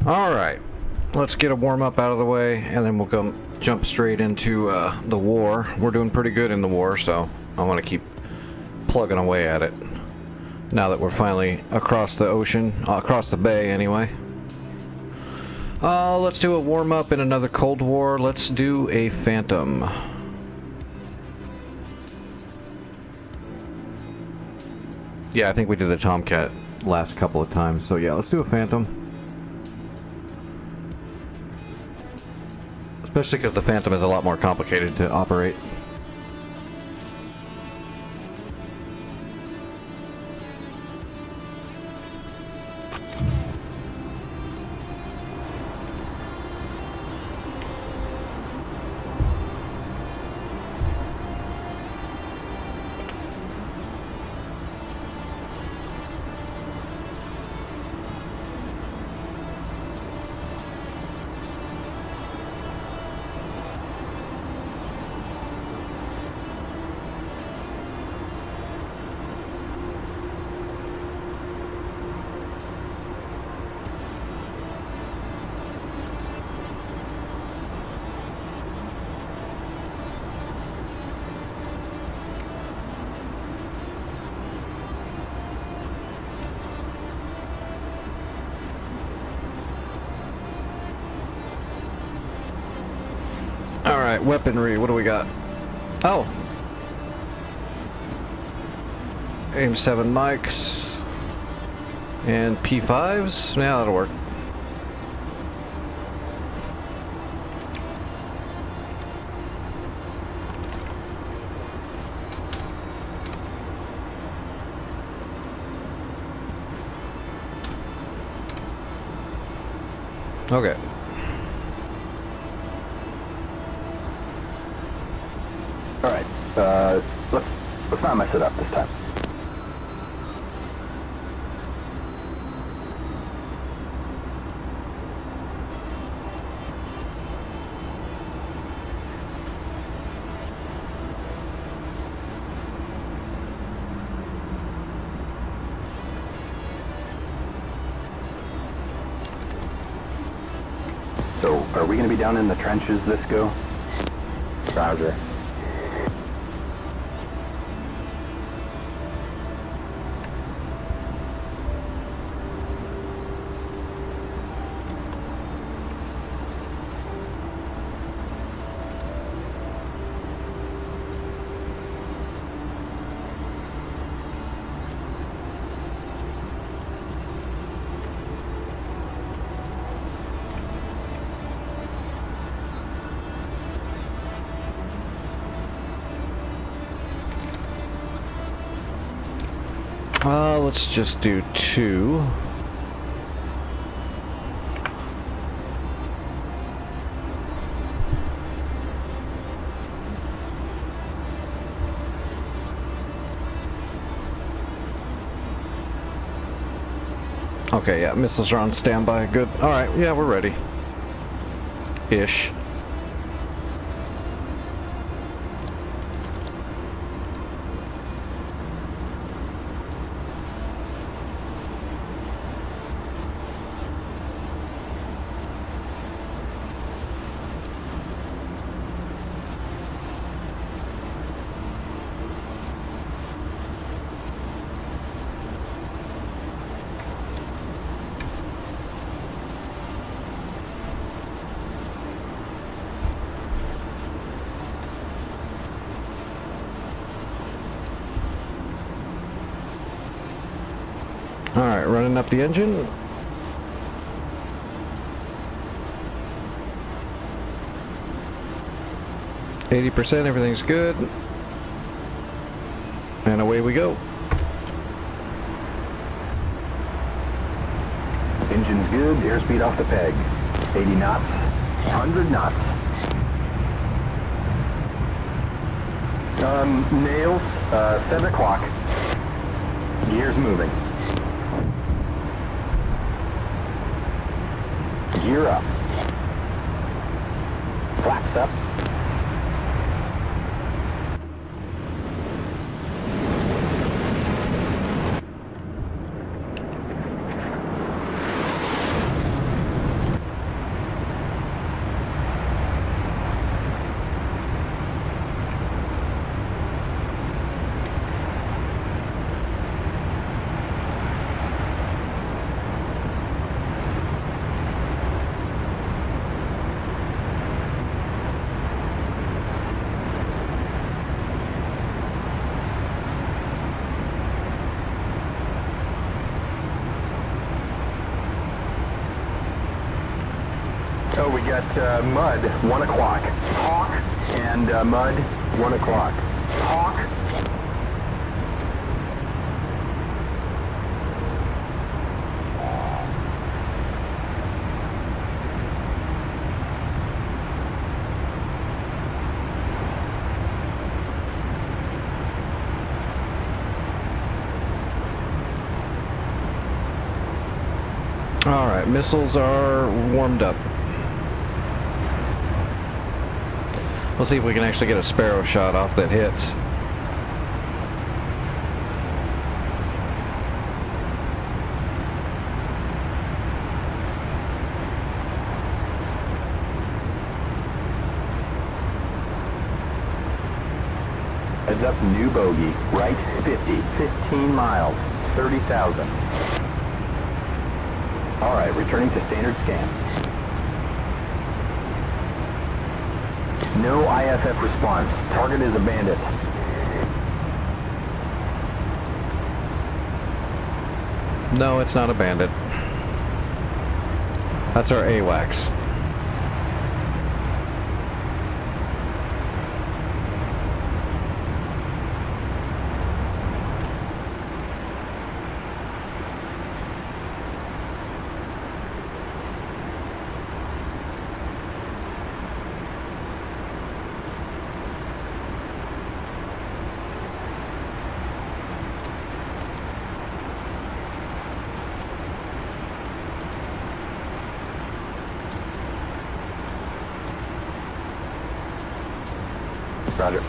Alright, let's get a warm-up out of the way, and then we'll go jump straight into the war. We're doing pretty good in the war, so I want to keep plugging away at it. Now that we're finally across the ocean, across the bay anyway. Let's do a warm-up in another Cold War. Let's do a Phantom. Yeah, I think we did the Tomcat last couple of times, so yeah, let's do a Phantom. Especially because the Phantom is a lot more complicated to operate. Alright, weaponry, what do we got? Oh! Aim 7 mics. And P5s? Yeah, that'll work. Okay. Alright, let's not mess it up this time. So, are we gonna be down in the trenches this go? Roger. Let's just do 2. Okay, yeah, missiles are on standby. Good. Alright, yeah, we're ready. Ish. Alright, running up the engine. %, everything's good. And away we go. Engine's good, airspeed off the peg. 80 knots, 100 knots. Nails, 7 o'clock. Gears moving. Gear up. Flaps up. Oh, we got Mud, 1 o'clock. Hawk and Mud, 1 o'clock. Hawk. Alright, missiles are warmed up. We'll see if we can actually get a Sparrow shot off that hits. Heads up, new bogey. Right 50, 15 miles, 30,000. All right, returning to standard scan. No IFF response. Target is a bandit. No, it's not a bandit. That's our AWACS. Roger.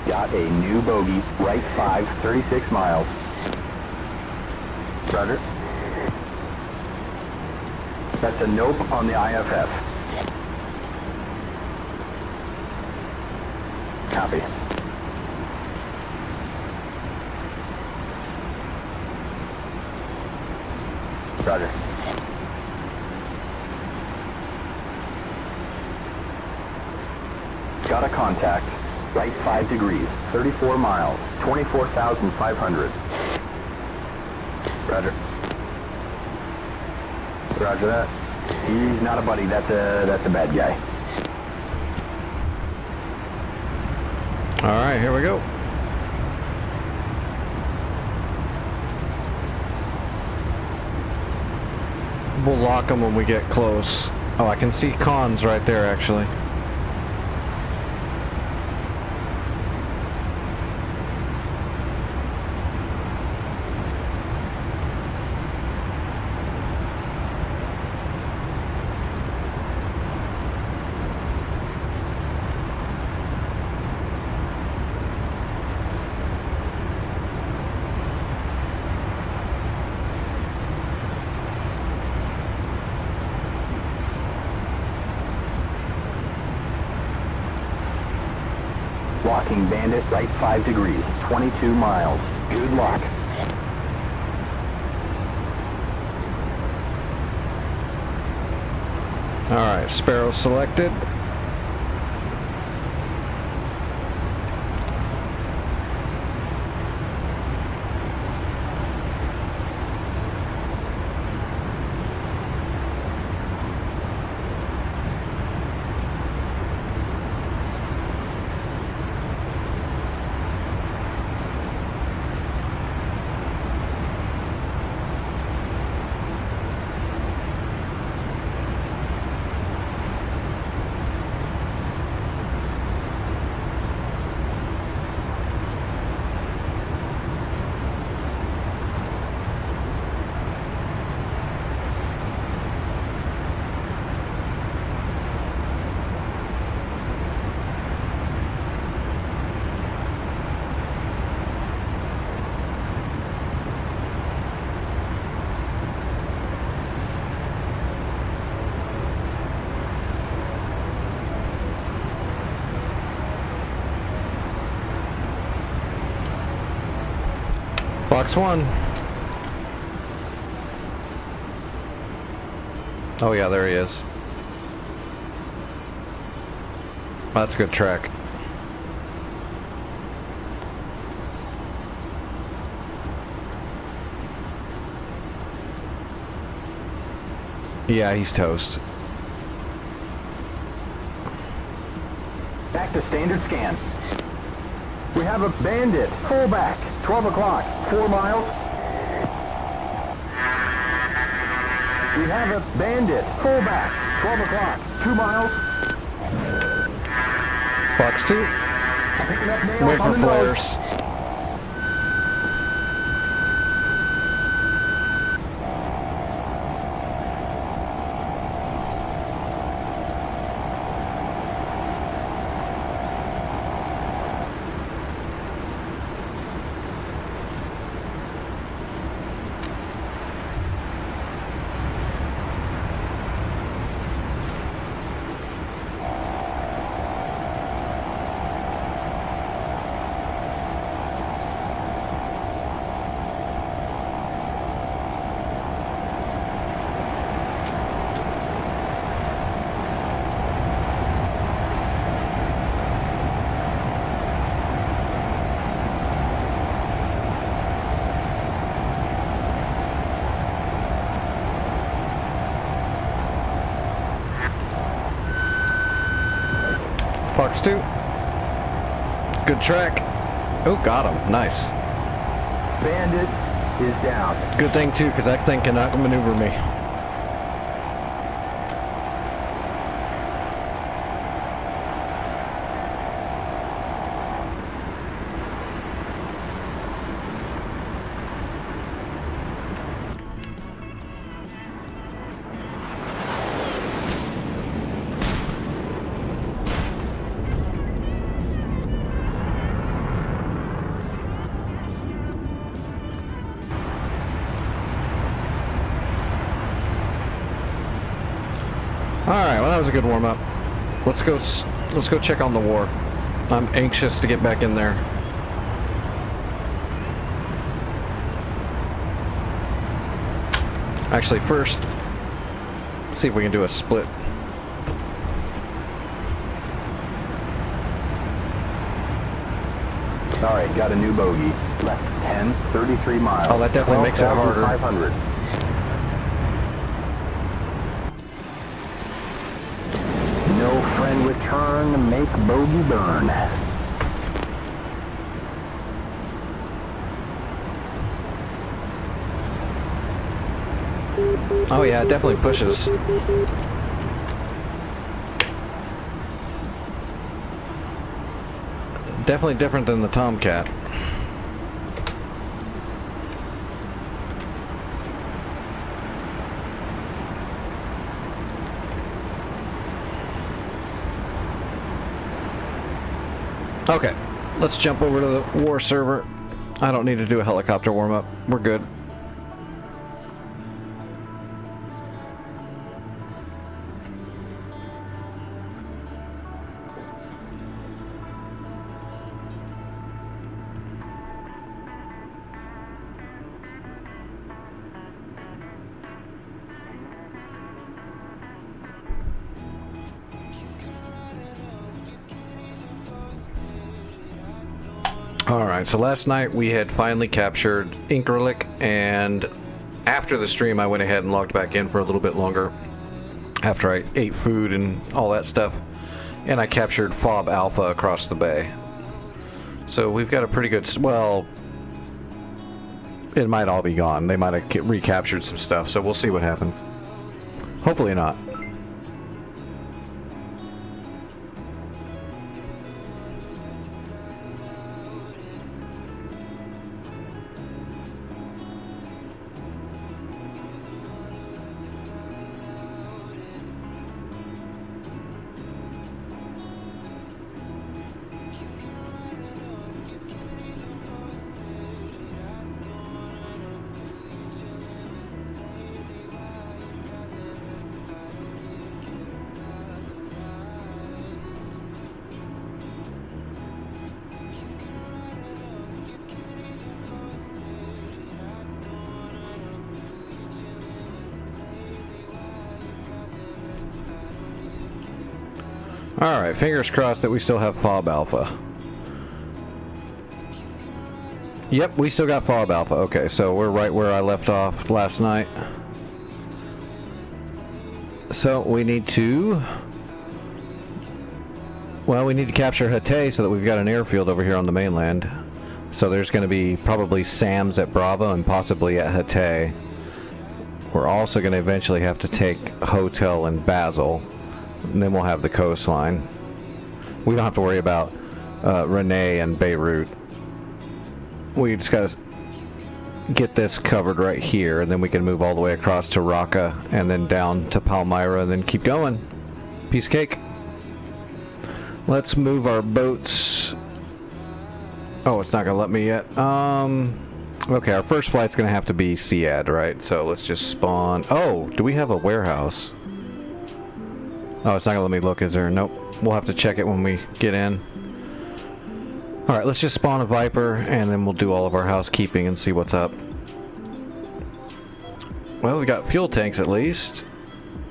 Got a new bogey, right 5, 36 miles. Roger. That's a nope on the IFF. Copy. Roger. Got a contact. Right 5 degrees, 34 miles, 24,500. Roger. Roger that. He's not a buddy, that's a bad guy. Alright, here we go. We'll lock them when we get close. Oh, I can see cons right there, actually. Locking bandit, right 5 degrees, 22 miles. Good luck. Alright, Sparrow selected. Box 1. Oh yeah, there he is. That's a good track. Yeah, he's toast. Back to standard scan. We have a bandit. Full back. 12 o'clock. 4 miles. We have a bandit. Full back. 12 o'clock. 2 miles. Box 2. Picking up nails Wait on for the nose. flares. Fox 2. Good track. Oh, got him. Nice. Bandit is down. Good thing, too, because that thing cannot maneuver me. Alright, well that was a good warm-up. Let's go check on the war. I'm anxious to get back in there. Actually, first, let's see if we can do a split. Alright, got a new bogey. Left 10, 33 miles. Oh, that definitely makes it harder. 500. No friend return, make bogey burn. Oh yeah, it definitely pushes. Definitely different than the Tomcat. Okay, let's jump over to the war server. I don't need to do a helicopter warm-up. We're good. Alright, so last night we had finally captured Incrilic, and after the stream I went ahead and logged back in for a little bit longer after I ate food and all that stuff, and I captured Fob Alpha across the bay. So we've got a pretty good, well, it might all be gone. They might have recaptured some stuff, so we'll see what happens. Hopefully not. Alright, fingers crossed that we still have FOB Alpha. Yep, we still got FOB Alpha. Okay, so we're right where I left off last night. So we need to... Well, we need to capture Hatay so that we've got an airfield over here on the mainland. So there's going to be probably SAMs at Bravo and possibly at Hatay. We're also going to eventually have to take Hotel in Basel. And then we'll have the coastline. We don't have to worry about Rennes and Beirut. We just got to get this covered right here, and then we can move all the way across to Raqqa and then down to Palmyra and then keep going. Piece of cake. Let's move our boats. Oh, it's not going to let me yet. Okay, our first flight's going to have to be Sead, right? So let's just spawn. Oh, do we have a warehouse? Oh, it's not going to let me look, is there? Nope. We'll have to check it when we get in. Alright, let's just spawn a Viper, and then we'll do all of our housekeeping and see what's up. Well, we got fuel tanks at least.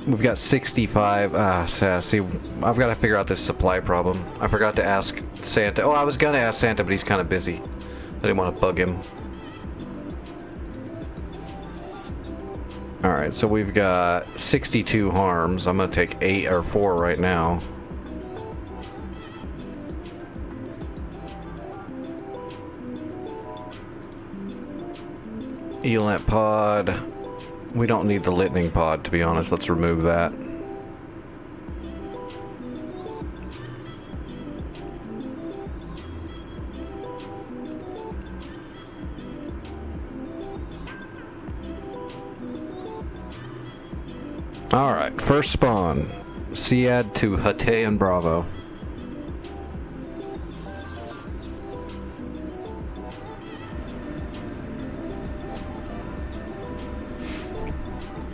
We've got 65. See, I've got to figure out this supply problem. I forgot to ask Santa. Oh, I was going to ask Santa, but he's kind of busy. I didn't want to bug him. Alright, so we've got 62 harms. I'm going to take 8 or 4 right now. Elant pod. We don't need the Litning pod, to be honest. Let's remove that. Alright, first spawn. Sead to Hatay and Bravo.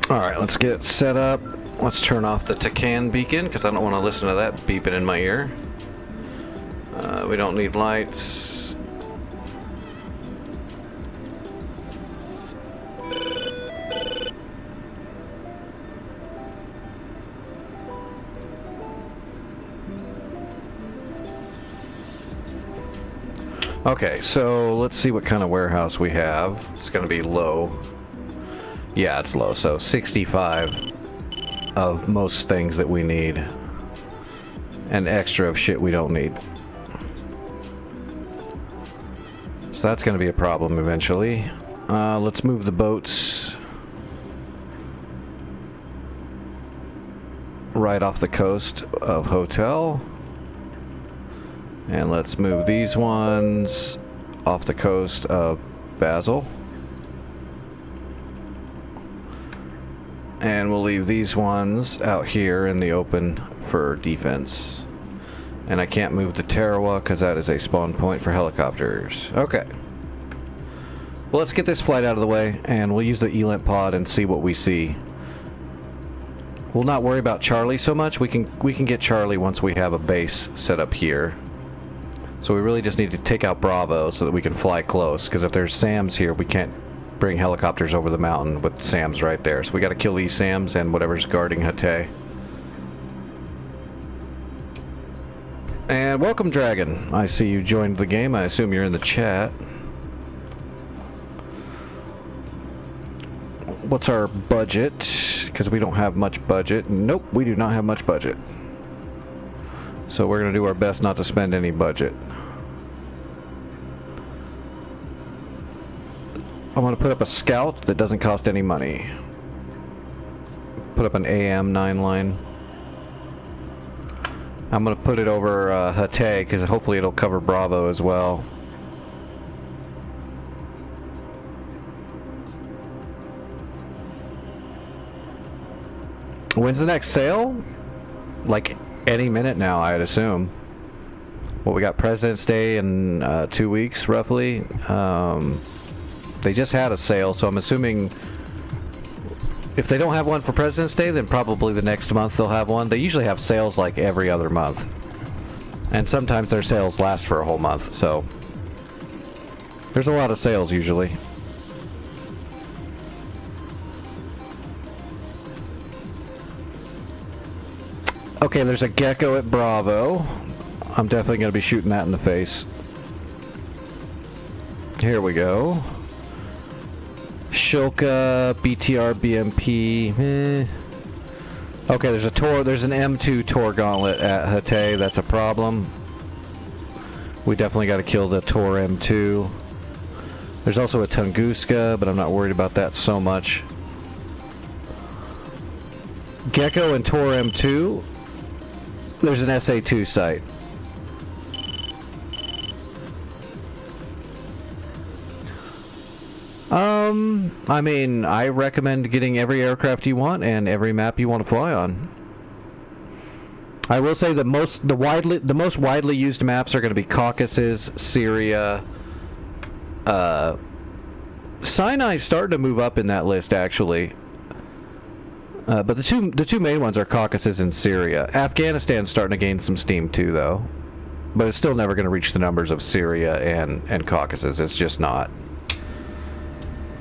Alright, let's get set up. Let's turn off the Takan beacon, because I don't want to listen to that beeping in my ear. We don't need lights. Okay, so let's see what kind of warehouse we have. It's going to be low. Yeah, it's low, so 65 of most things that we need. And extra of shit we don't need. So that's going to be a problem eventually. Let's move the boats right off the coast of Hotel. And let's move these ones off the coast of Basel. And we'll leave these ones out here in the open for defense. And I can't move the Tarawa because that is a spawn point for helicopters. Okay. Well, let's get this flight out of the way, and we'll use the Elant pod and see what we see. We'll not worry about Charlie so much. We can get Charlie once we have a base set up here. So we really just need to take out Bravo so that we can fly close. Because if there's SAMs here, we can't bring helicopters over the mountain with SAMs right there. So we got to kill these SAMs and whatever's guarding Hatay. And welcome, Dragon. I see you joined the game. I assume you're in the chat. What's our budget? Because we don't have much budget. Nope, we do not have much budget. So we're going to do our best not to spend any budget. I'm going to put up a scout that doesn't cost any money. Put up an AM9 line. I'm going to put it over Hatay because hopefully it'll cover Bravo as well. When's the next sale? Like any minute now, I'd assume. Well, we got President's Day in 2 weeks, roughly. They just had a sale, so I'm assuming if they don't have one for President's Day, then probably the next month they'll have one. They usually have sales like every other month. And sometimes their sales last for a whole month, so there's a lot of sales usually. Okay, there's a gecko at Bravo. I'm definitely going to be shooting that in the face. Here we go. Shilka, BTR, BMP. Okay, there's a Tor. There's an M2 Tor gauntlet at Hatay. That's a problem. We definitely got to kill the Tor M2. There's also a Tunguska, but I'm not worried about that so much. Gecko and Tor M2. There's an SA2 site. I mean, I recommend getting every aircraft you want and every map you want to fly on. I will say the most widely used maps are going to be Caucasus, Syria. Sinai's starting to move up in that list, actually. But the two main ones are Caucasus and Syria. Afghanistan's starting to gain some steam too, though. But it's still never going to reach the numbers of Syria and Caucasus. It's just not.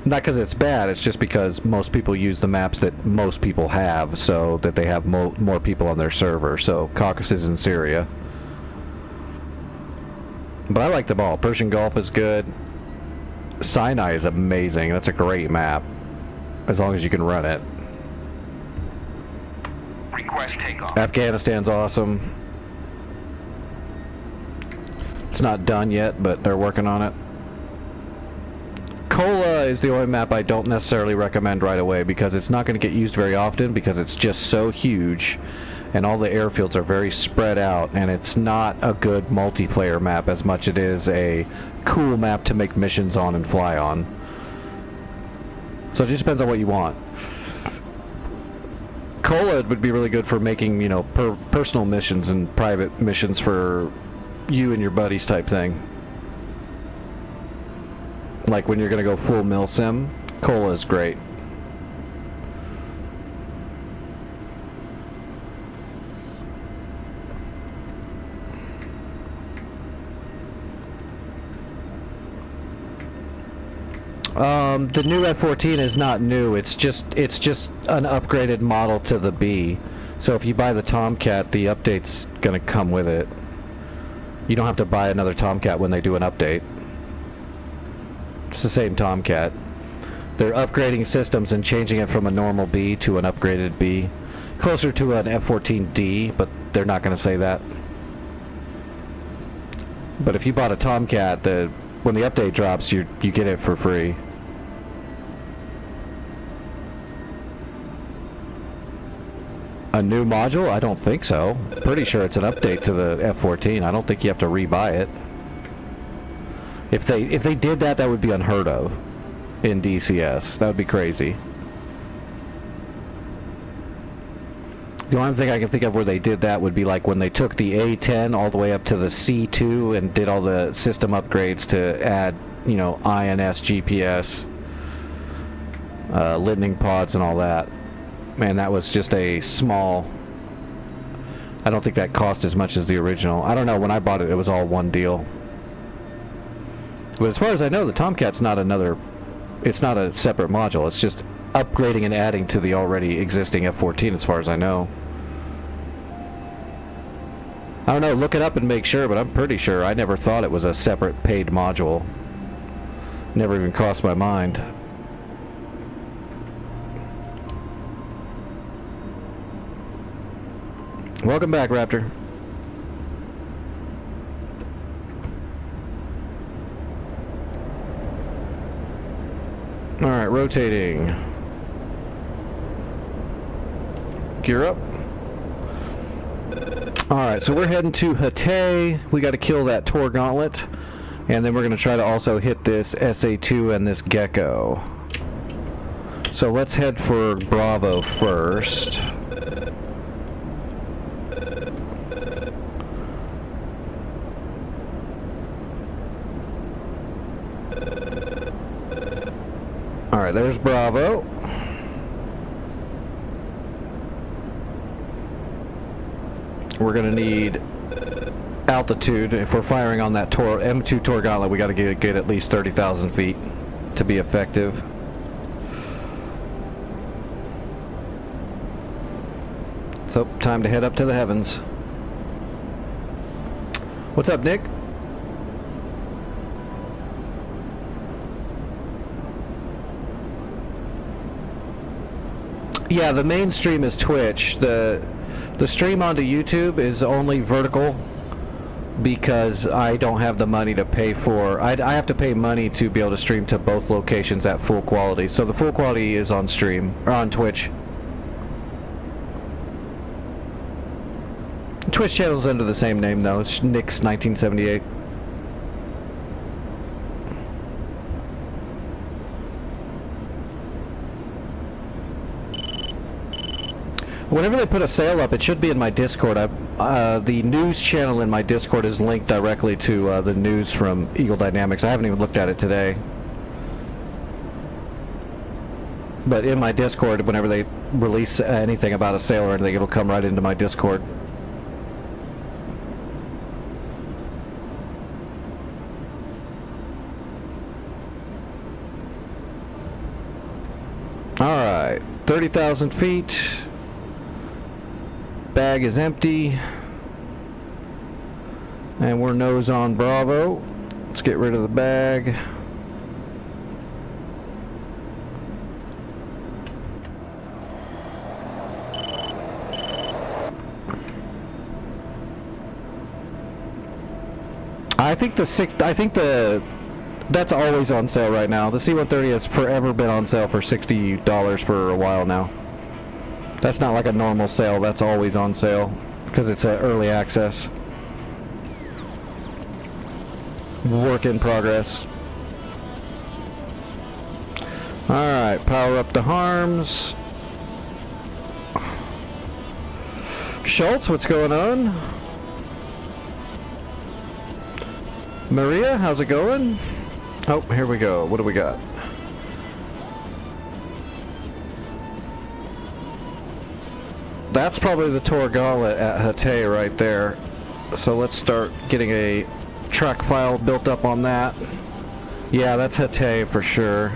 Not because it's bad, it's just because most people use the maps that most people have, so that they have more people on their server. So Caucasus and Syria. But I like them all. Persian Gulf is good. Sinai is amazing. That's a great map. As long as you can run it. Request takeoff. Afghanistan's awesome. It's not done yet, but they're working on it. Kola is the only map I don't necessarily recommend right away because it's not going to get used very often because it's just so huge and all the airfields are very spread out and it's not a good multiplayer map as much it is a cool map to make missions on and fly on. So it just depends on what you want. Kola would be really good for making, you know, personal missions and private missions for you and your buddies type thing. Like when you're going to go full milsim, Kola is great. The new F-14 is not new. It's just an upgraded model to the B. So if you buy the Tomcat, the update's going to come with it. You don't have to buy another Tomcat when they do an update. It's the same Tomcat. They're upgrading systems and changing it from a normal B to an upgraded B. Closer to an F-14D, but they're not going to say that. But if you bought a Tomcat, when the update drops, you get it for free. A new module? I don't think so. Pretty sure it's an update to the F-14. I don't think you have to rebuy it. If they did that, that would be unheard of in DCS. That would be crazy. The only thing I can think of where they did that would be like when they took the A-10 all the way up to the C-2 and did all the system upgrades to add, you know, INS, GPS, lightning pods and all that. Man, that was just a small... I don't think that cost as much as the original. I don't know, when I bought it, it was all one deal. But as far as I know, the Tomcat's not it's not a separate module. It's just upgrading and adding to the already existing F-14 as far as I know. I don't know, look it up and make sure, but I'm pretty sure. I never thought it was a separate paid module. Never even crossed my mind. Welcome back, Raptor. Alright, rotating. Gear up. Alright, so we're heading to Hatay. We got to kill that Tor Gauntlet. And then we're going to try to also hit this SA2 and this Gecko. So let's head for Bravo first. Alright, there's Bravo. We're going to need altitude. If we're firing on that M2 Tor Gauntlet, we got to get at least 30,000 feet to be effective. So, time to head up to the heavens. What's up, Nick? Yeah, the main stream is Twitch. The stream onto YouTube is only vertical because I don't have the money to pay for... I have to pay money to be able to stream to both locations at full quality. So the full quality is on stream, or on Twitch. Twitch channel's under the same name though. It's Nick's 1978. Whenever they put a sale up, it should be in my Discord. The news channel in my Discord is linked directly to the news from Eagle Dynamics. I haven't even looked at it today. But in my Discord, whenever they release anything about a sale or anything, it'll come right into my Discord. Alright, 30,000 feet. Bag is empty. And we're nose on Bravo. Let's get rid of the bag. That's always on sale right now. The C-130 has forever been on sale for $60 for a while now. That's not like a normal sale, that's always on sale because it's early access. Work in progress. Alright, power up the harms. Schultz, what's going on? Maria, how's it going? Oh, here we go. What do we got? That's probably the Tor Gauntlet at Hatay right there. So let's start getting a track file built up on that. Yeah, that's Hatay for sure.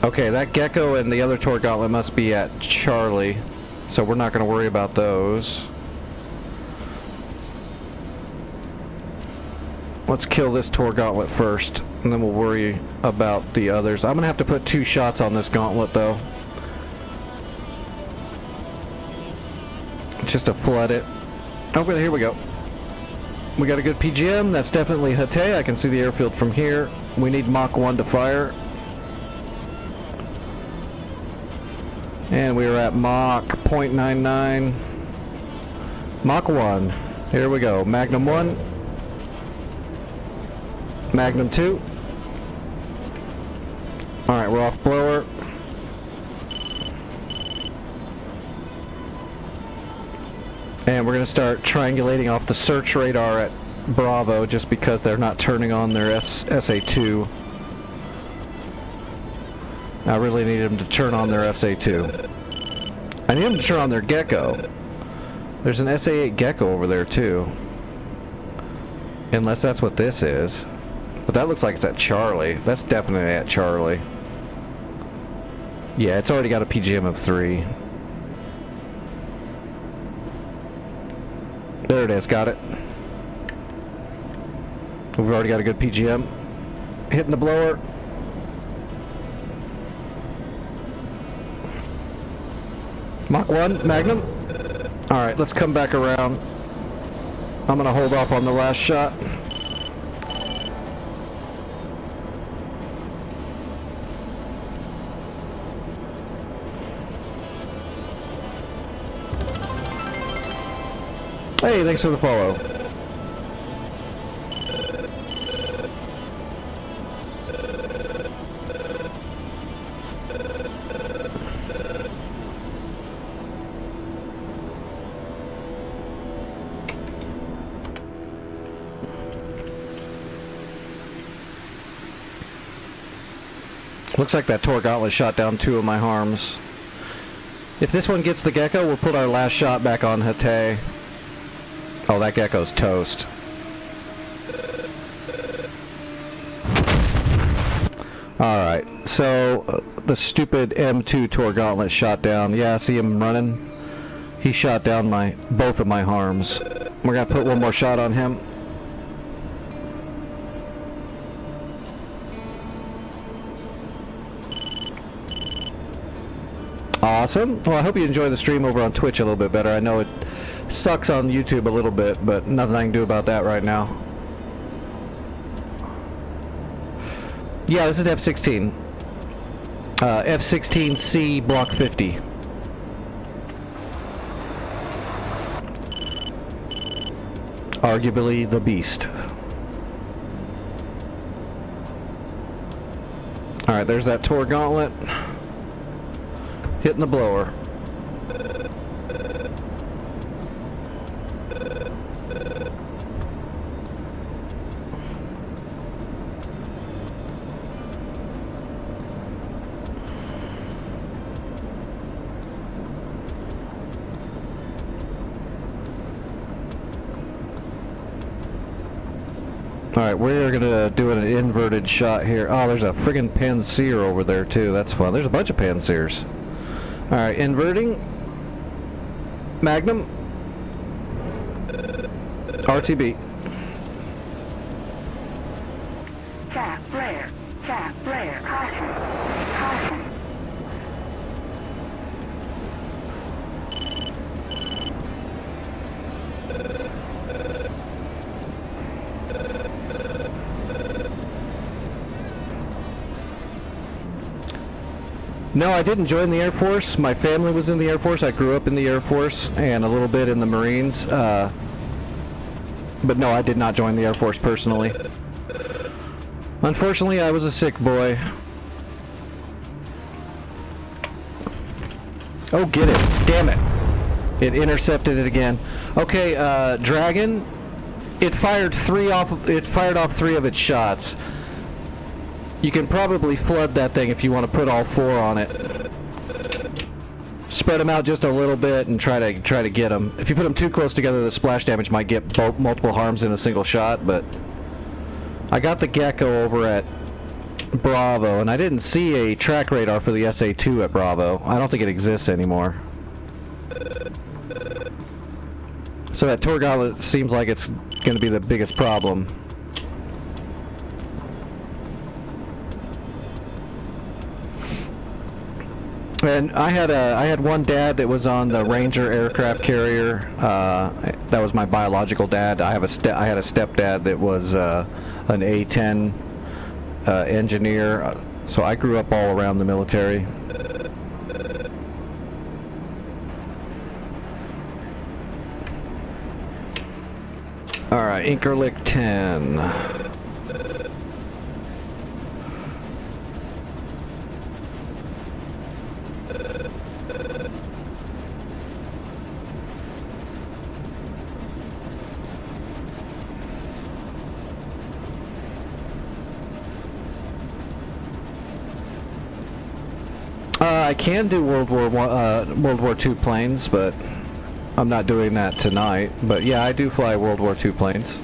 Okay, that Gecko and the other Tor Gauntlet must be at Charlie, so we're not going to worry about those. Let's kill this Tor Gauntlet first, and then we'll worry about the others. I'm going to have to put 2 shots on this Gauntlet, though. Just to flood it. Okay, here we go. We got a good PGM. That's definitely Hatay. I can see the airfield from here. We need Mach 1 to fire. And we are at Mach 0.99. Mach 1. Here we go. Magnum 1. Magnum 2. Alright, we're off blower. And we're going to start triangulating off the search radar at Bravo just because they're not turning on their SA-2. I really need them to turn on their SA-2. I need them to turn on their Gecko. There's an SA-8 Gecko over there too. Unless that's what this is. But that looks like it's at Charlie. That's definitely at Charlie. Yeah, it's already got a PGM of 3. There it is, got it. We've already got a good PGM. Hitting the blower. Mach 1, Magnum. Alright, let's come back around. I'm gonna hold off on the last shot. Hey, thanks for the follow. Looks like that Tor Gauntlet shot down 2 of my harms. If this one gets the Gecko, we'll put our last shot back on Hatay. Oh, that gecko's toast. Alright, so the stupid M2 Tor Gauntlet shot down. Yeah, I see him running. He shot down both of my harms. We're gonna put one more shot on him. Awesome. Well, I hope you enjoy the stream over on Twitch a little bit better. I know it sucks on YouTube a little bit, but nothing I can do about that right now. Yeah, this is F-16. F-16C Block 50. Arguably the beast. Alright, there's that Tor Gauntlet. Hitting the blower. Alright, we're gonna do an inverted shot here. Oh, there's a friggin' Panzer over there too. That's fun. There's a bunch of Panzers. Alright, inverting. Magnum. RTB. Cap flare. Cap flare. Caution. Caution. No, I didn't join the Air Force. My family was in the Air Force. I grew up in the Air Force and a little bit in the Marines. But no, I did not join the Air Force personally. Unfortunately, I was a sick boy. Oh, get it. Damn it. It intercepted it again. Okay, Dragon, it fired off 3 of its shots. You can probably flood that thing if you want to put all 4 on it. Spread them out just a little bit and try to get them. If you put them too close together, the splash damage might get multiple harms in a single shot, but I got the Gecko over at Bravo, and I didn't see a track radar for the SA-2 at Bravo. I don't think it exists anymore. So that Tor Gauntlet seems like it's going to be the biggest problem. And I had one dad that was on the Ranger aircraft carrier. That was my biological dad. I had a stepdad that was an A-10 engineer. So I grew up all around the military. All right, Increlic 10. I can do World War II planes, but I'm not doing that tonight. But yeah, I do fly World War II planes.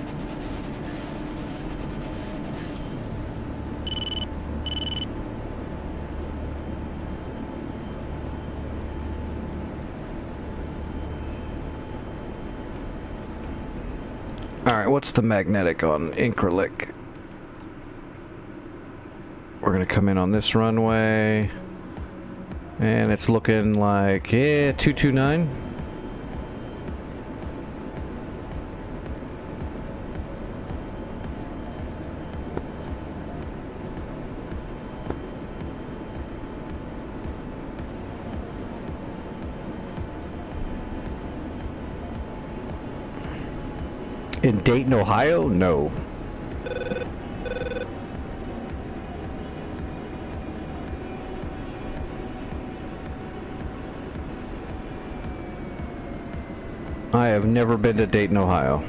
Alright, what's the magnetic on Increlic? We're gonna come in on this runway. And it's looking like, yeah, 229. In Dayton, Ohio? No. I have never been to Dayton, Ohio,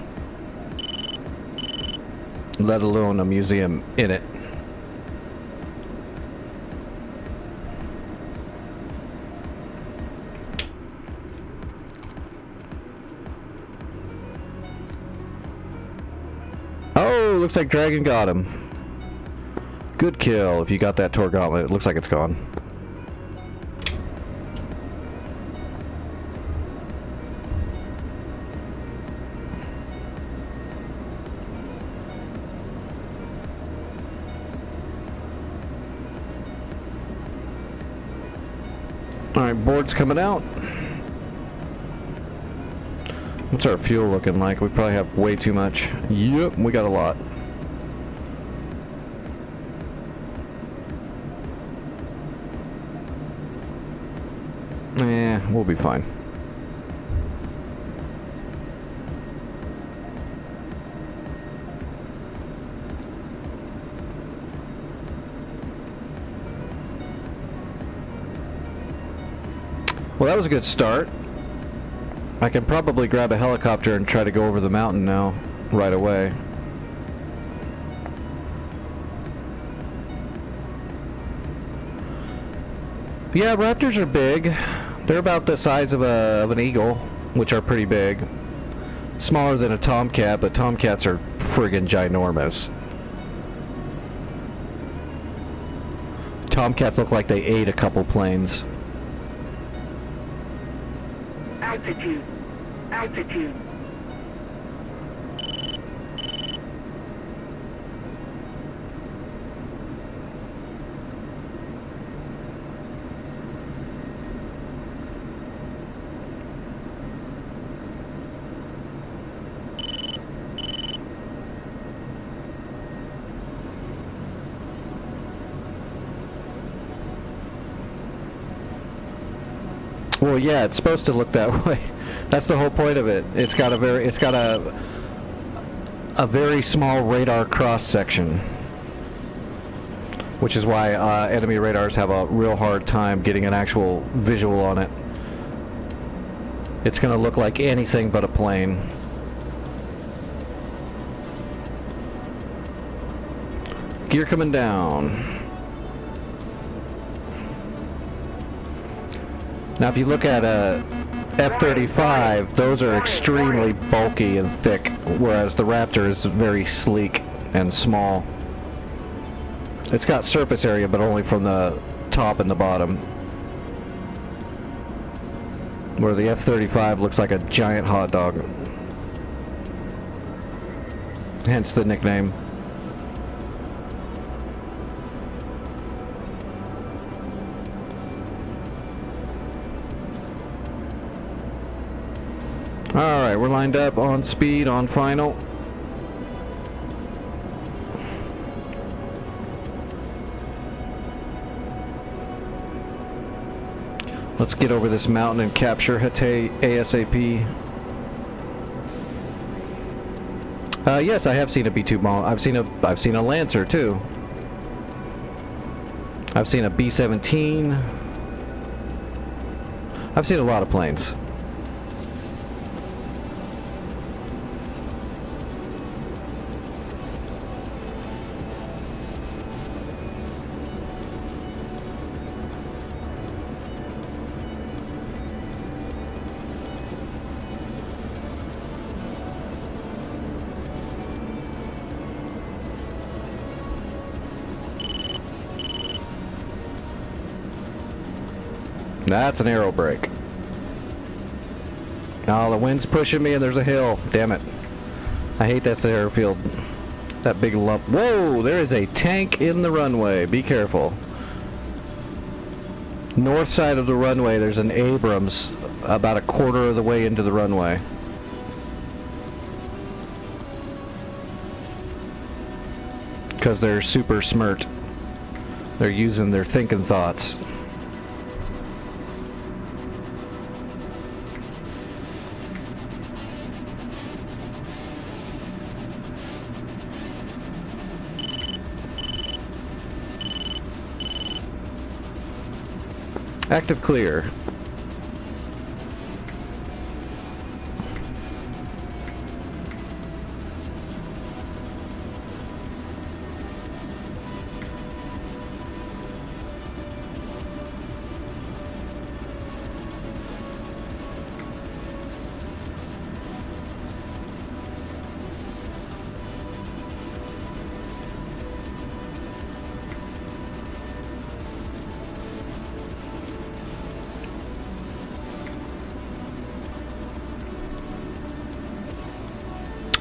let alone a museum in it. looks like Dragon got him. Good kill if you got that Tor Gauntlet. It looks like it's gone. Alright, board's coming out. What's our fuel looking like? We probably have way too much. Yep, we got a lot. We'll be fine. Well, that was a good start. I can probably grab a helicopter and try to go over the mountain now, right away. Yeah, raptors are big. They're about the size of an eagle, which are pretty big. Smaller than a tomcat, but tomcats are friggin' ginormous. Tomcats look like they ate a couple planes. Altitude. Altitude. Well, yeah, it's supposed to look that way. That's the whole point of it. It's got a very small radar cross section, which is why enemy radars have a real hard time getting an actual visual on it. It's going to look like anything but a plane. Gear coming down. Now, if you look at a F-35, those are extremely bulky and thick, whereas the Raptor is very sleek and small. It's got surface area, but only from the top and the bottom. Where the F-35 looks like a giant hot dog. Hence the nickname. Alright, we're lined up on speed, on final. Let's get over this mountain and capture Hatay ASAP. Yes, I have seen a B-2 bomb. I've seen a Lancer too. I've seen a B-17. I've seen a lot of planes. That's an aero brake. Oh, the wind's pushing me and there's a hill. Damn it. I hate that airfield. That big lump. Whoa, there is a tank in the runway. Be careful. North side of the runway, there's an Abrams about a quarter of the way into the runway. Because they're super smart. They're using their thinking thoughts. Active clear.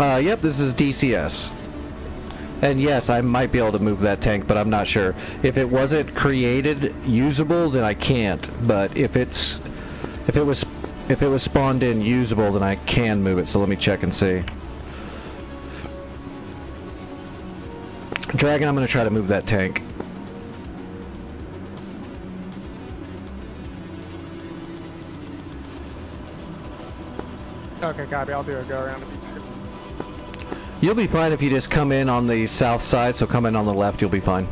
Yep, this is DCS. And yes, I might be able to move that tank, but I'm not sure. If it wasn't created usable, then I can't. But if it was spawned in usable, then I can move it. So let me check and see. Dragon, I'm going to try to move that tank. Okay, copy. I'll do a go around if he's here. You'll be fine if you just come in on the south side, so come in on the left, you'll be fine.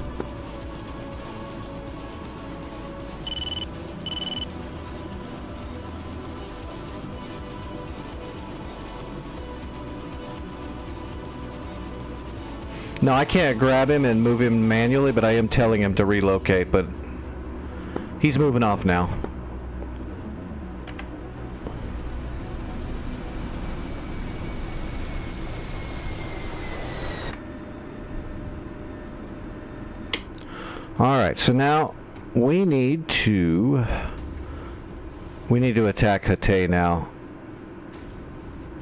No, I can't grab him and move him manually, but I am telling him to relocate, but he's moving off now. Alright, so now we need to attack Hatay now.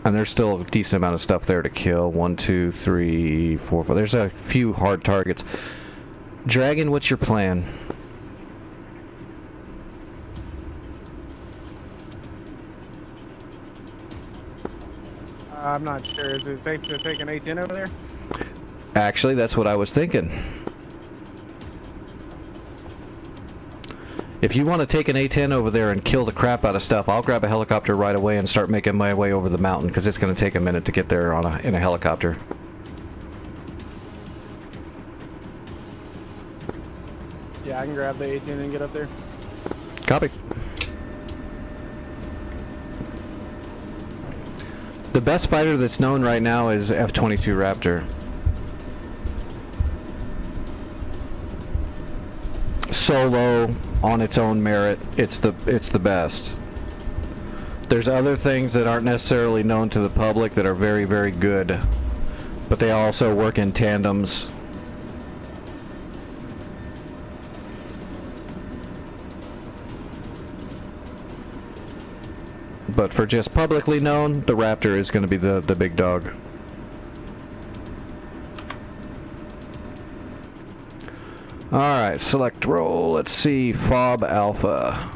And there's still a decent amount of stuff there to kill. 1, 2, 3, 4, 5. There's a few hard targets. Dragon, what's your plan? I'm not sure. Is it safe to take an A10 over there? Actually, that's what I was thinking. If you want to take an A10 over there and kill the crap out of stuff, I'll grab a helicopter right away and start making my way over the mountain, because it's going to take a minute to get there in a helicopter. Yeah, I can grab the A10 and get up there. Copy. The best fighter that's known right now is F-22 Raptor. Solo, on its own merit, it's the best. There's other things that aren't necessarily known to the public that are very, very good, but they also work in tandems. But for just publicly known, the Raptor is going to be the big dog. Alright, select role. Let's see, FOB Alpha.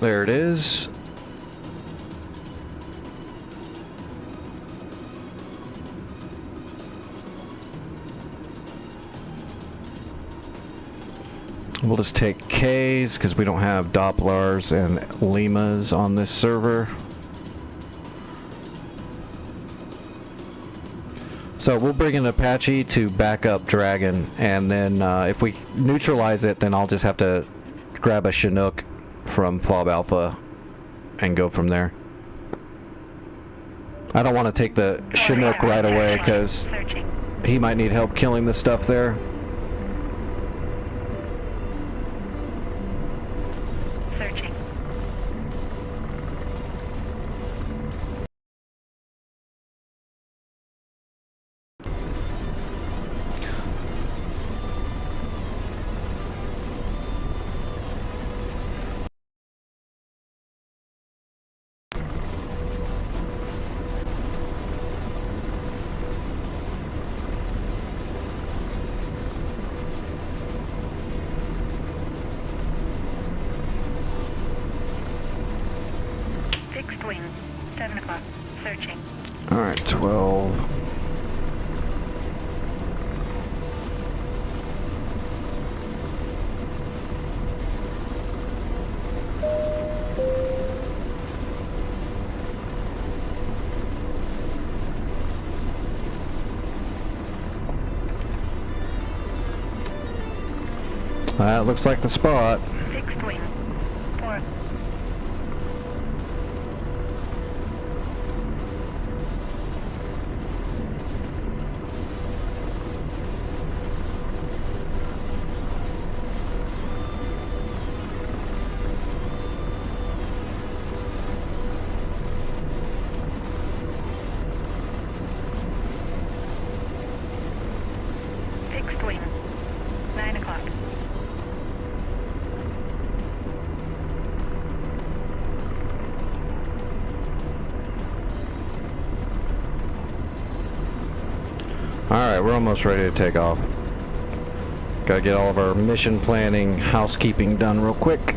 There it is. We'll just take Ks because we don't have Dopplers and Limas on this server. So we'll bring an Apache to back up Dragon, and then if we neutralize it, then I'll just have to grab a Chinook from FOB Alpha and go from there. I don't want to take the Chinook right away because he might need help killing the stuff there. Searching. Fixed wing. 7 o'clock. Searching. Alright, 12. That looks like the spot. Fixed wing. 4. Fixed wing. 9 o'clock. Alright, we're almost ready to take off. Gotta get all of our mission planning, housekeeping done real quick.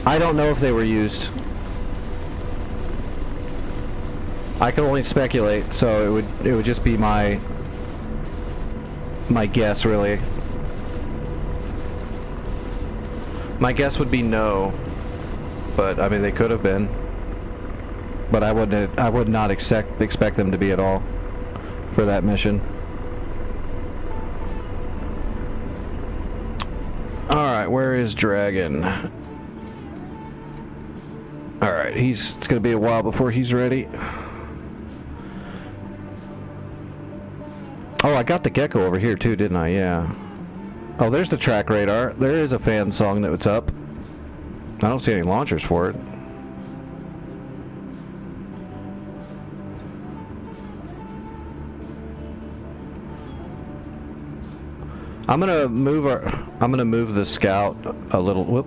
I don't know if they were used. I can only speculate, so it would just be my guess, really. My guess would be no, but I mean they could have been. But I would not expect them to be at all for that mission. All right, where is Dragon? All right, it's gonna be a while before he's ready. Oh, I got the Gecko over here too, didn't I? Yeah. Oh, there's the track radar. There is a fan song that was up. I don't see any launchers for it. I'm gonna move the scout a little. Whoop.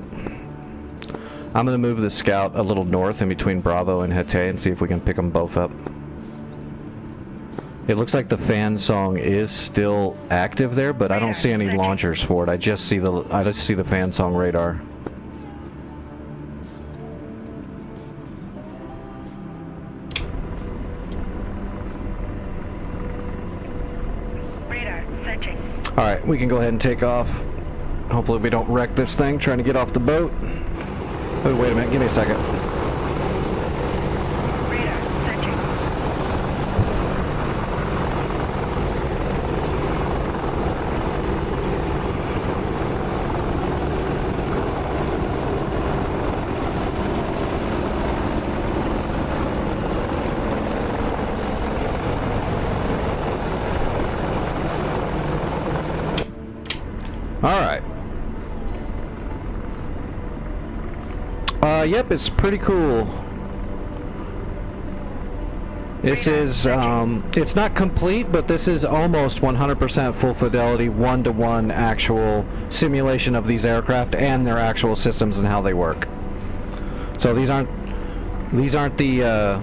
I'm gonna move the scout a little north in between Bravo and Hete and see if we can pick them both up. It looks like the fan song is still active there, but I don't see any launchers for it. I just see the fan song radar. Radar searching. All right, we can go ahead and take off. Hopefully we don't wreck this thing trying to get off the boat. Oh, wait a minute. Give me a second. Radar searching. All right. Yep, it's pretty cool. This is, it's not complete, but this is almost 100% full fidelity, one-to-one actual simulation of these aircraft and their actual systems and how they work. So these aren't the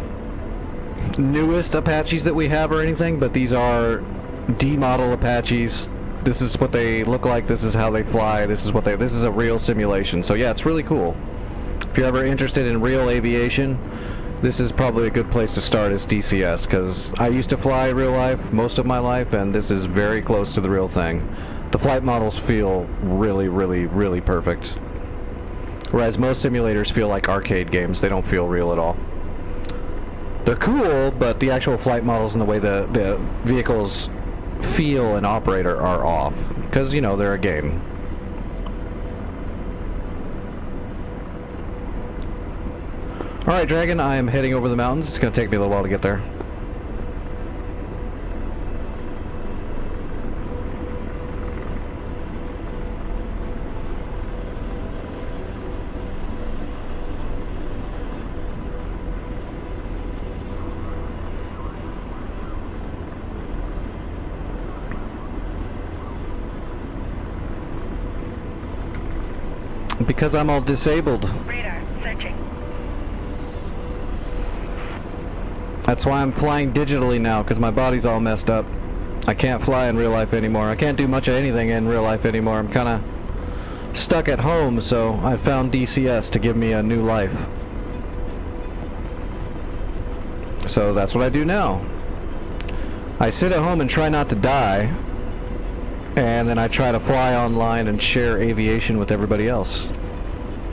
newest Apaches that we have or anything, but these are D-model Apaches. This is what they look like, this is how they fly, this is a real simulation. So yeah, it's really cool. If you're ever interested in real aviation, this is probably a good place to start as DCS, because I used to fly real life most of my life, and this is very close to the real thing. The flight models feel really, really, really perfect. Whereas most simulators feel like arcade games, they don't feel real at all. They're cool, but the actual flight models and the way the vehicles feel and operate are off, because, you know, they're a game. Alright, Dragon, I am heading over the mountains. It's going to take me a little while to get there. Because I'm all disabled. Radar searching. That's why I'm flying digitally now, because my body's all messed up. I can't fly in real life anymore. I can't do much of anything in real life anymore. I'm kind of stuck at home, so I found DCS to give me a new life. So that's what I do now. I sit at home and try not to die, and then I try to fly online and share aviation with everybody else,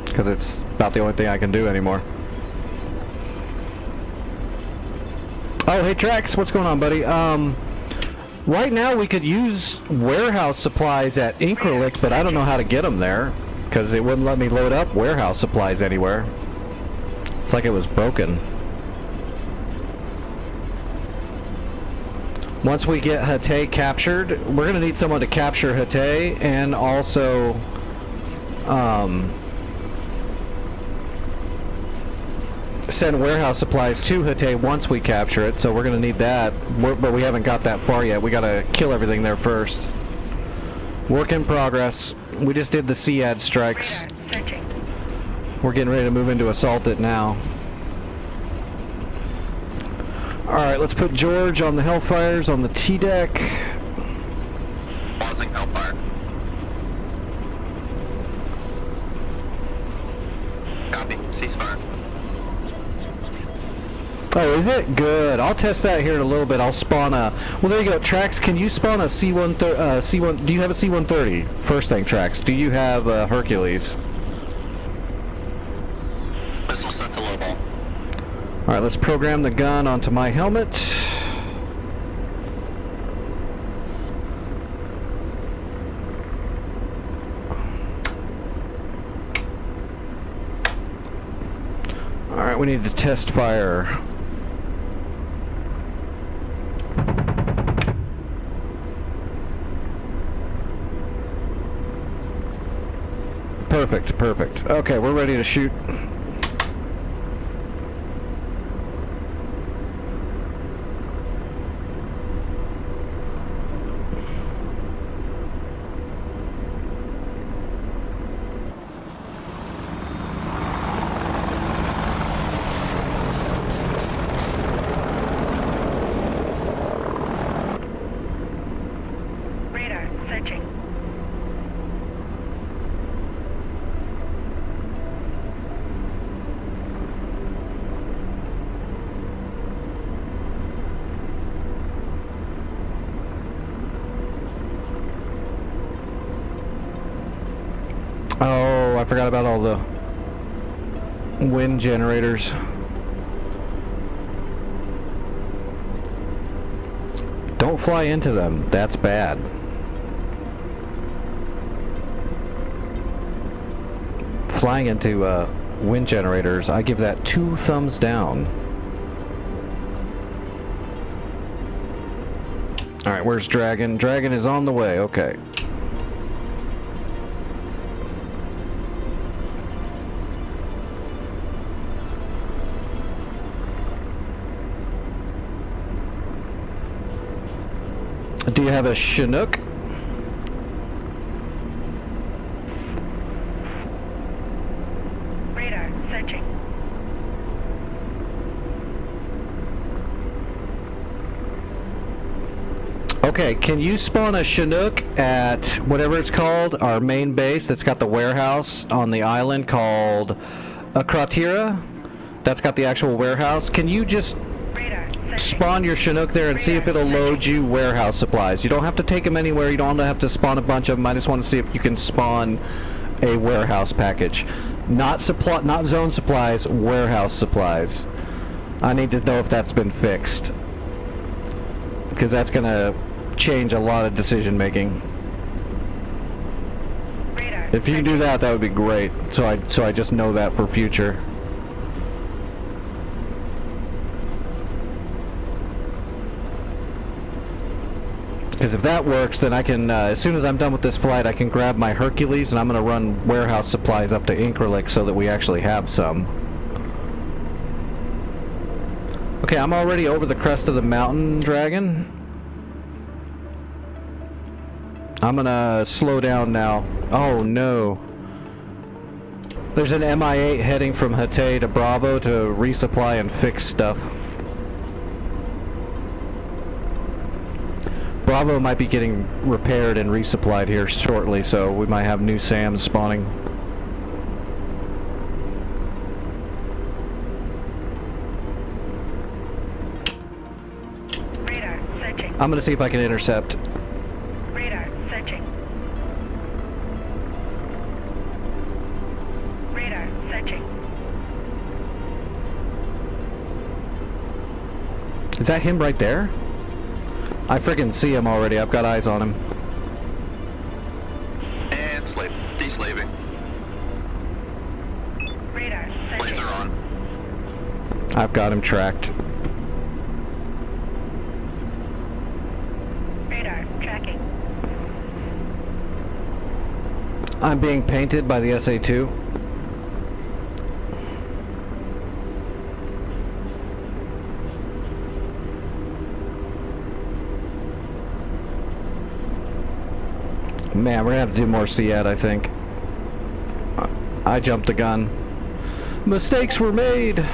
because it's about the only thing I can do anymore. Oh, hey Trax, what's going on, buddy? Right now we could use warehouse supplies at Increlic, but I don't know how to get them there, because it wouldn't let me load up warehouse supplies anywhere. It's like it was broken. Once we get Hete captured, we're going to need someone to capture Hete, and also send warehouse supplies to Hete once we capture it, so we're going to need that, but we haven't got that far yet. We got to kill everything there first. Work in progress. We just did the SEAD strikes. Radar searching. We're getting ready to move into assault it now. Alright, let's put George on the Hellfires on the T-deck. Pausing Hellfire. Copy. Ceasefire. Oh, is it? Good. I'll test that here in a little bit. I'll spawn a... Well, there you go. Trax, can you spawn a C1... do you have a C-130? First thing, Trax. Do you have a Hercules? Missile set to low ball. Alright, let's program the gun onto my helmet. Alright, we need to test fire. Perfect, perfect. Okay, we're ready to shoot. Radar searching. Oh, I forgot about all the wind generators. Don't fly into them. That's bad. Flying into wind generators, I give that 2 thumbs down. Alright, where's Dragon? Dragon is on the way, okay. Do you have a Chinook? Radar searching. Okay, can you spawn a Chinook at whatever it's called, our main base that's got the warehouse on the island called Kratira? That's got the actual warehouse. Can you just Radar searching. spawn your Chinook there and see if it'll load you warehouse supplies? You don't have to take them anywhere. You don't have to spawn a bunch of them. I just want to see if you can spawn a warehouse package. Not zone supplies, warehouse supplies. I need to know if that's been fixed, because that's going to change a lot of decision making. Radar If you can do searching. that, that would be great. So I just know that for future. Because if that works, then I can, as soon as I'm done with this flight, I can grab my Hercules and I'm going to run warehouse supplies up to Increlix so that we actually have some. Okay, I'm already over the crest of the mountain, Dragon. I'm going to slow down now. Oh, no. There's an Mi-8 heading from Hatay to Bravo to resupply and fix stuff. Bravo might be getting repaired and resupplied here shortly, so we might have new SAMs spawning. Radar searching. I'm gonna see if I can intercept. Radar searching. Radar searching. Is that him right there? I freaking see him already. I've got eyes on him. And slave. Deslaving. Radar searching. Laser on. I've got him tracked. Radar tracking. I'm being painted by the SA-2. Man, we're gonna have to do more SEAD, I think. I jumped the gun. Mistakes were made!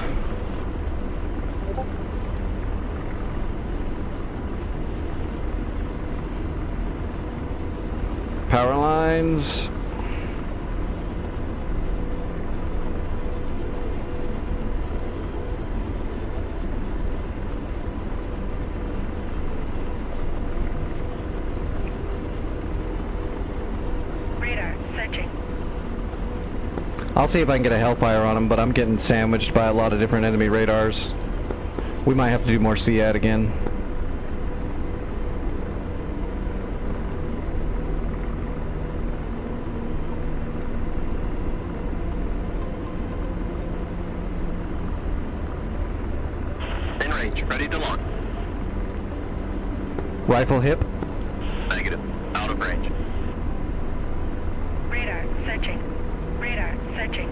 power lines. Radar searching. I'll see if I can get a Hellfire on him, but I'm getting sandwiched by a lot of different enemy radars. We might have to do more SEAD again. In range. Ready to launch. Rifle hip. Negative. Out of range. Radar searching. Radar searching.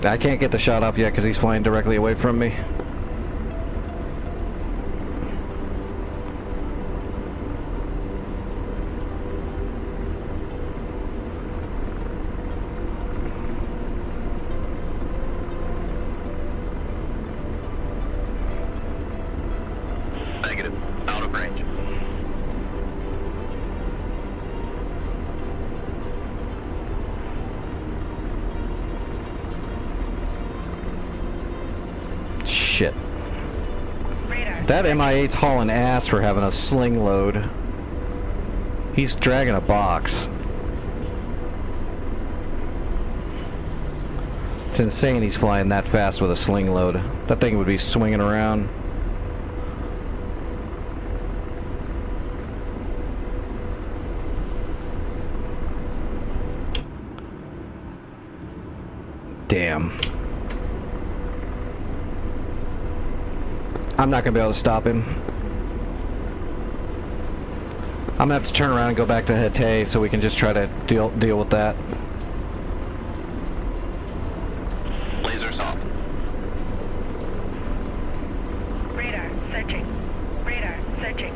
I can't get the shot off yet because he's flying directly away from me. Negative. Out of range. Shit. Radar. That MI8's hauling ass for having a sling load. He's dragging a box. It's insane he's flying that fast with a sling load. That thing would be swinging around. Damn. I'm not gonna be able to stop him. I'm gonna have to turn around and go back to Hatay so we can just try to deal with that. Lasers off. Radar searching. Radar searching.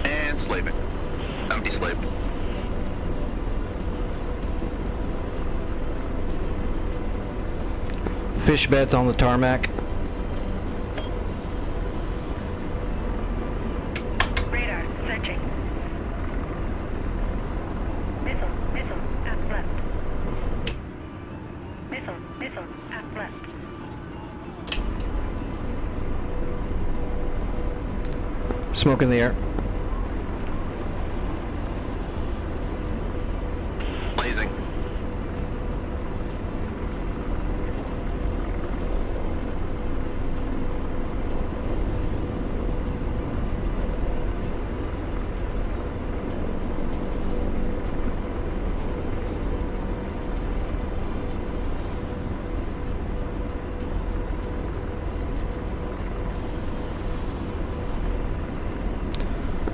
And slaving. I'm deslaved. Fish beds on the tarmac. Radar searching. Missile. Missile. Up left. Missile. Missile. Up left. Smoke in the air. Blazing.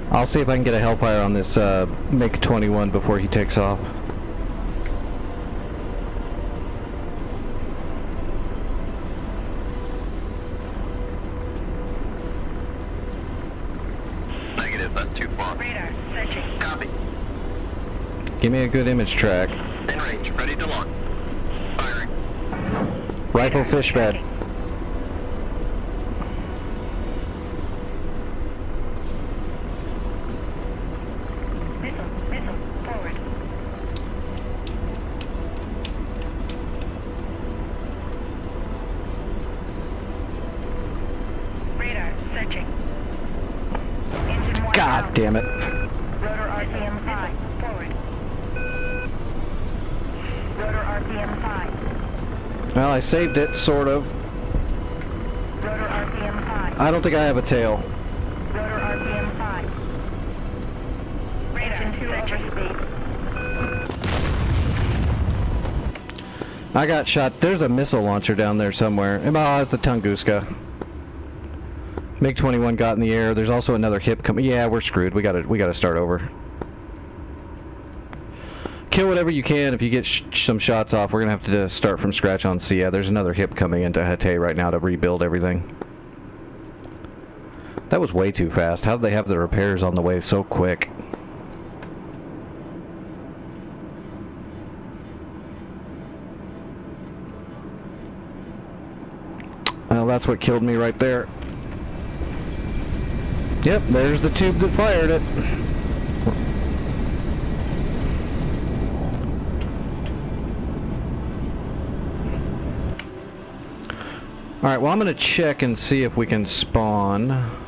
I'll see if I can get a Hellfire on this MiG-21 before he takes off. Negative. That's too far. Radar searching. Copy. Give me a good image track. In range. Ready to launch. Firing. Rifle fish bed. Tracking. Missile. Missile. Forward. Radar searching. Engine one God down. damn it. Rotor RPM 5. Forward. Rotor RPM 5. Well, I saved it, sort of. Rotor RPM 5. I don't think I have a tail. Rotor RPM 5. Radar engine 2 overspeed. I got shot. There's a missile launcher down there somewhere. Oh, it's the Tunguska. MiG-21 got in the air. There's also another hip coming. Yeah, we're screwed. We gotta start over. Kill whatever you can. If you get some shots off, we're gonna have to start from scratch on SEA. There's another hip coming into Hatay right now to rebuild everything. That was way too fast. How did they have the repairs on the way so quick? Well, that's what killed me right there. Yep, there's the tube that fired it. Alright, well, I'm going to check and see if we can spawn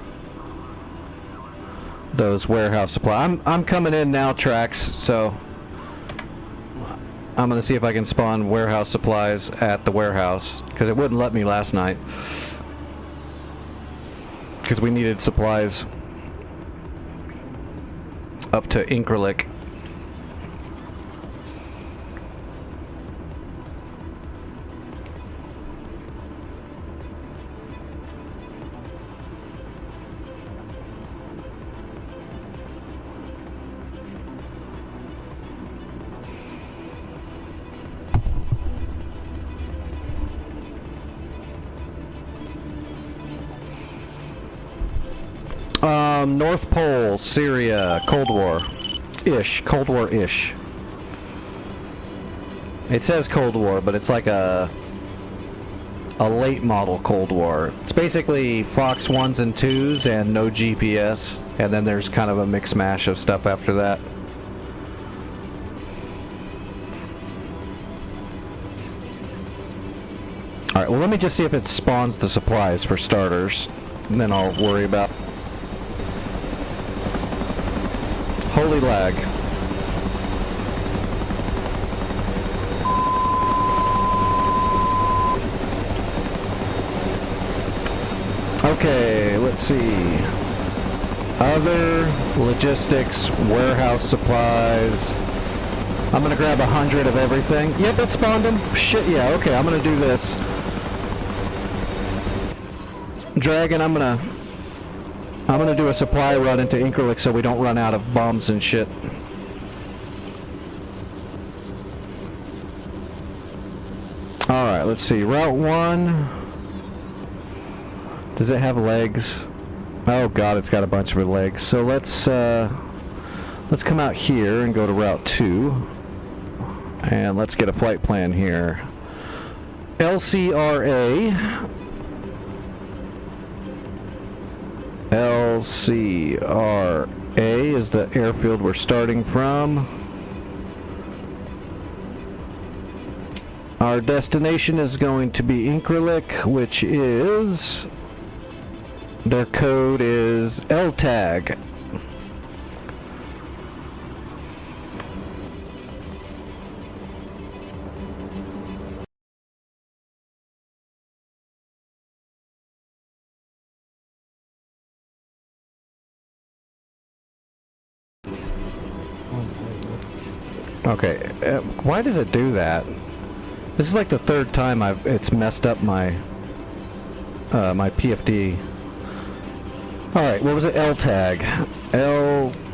those warehouse supply. I'm coming in now, Trax, so I'm going to see if I can spawn warehouse supplies at the warehouse, because it wouldn't let me last night. Because we needed supplies up to Incrilic. North Pole, Syria, Cold War-ish. Cold War-ish. It says Cold War, but it's like a late model Cold War. It's basically Fox 1s and 2s and no GPS, and then there's kind of a mix mash of stuff after that. Alright, well, let me just see if it spawns the supplies for starters, and then I'll worry about... Holy lag. Okay, let's see. Other logistics, warehouse supplies. I'm gonna grab 100 of everything. Yep, it spawned them. Shit, yeah, okay, I'm gonna do this. Dragon, I'm gonna do a supply run into Incrilic so we don't run out of bombs and shit. Alright, let's see. Route 1. Does it have legs? Oh god, it's got a bunch of legs. So let's come out here and go to Route 2. And let's get a flight plan here. LCRA. LCRA is the airfield we're starting from. Our destination is going to be Incrilic, which is... their code is LTAG. Okay, why does it do that? This is like the third time it's messed up my my PFD. Alright, what was it? LTAG.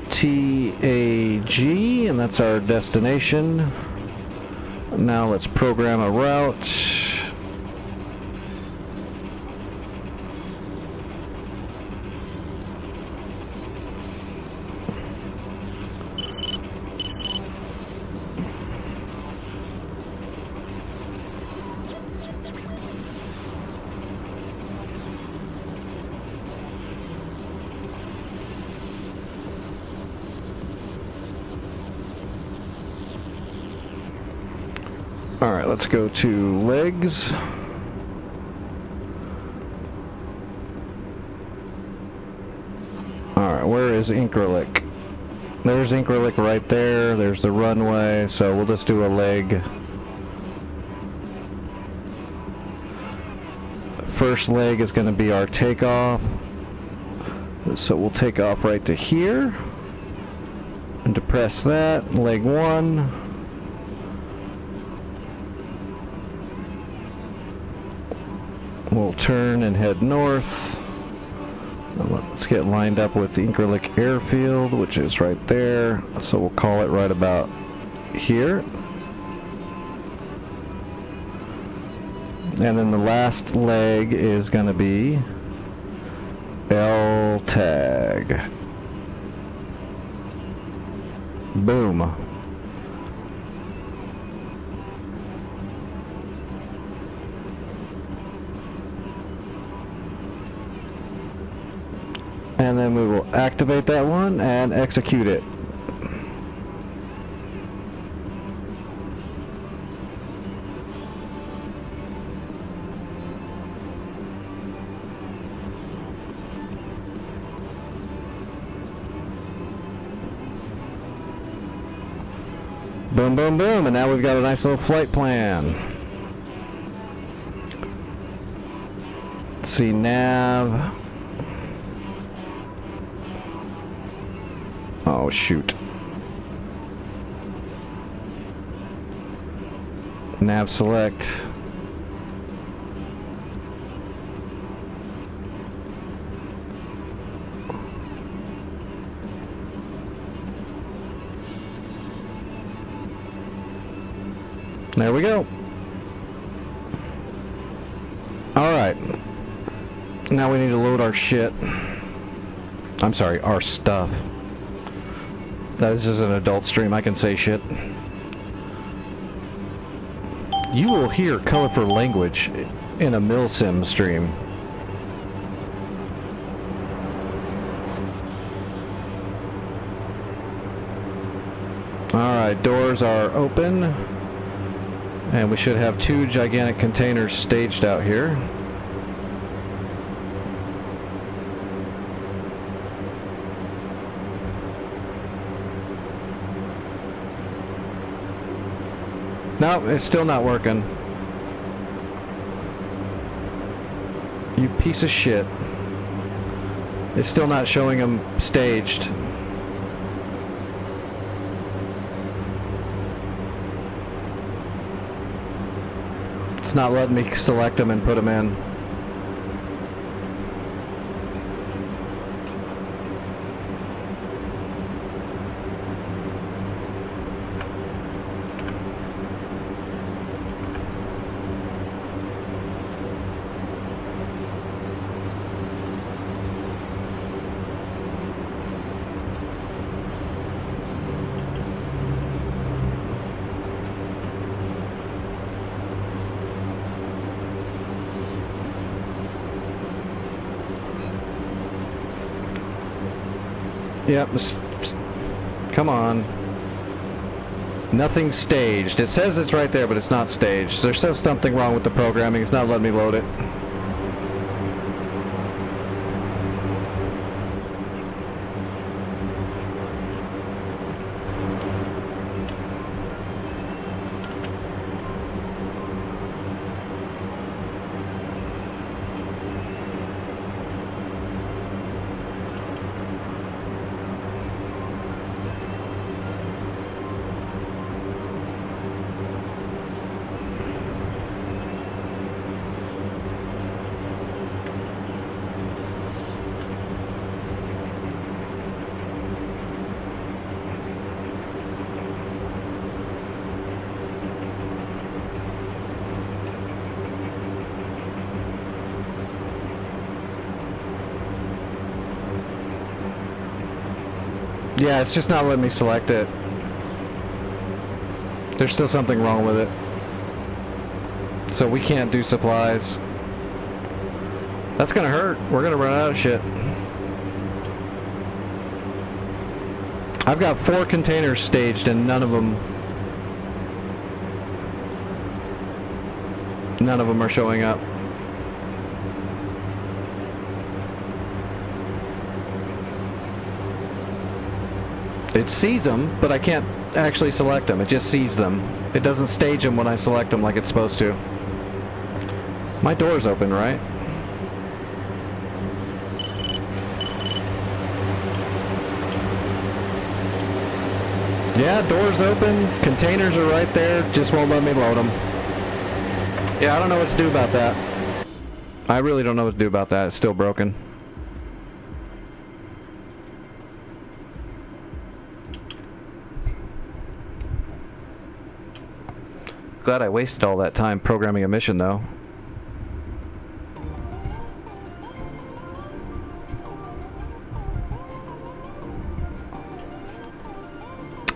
LTAG, and that's our destination. Now let's program a route. Alright, let's go to legs. Alright, where is Incrilic? There's Incrilic right there. There's the runway, so we'll just do a leg. First leg is going to be our takeoff. So we'll take off right to here. And depress that. Leg 1. We'll turn and head north. Let's get lined up with the Incrilic Airfield, which is right there. So we'll call it right about here. And then the last leg is going to be LTAG. tag. Boom. And then we will activate that one and execute it. Boom, boom, boom, and now we've got a nice little flight plan. Let's see, nav. Oh, shoot. Nav select. There we go. Alright. Now we need to load our shit. I'm sorry, our stuff. This is an adult stream, I can say shit. You will hear colorful language in a milsim stream. Alright, doors are open. And we should have 2 gigantic containers staged out here. No, it's still not working. You piece of shit. It's still not showing them staged. It's not letting me select them and put them in. Yep, come on. Nothing staged. It says it's right there, but it's not staged. There's still something wrong with the programming. It's not letting me load it. Yeah, it's just not letting me select it. There's still something wrong with it. So we can't do supplies. That's gonna hurt. We're gonna run out of shit. I've got 4 containers staged and none of them are showing up. It sees them, but I can't actually select them. It just sees them. It doesn't stage them when I select them like it's supposed to. My door's open, right? Yeah, door's open. Containers are right there. Just won't let me load them. Yeah, I don't know what to do about that. I really don't know what to do about that. It's still broken. Glad I wasted all that time programming a mission, though.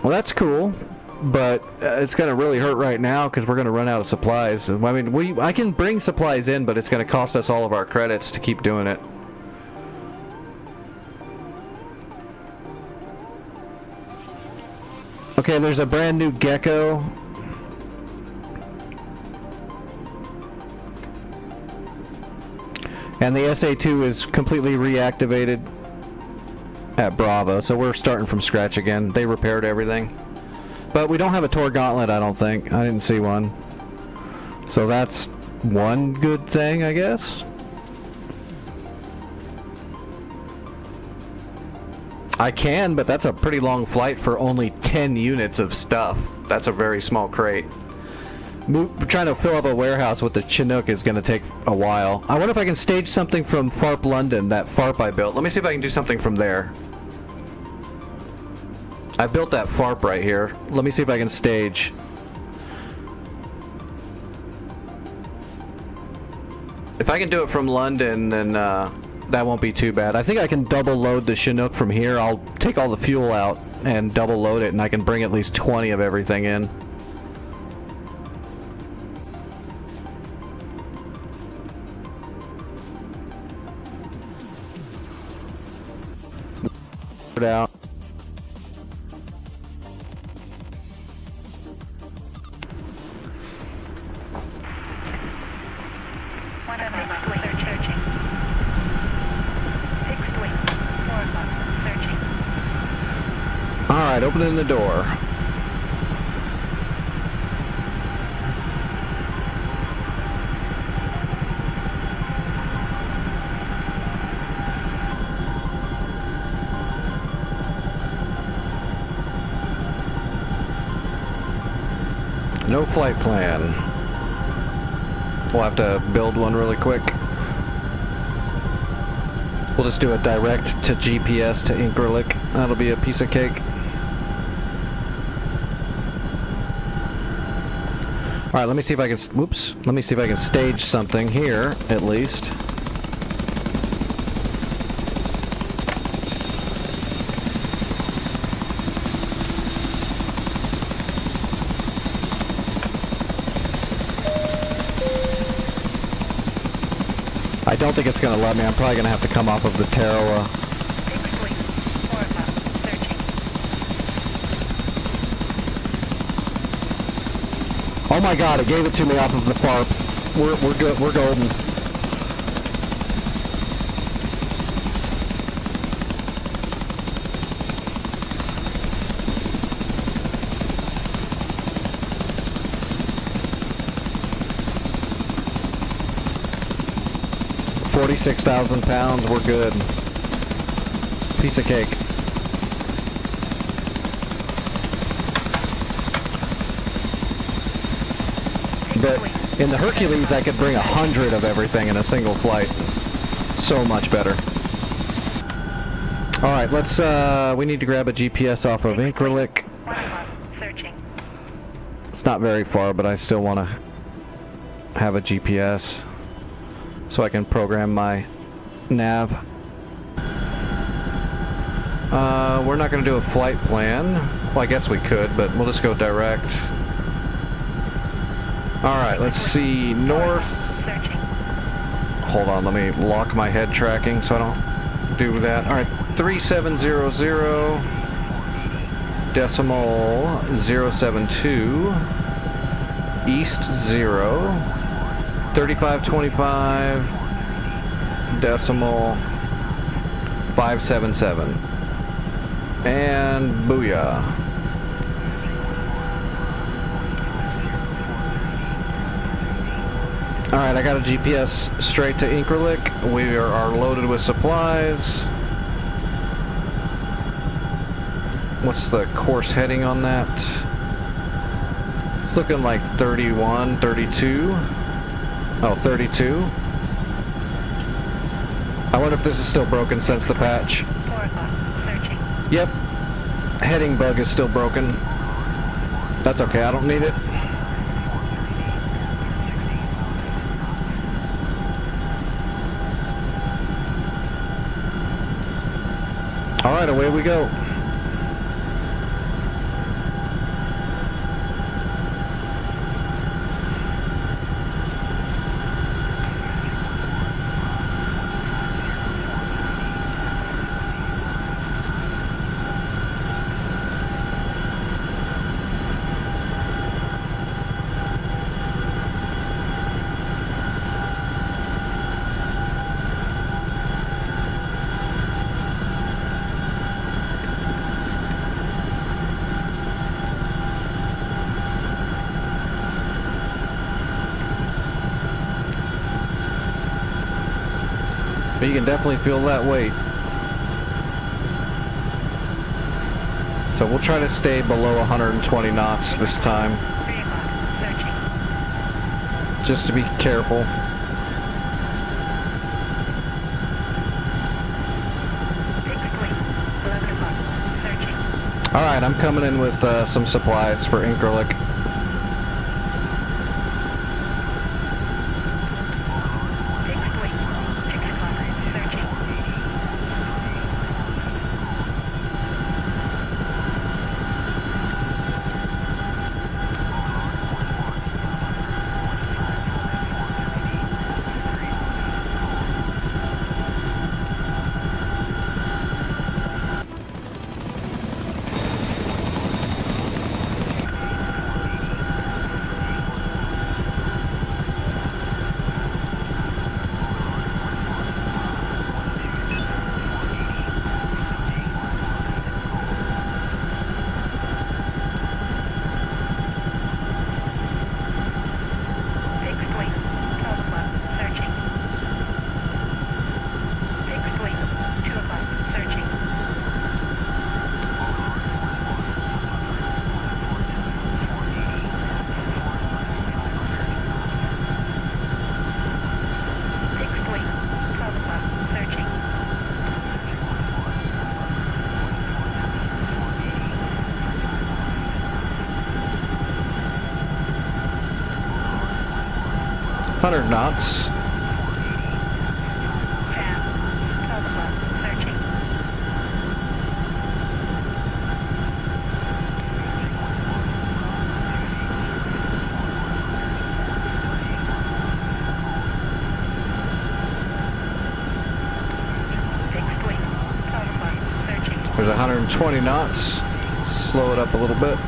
Well, that's cool, but it's going to really hurt right now because we're going to run out of supplies. I mean, I can bring supplies in, but it's going to cost us all of our credits to keep doing it. Okay, there's a brand new gecko. And the SA-2 is completely reactivated at Bravo, so we're starting from scratch again. They repaired everything. But we don't have a Tor Gauntlet, I don't think. I didn't see one. So that's one good thing, I guess. I can, but that's a pretty long flight for only 10 units of stuff. That's a very small crate. Trying to fill up a warehouse with the Chinook is going to take a while. I wonder if I can stage something from FARP London, that FARP I built. Let me see if I can do something from there. I built that FARP right here. Let me see if I can stage. If I can do it from London, then that won't be too bad. I think I can double load the Chinook from here. I'll take all the fuel out and double load it, and I can bring at least 20 of everything in. Out. Alright, opening the door. No flight plan. We'll have to build one really quick. We'll just do a direct to GPS to Incrilic. That'll be a piece of cake. Alright, let me see if I can... Whoops. Let me see if I can stage something here, at least. I don't think it's going to let me. I'm probably going to have to come off of the Tarawa. Oh my god, it gave it to me off of the FARP. We're good. We're golden. £46,000. We're good. Piece of cake. But in the Hercules, I could bring 100 of everything in a single flight. So much better. All right, let's. We need to grab a GPS off of Incrilic. It's not very far, but I still want to have a GPS so I can program my nav. We're not going to do a flight plan. Well, I guess we could, but we'll just go direct. Alright, let's see. North. Hold on, let me lock my head tracking so I don't do that. Alright, 3700 decimal 072 east 0 3525 decimal 577 and booyah. Alright, I got a GPS straight to Incrilic. We are loaded with supplies. What's the course heading on that? It's looking like 31, 32. Oh, 32. I wonder if this is still broken since the patch. Yep. Heading bug is still broken. That's okay, I don't need it. Alright, away we go. can definitely feel that weight. So we'll try to stay below 120 knots this time, 3 o'clock. Searching. just to be careful. 6 clean. 11 o'clock. Searching. Alright, I'm coming in with some supplies for Incrolic. 6 clean. 6 o'clock. Searching. Hundred knots. Tab. 12 o'clock. Searching. There's 120 knots. Slow it up a little bit.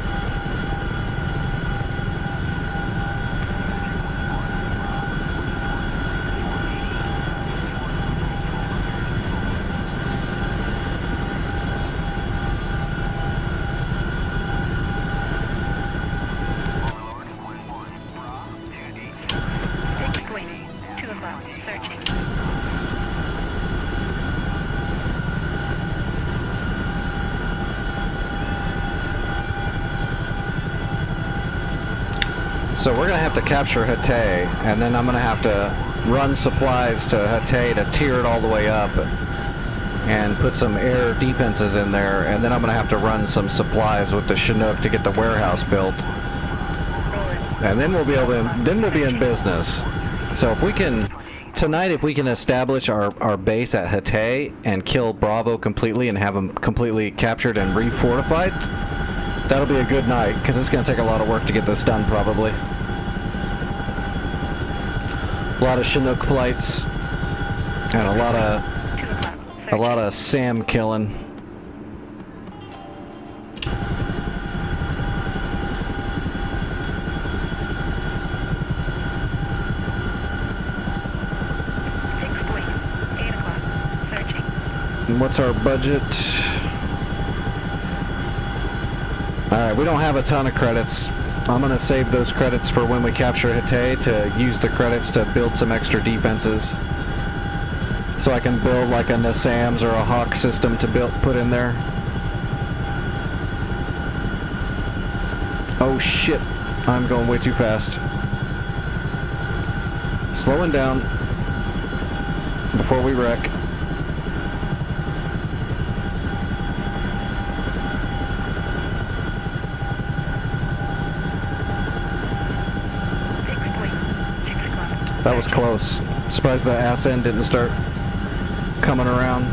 So we're going to have to capture Hatay, and then I'm going to have to run supplies to Hatay to tear it all the way up and put some air defenses in there, and then I'm going to have to run some supplies with the Chinook to get the warehouse built. And then we'll be able to, then we'll be in business. So if we can, tonight if we can establish our base at Hatay and kill Bravo completely and have them completely captured and refortified, that'll be a good night, because it's going to take a lot of work to get this done, probably. A lot of Chinook flights, and a lot of SAM killing. And what's our budget? Alright, we don't have a ton of credits. I'm going to save those credits for when we capture Hatay to use the credits to build some extra defenses. So I can build like a NASAMS or a Hawk system to put in there. Oh shit, I'm going way too fast. Slowing down before we wreck. That was close. Surprised the ass end didn't start coming around.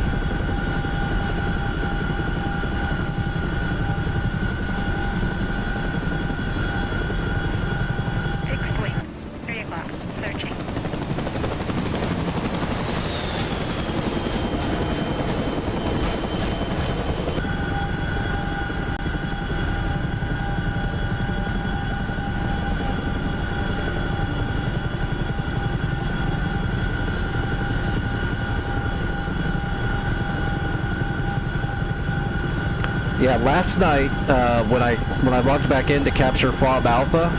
Yeah, last night when I logged back in to capture Fob Alpha,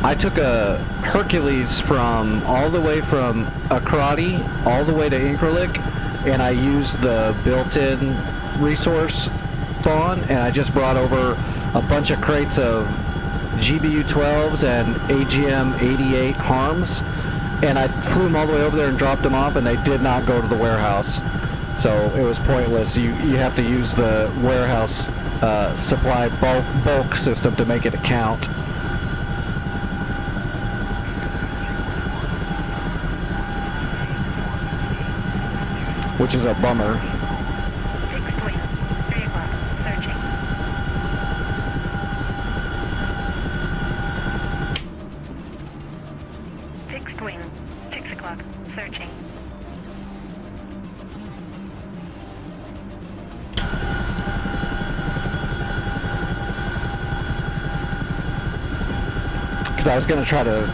I took a Hercules from all the way from Akrati all the way to Incralik, and I used the built-in resource spawn, and I just brought over a bunch of crates of GBU-12s and AGM-88 harms, and I flew them all the way over there and dropped them off, and they did not go to the warehouse. So it was pointless. You have to use the warehouse supply bulk system to make it count. Which is a bummer. Fixed wing. 3 o'clock. Searching. Fixed wing. 6 o'clock. Searching. Because I was going to try to...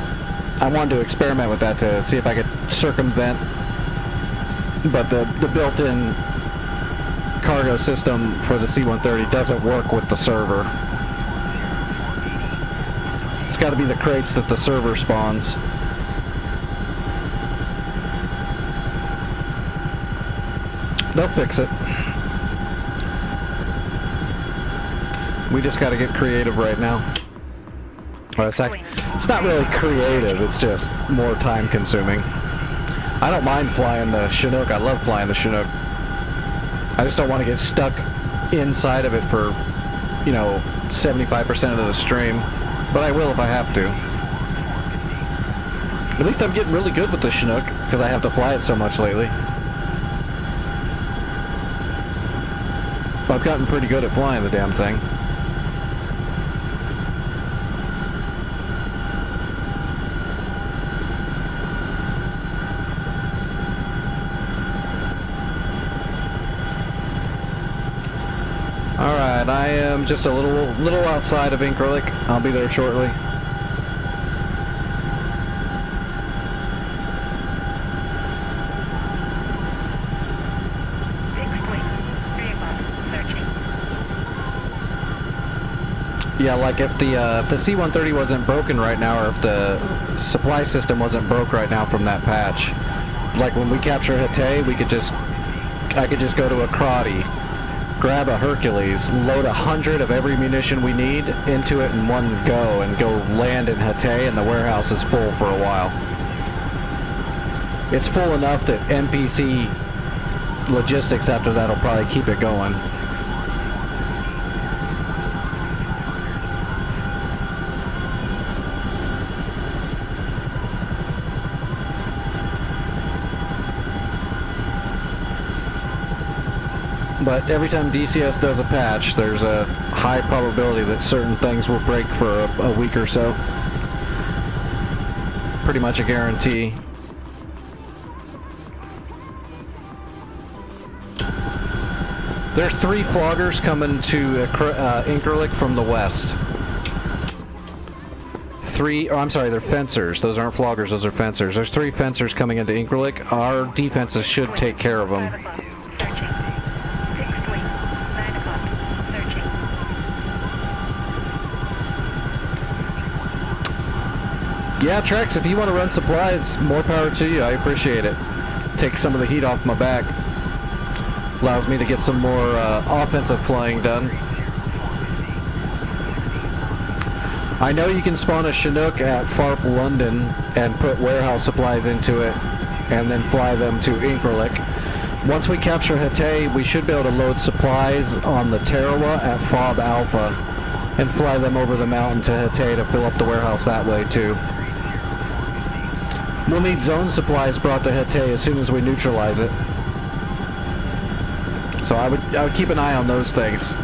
I wanted to experiment with that to see if I could circumvent, but the built-in cargo system for the C-130 doesn't work with the server. It's got to be the crates that the server spawns. They'll fix it. We just got to get creative right now. Well, it's not really creative, it's just more time consuming. I don't mind flying the Chinook, I love flying the Chinook. I just don't want to get stuck inside of it for, 75% of the stream. But I will if I have to. At least I'm getting really good with the Chinook, because I have to fly it so much lately. I've gotten pretty good at flying the damn thing. Alright, I am just a little outside of Incralik. I'll be there shortly. Fixed wing. 3 o'clock. Searching. Yeah, like if the C-130 wasn't broken right now, or if the supply system wasn't broke right now from that patch, like when we capture Hatay, I could just go to Akrati, grab a Hercules, load 100 of every munition we need into it in one go, and go land in Hatay, and the warehouse is full for a while. It's full enough that NPC logistics after that will probably keep it going. But every time DCS does a patch, there's a high probability that certain things will break for a week or so. Pretty much a guarantee. There's 3 floggers coming to Incralik from the west. 3, I'm sorry, they're fencers. Those aren't floggers, those are fencers. There's 3 fencers coming into Incralik. Our defenses should take care of them. 5 o'clock. Searching. Fixed wing. 9 o'clock. Searching. Yeah, Trex, if you want to run supplies, more power to you. I appreciate it. Takes some of the heat off my back. Allows me to get some more offensive flying done. I know you can spawn a Chinook at FARP London and put warehouse supplies into it and then fly them to Incralik. Once we capture Hatay, we should be able to load supplies on the Tarawa at FOB Alpha and fly them over the mountain to Hatay to fill up the warehouse that way too. We'll need zone supplies brought to Hatay as soon as we neutralize it. So I would keep an eye on those things.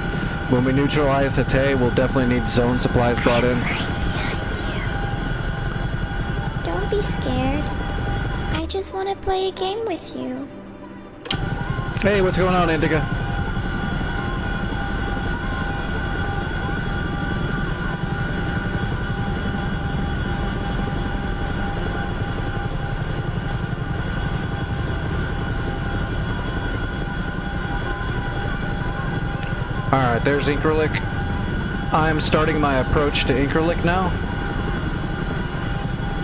When we neutralize Hatay, we'll definitely need zone supplies brought in. Don't be scared. I just want to play a game with you. Hey, what's going on, Indica? Alright, there's Incralik. I'm starting my approach to Incralik now.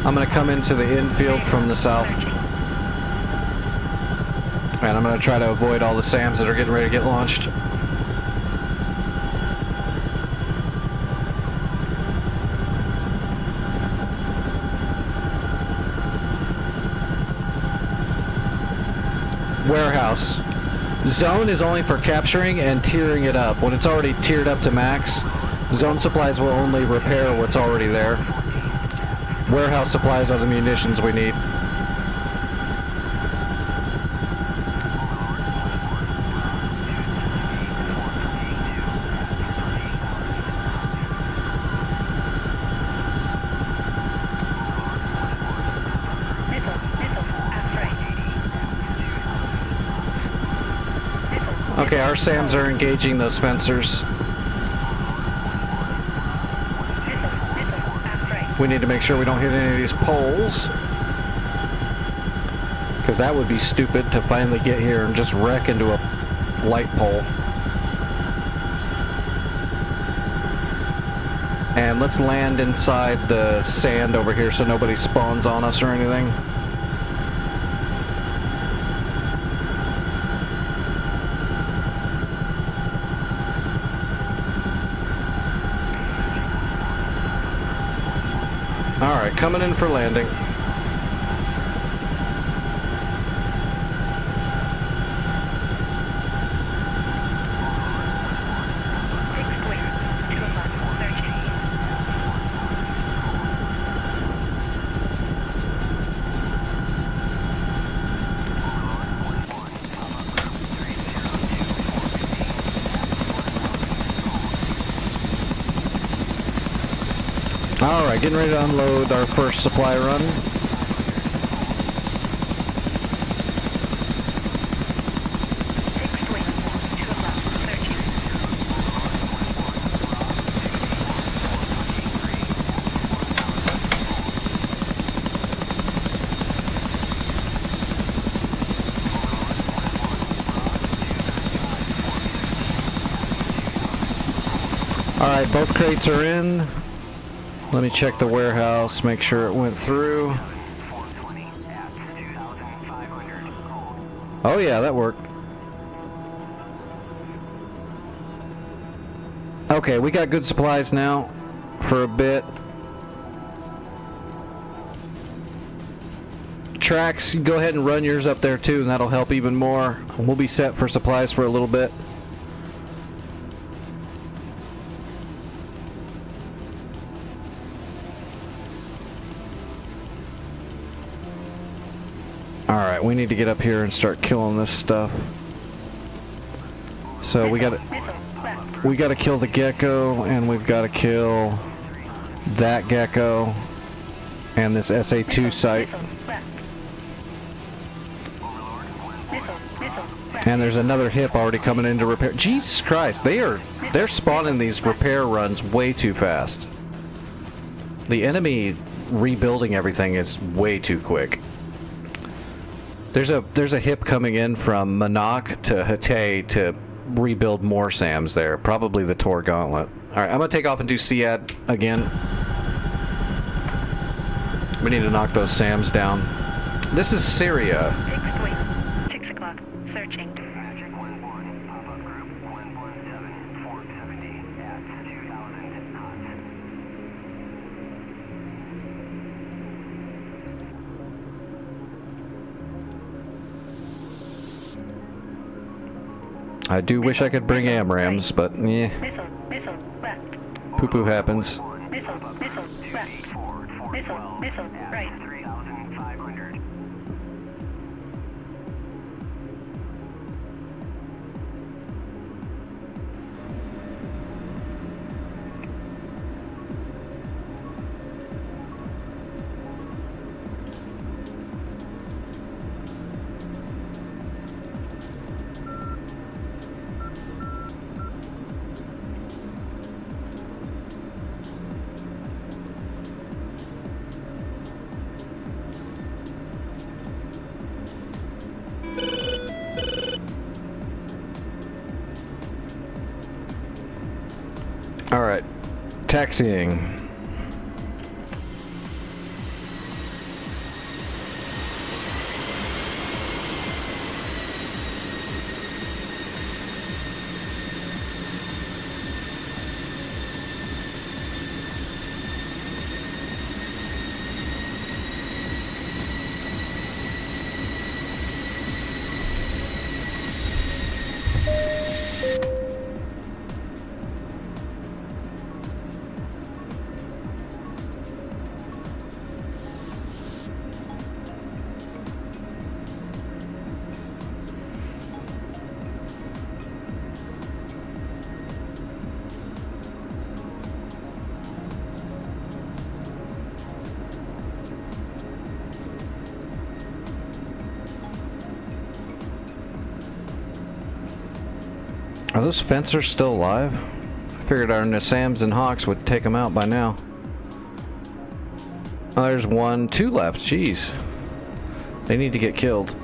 I'm gonna come into the infield from the south. And I'm gonna try to avoid all the SAMs that are getting ready to get launched. Warehouse. Zone is only for capturing and tearing it up. When it's already tiered up to max, zone supplies will only repair what's already there. Warehouse supplies are the munitions we need. Okay, our SAMs are engaging those fencers. We need to make sure we don't hit any of these poles. Because that would be stupid to finally get here and just wreck into a light pole. And let's land inside the sand over here so nobody spawns on us or anything. Alright, coming in for landing. Alright, getting ready to unload our first supply run. Alright, both crates are in. Let me check the warehouse, make sure it went through. Oh yeah, that worked. Okay, we got good supplies now for a bit. Tracks, go ahead and run yours up there too, and that'll help even more. We'll be set for supplies for a little bit. Alright, we need to get up here and start killing this stuff. So we gotta kill the gecko, and we've gotta kill that gecko and this SA2 site. And there's another hip already coming in to repair. Jesus Christ, they're spawning these repair runs way too fast. The enemy rebuilding everything is way too quick. There's a hip coming in from Manak to Hatay to rebuild more SAMs there. Probably the Tor Gauntlet. Alright, I'm gonna take off and do SEAD again. We need to knock those SAMs down. This is Syria. 6 o'clock. Searching. I do wish I could bring AMRAMs, but yeah. Missile left. Poo-poo happens. Missile left. Missile right. Alright, taxiing. Are those fencers still alive? I figured our Nassams and Hawks would take them out by now. Oh, there's 1, 2 left. Jeez. They need to get killed.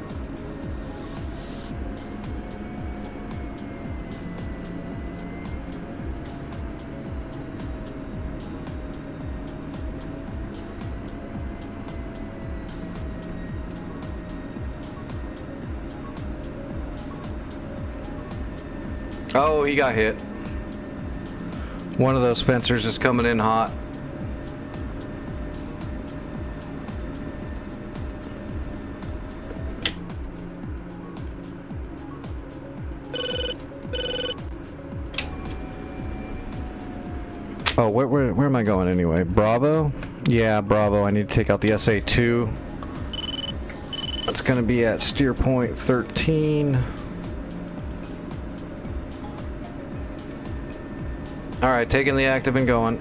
Oh, he got hit. One of those fencers is coming in hot. Oh, where am I going anyway? Bravo? Yeah, Bravo. I need to take out the SA-2. That's going to be at steer point 13. Alright, taking the active and going.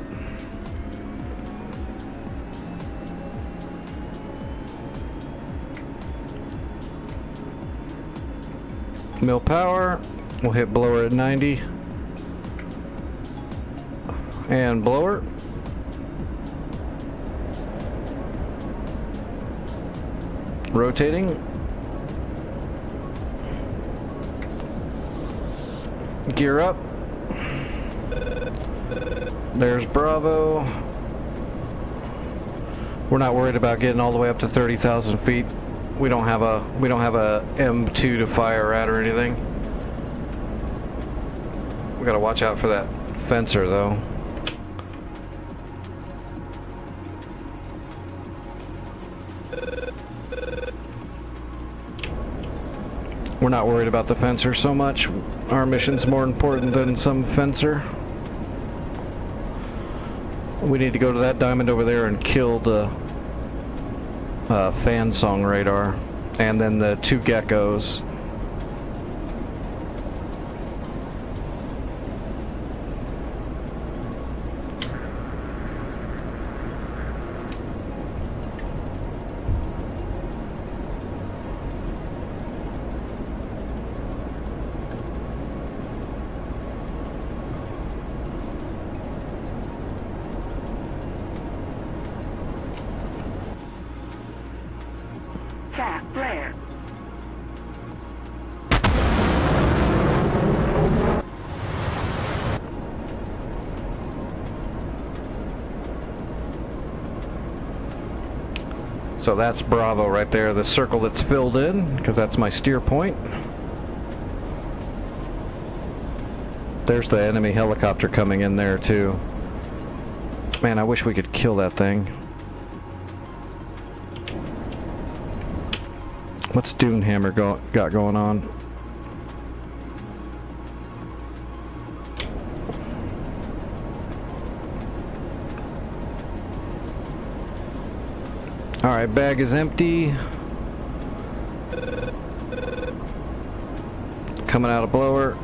Mill power. We'll hit blower at 90. And blower. Rotating. Gear up. There's Bravo. We're not worried about getting all the way up to 30,000 feet. We don't have a M2 to fire at or anything. We gotta watch out for that fencer though. We're not worried about the fencer so much. Our mission's more important than some fencer. We need to go to that diamond over there and kill the fan song radar, and then the 2 geckos. Fat flare. So that's Bravo right there, the circle that's filled in, because that's my steer point. There's the enemy helicopter coming in there too. Man, I wish we could kill that thing. What's Dunehammer got going on? Alright, bag is empty. Coming out of blower.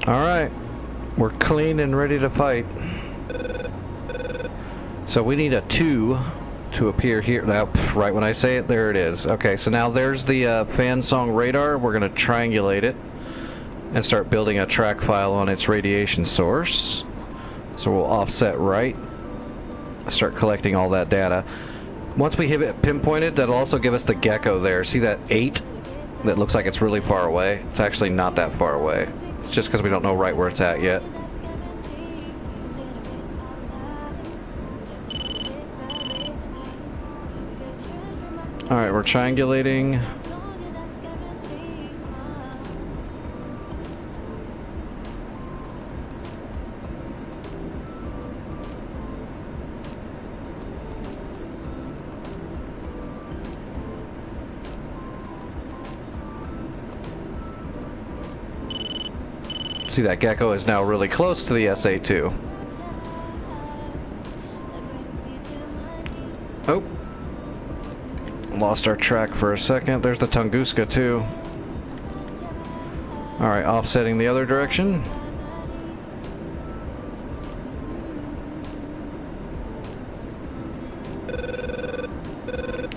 Alright, we're clean and ready to fight. So we need a 2 to appear here. Now, right when I say it, there it is. Okay, so now there's the fan song radar. We're going to triangulate it and start building a track file on its radiation source. So we'll offset right, start collecting all that data. Once we have it pinpointed, that'll also give us the gecko there. See that 8 that looks like it's really far away? It's actually not that far away. It's just because we don't know right where it's at yet. Alright, we're triangulating. See, that gecko is now really close to the SA2. Oh. Lost our track for a second. There's the Tunguska, too. Alright, offsetting the other direction.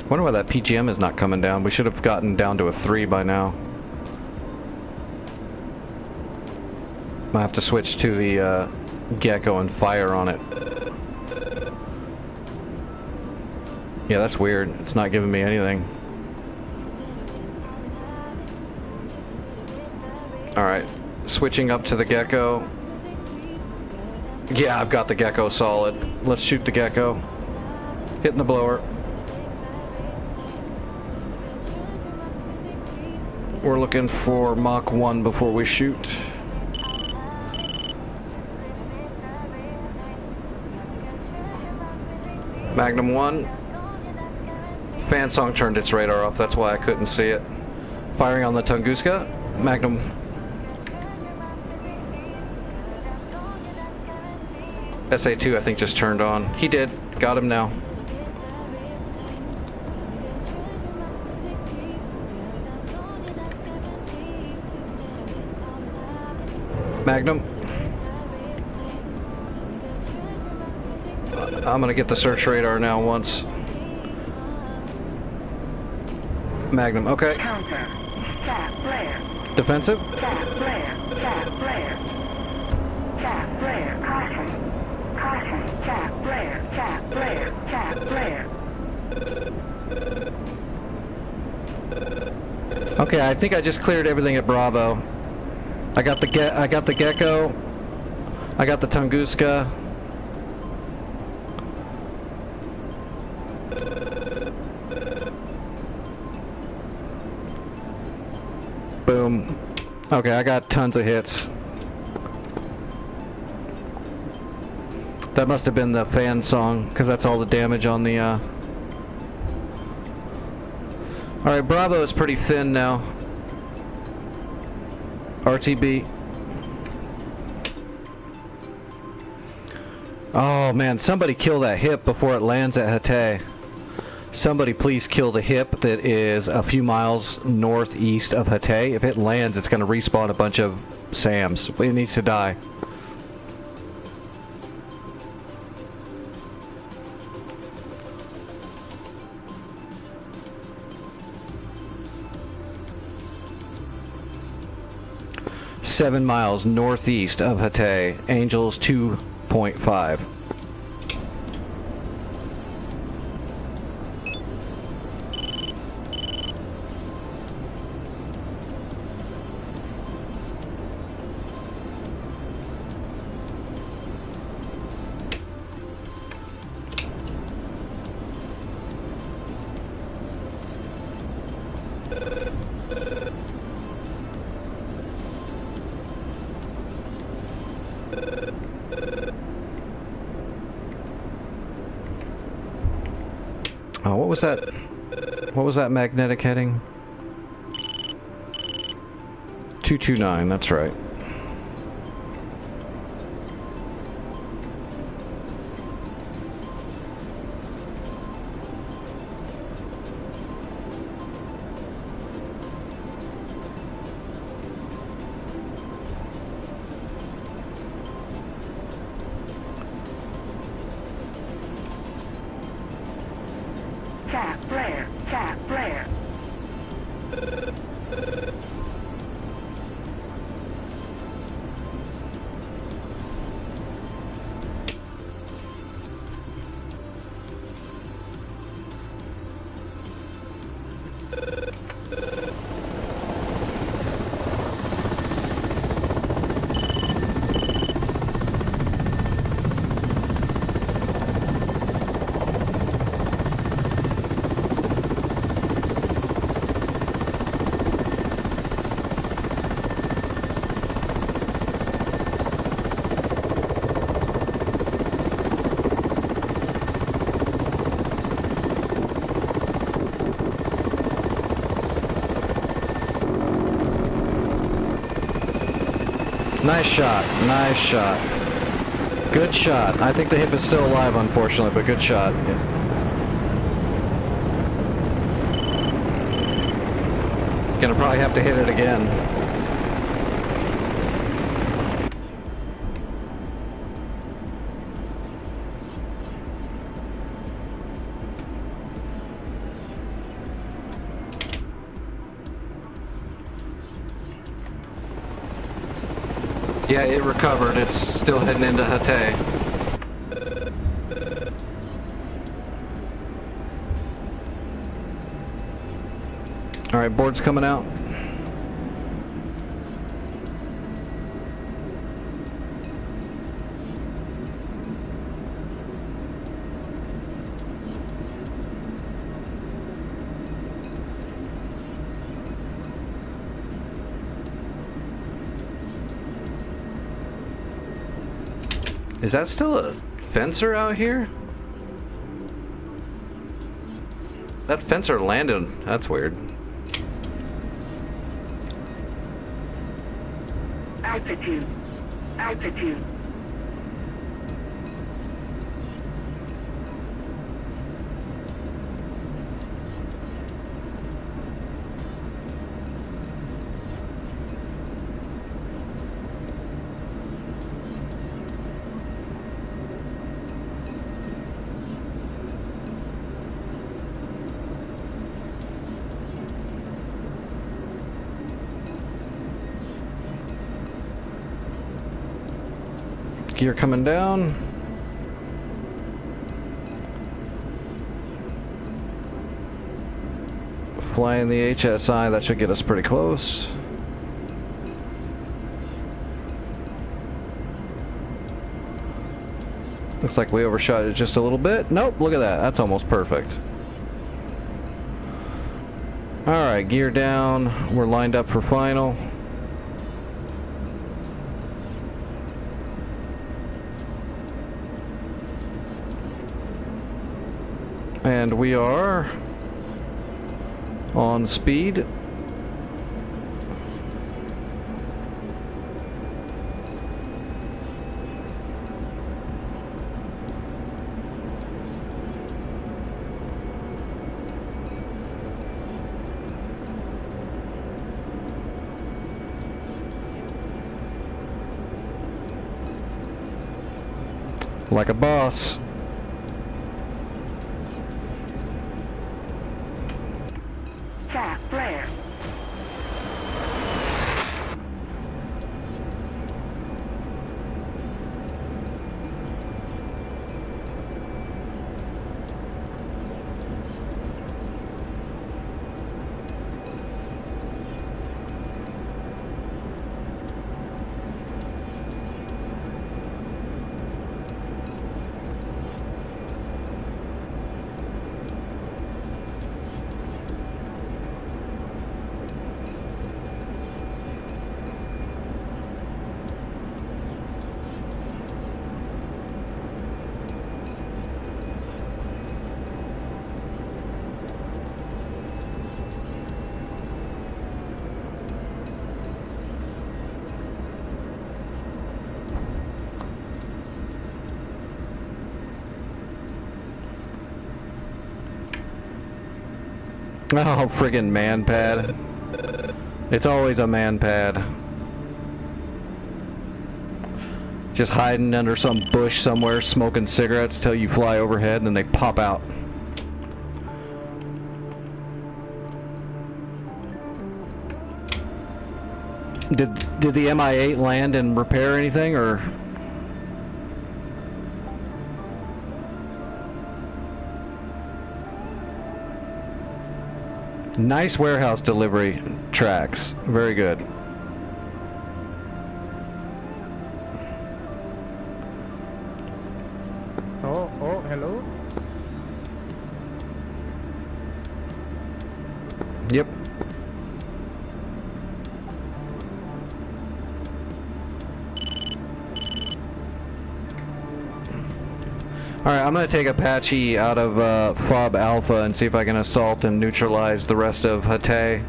Wonder why that PGM is not coming down. We should have gotten down to a 3 by now. I have to switch to the gecko and fire on it. Yeah, that's weird. It's not giving me anything. Alright, switching up to the gecko. Yeah, I've got the gecko solid. Let's shoot the gecko. Hitting the blower. We're looking for Mach 1 before we shoot. Magnum 1. Fan song turned its radar off, that's why I couldn't see it. Firing on the Tunguska. Magnum. SA2 I think just turned on. He did. Got him now. Magnum. I'm gonna get the search radar now once. Magnum, okay. Counter. Chat flare. Defensive? Chat flare. Chat flare. Chat flare. Caution. Caution. Chat flare. Chat flare. Chat flare. Okay, I think I just cleared everything at Bravo. I got the gecko. I got the Tunguska. Boom. Okay, I got tons of hits. That must have been the fan song, because that's all the damage on the, Alright, Bravo is pretty thin now. RTB. Oh man, somebody kill that hip before it lands at Hatay. Somebody please kill the hip that is a few miles northeast of Hatay. If it lands, it's going to respawn a bunch of SAMs. It needs to die. Seven miles northeast of Hatay, Angels 2.5. Oh, what was that? What was that magnetic heading? 229, that's right. Chat flare. Chat flare. Nice shot. Nice shot. Good shot. I think the hip is still alive, unfortunately, but good shot. Gonna probably have to hit it again. Yeah, it recovered. It's still heading into Hatay. All right, board's coming out. Is that still a fencer out here? That fencer landed. That's weird. Altitude. Altitude. Gear coming down. Flying the HSI, that should get us pretty close. Looks like we overshot it just a little bit. Nope, look at that. That's almost perfect. Alright, gear down. We're lined up for final. And we are on speed. Like a boss. Cap flare. Oh, friggin' man pad. It's always a man pad. Just hiding under some bush somewhere, smoking cigarettes till you fly overhead and then they pop out. Did the Mi-8 land and repair anything, or? Nice warehouse delivery tracks. Very good. Oh, hello? Yep. Alright, I'm gonna take Apache out of FOB Alpha and see if I can assault and neutralize the rest of Hatay.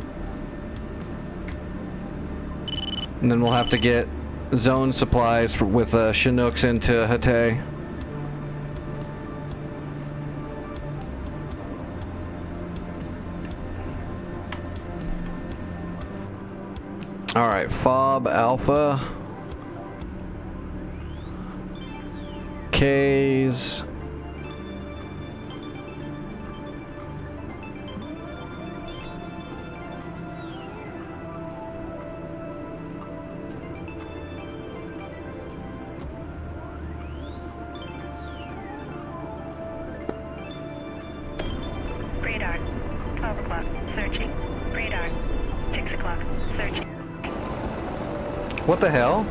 And then we'll have to get zone supplies with Chinooks into Hatay. Alright, Fob Alpha. K's. Radar. 12 o'clock. Searching. Radar. 6 o'clock. Searching. What the hell?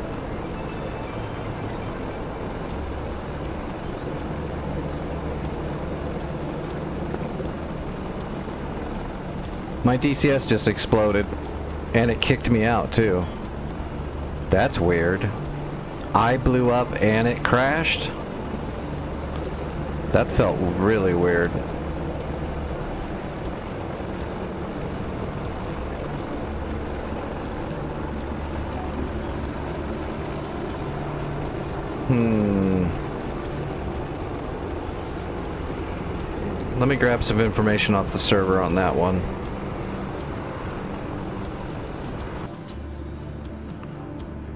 My DCS just exploded, and it kicked me out too. That's weird. I blew up and it crashed? That felt really weird. Let me grab some information off the server on that one.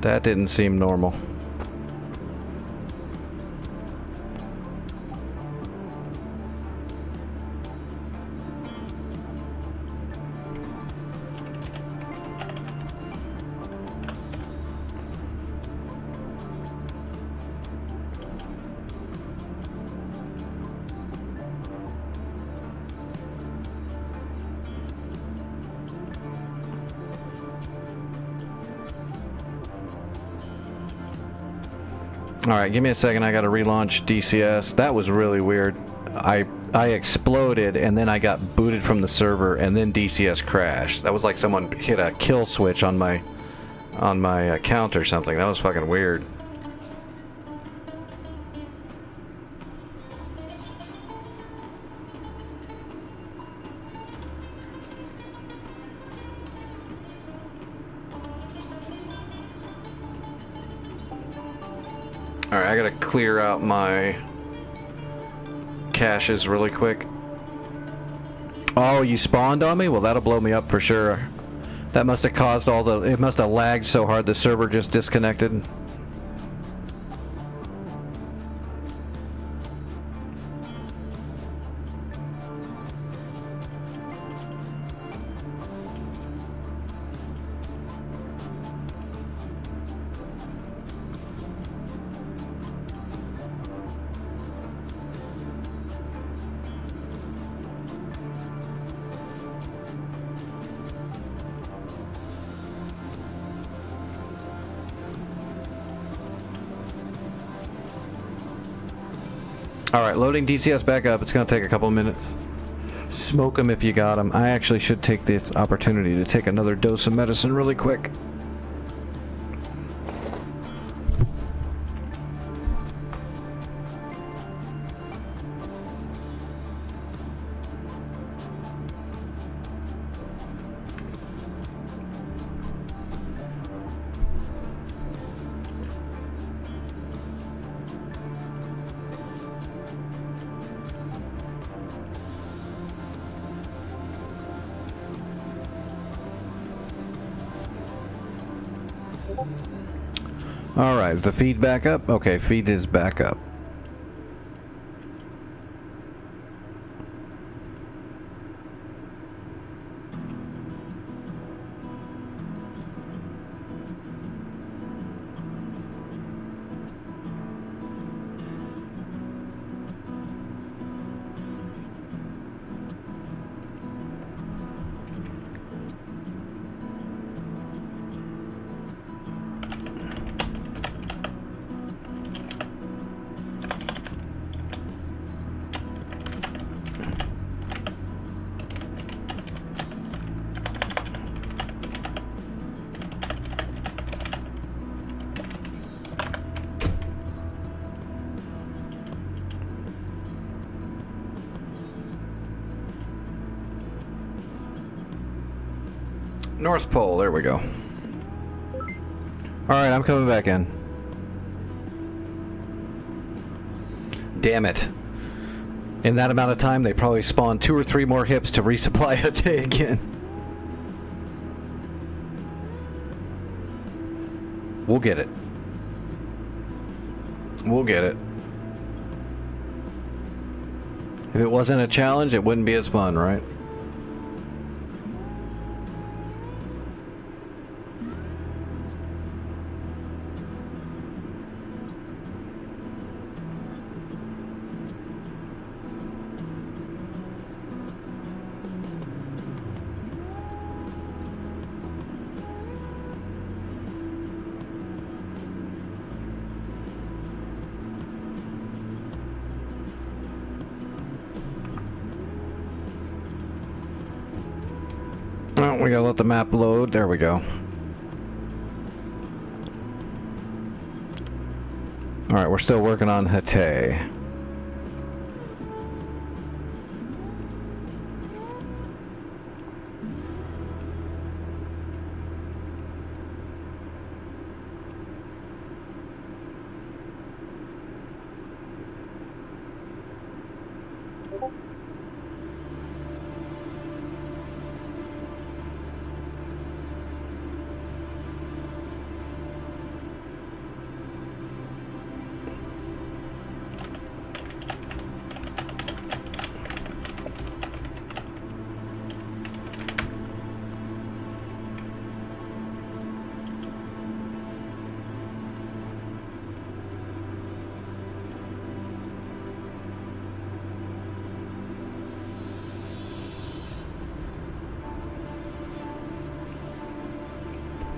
That didn't seem normal. Alright, give me a second, I gotta relaunch DCS. That was really weird. I exploded and then I got booted from the server and then DCS crashed. That was like someone hit a kill switch on my account or something. That was fucking weird. Alright, I gotta clear out my caches really quick. Oh, you spawned on me? Well, that'll blow me up for sure. That must have caused all the... It must have lagged so hard the server just disconnected. Alright, loading DCS back up. It's gonna take a couple minutes. Smoke them if you got them. I actually should take this opportunity to take another dose of medicine really quick. Alright, is the feed back up? Okay, feed is back up. North Pole, there we go. Alright, I'm coming back in. Damn it. In that amount of time, they probably spawned 2 or 3 more hips to resupply a day again. We'll get it. We'll get it. If it wasn't a challenge, it wouldn't be as fun, right? Oh, we gotta let the map load. There we go. Alright, we're still working on Hatay.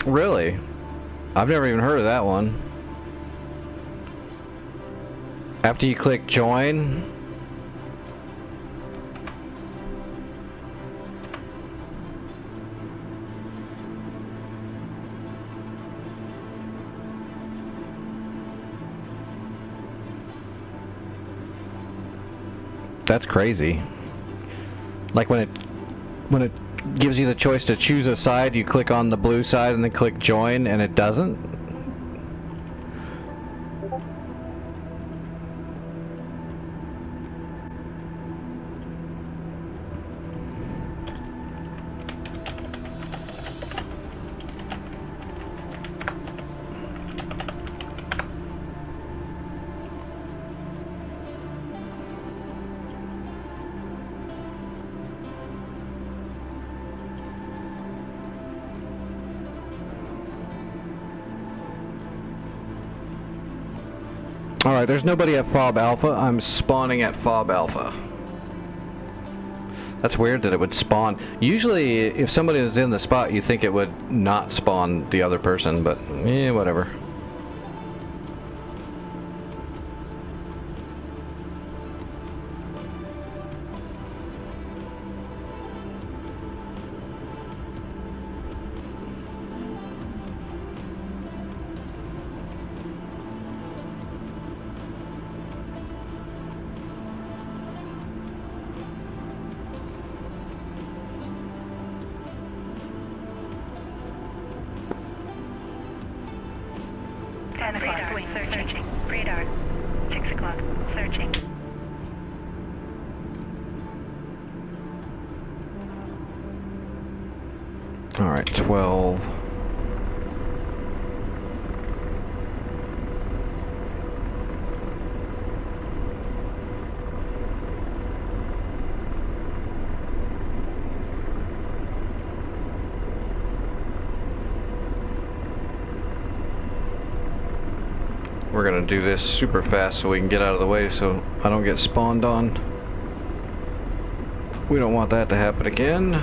Really? I've never even heard of that one. After you click join, that's crazy. Like when it gives you the choice to choose a side, you click on the blue side and then click join, and it doesn't. Alright, there's nobody at Fob Alpha. I'm spawning at Fob Alpha. That's weird that it would spawn. Usually, if somebody is in the spot, you think it would not spawn the other person, but eh, whatever. Searching. Radar. 6 o'clock. Searching. Alright, 12. We're gonna do this super fast so we can get out of the way so I don't get spawned on. We don't want that to happen again.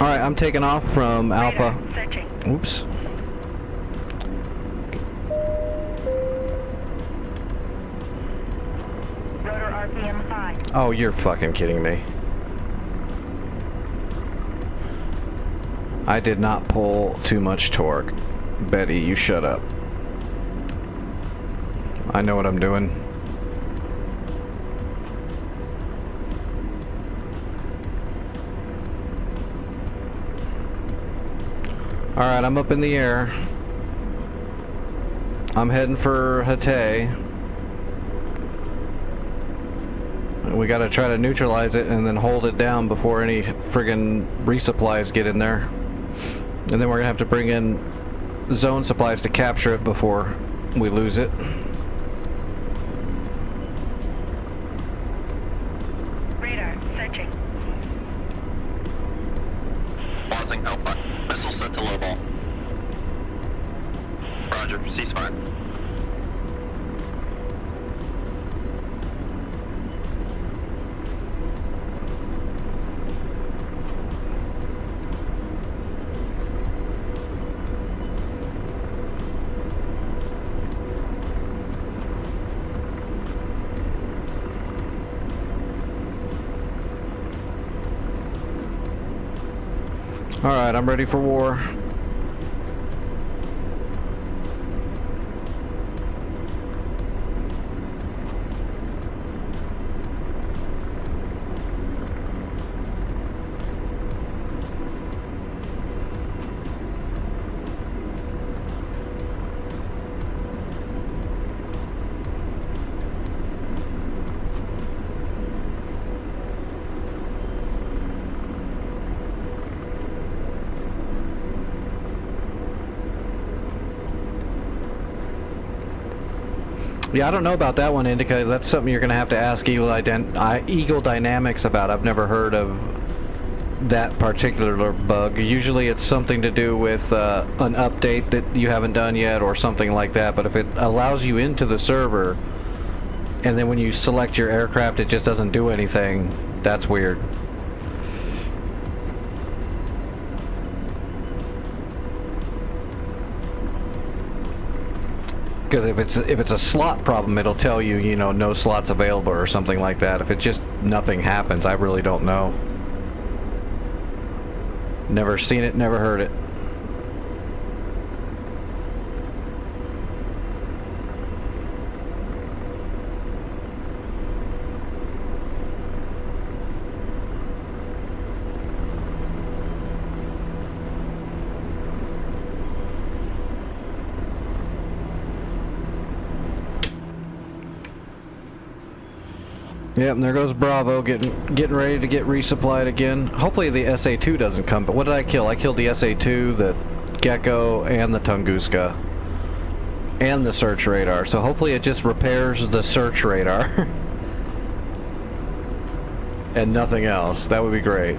Alright, I'm taking off from Alpha. Searching. Oops. Rotor RPM high. Oh, you're fucking kidding me. I did not pull too much torque. Betty, you shut up. I know what I'm doing. Alright, I'm up in the air. I'm heading for Hatay. We gotta try to neutralize it and then hold it down before any friggin' resupplies get in there. And then we're gonna have to bring in zone supplies to capture it before we lose it. Radar searching. Pausing Alpha. Missile set to low ball. Roger, ceasefire. Alright, I'm ready for war. Yeah, I don't know about that one, Indica. That's something you're going to have to ask Eagle Dynamics about. I've never heard of that particular bug. Usually it's something to do with an update that you haven't done yet or something like that. But if it allows you into the server and then when you select your aircraft it just doesn't do anything, that's weird. Because if it's a slot problem, it'll tell you, you know, no slots available or something like that. If it just nothing happens, I really don't know. Never seen it, never heard it. Yep, and there goes Bravo getting ready to get resupplied again. Hopefully the SA-2 doesn't come, but what did I kill? I killed the SA-2, the Gecko, and the Tunguska. And the search radar, so hopefully it just repairs the search radar. And nothing else. That would be great.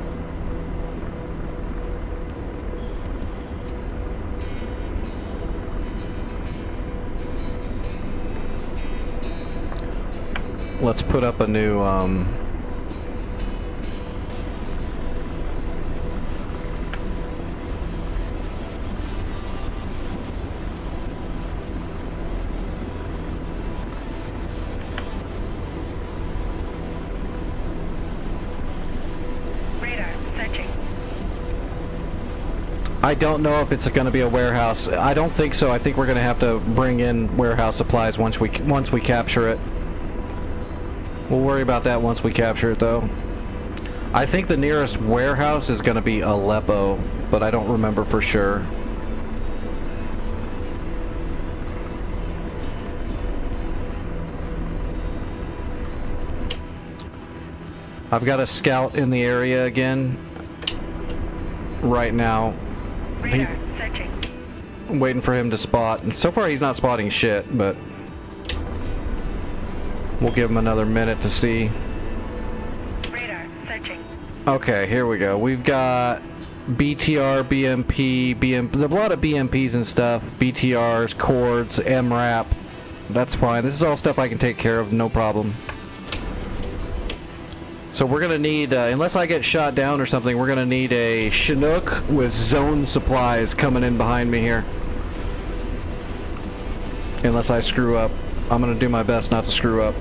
Let's put up a new Radar searching. I don't know if it's going to be a warehouse. I don't think so. I think we're going to have to bring in warehouse supplies once we capture it. We'll worry about that once we capture it, though. I think the nearest warehouse is going to be Aleppo, but I don't remember for sure. I've got a scout in the area again right now. Radar searching. I'm waiting for him to spot. And so far he's not spotting shit, but we'll give him another minute to see. Radar searching. Okay, here we go. We've got BTR, BMP, a lot of BMPs and stuff. BTRs, cords, MRAP. That's fine. This is all stuff I can take care of, no problem. So we're gonna need, unless I get shot down or something, we're gonna need a Chinook with zone supplies coming in behind me here. Unless I screw up. I'm gonna do my best not to screw up.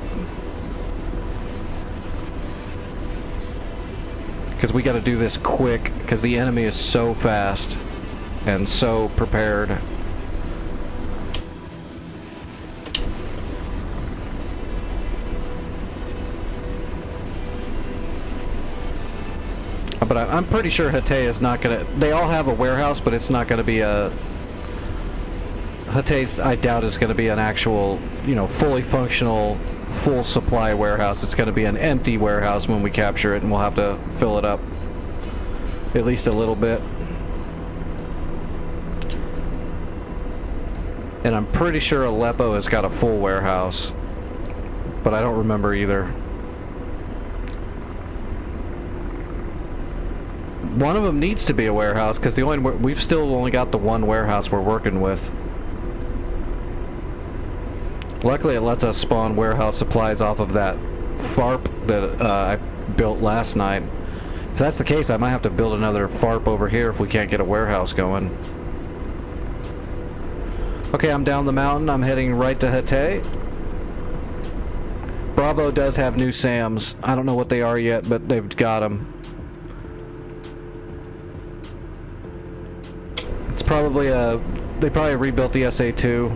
Because we gotta do this quick, because the enemy is so fast and so prepared. But I'm pretty sure Hatay is not gonna... They all have a warehouse, but it's not gonna be a... Hatay's, I doubt, is gonna be an actual, you know, fully functional, full supply warehouse. It's gonna be an empty warehouse when we capture it, and we'll have to fill it up. At least a little bit. And I'm pretty sure Aleppo has got a full warehouse. But I don't remember either. One of them needs to be a warehouse, because we've still only got the one warehouse we're working with. Luckily it lets us spawn warehouse supplies off of that FARP that I built last night. If that's the case, I might have to build another FARP over here if we can't get a warehouse going. Okay, I'm down the mountain. I'm heading right to Hatay. Bravo does have new SAMs. I don't know what they are yet, but they've got them. It's probably they probably rebuilt the SA-2.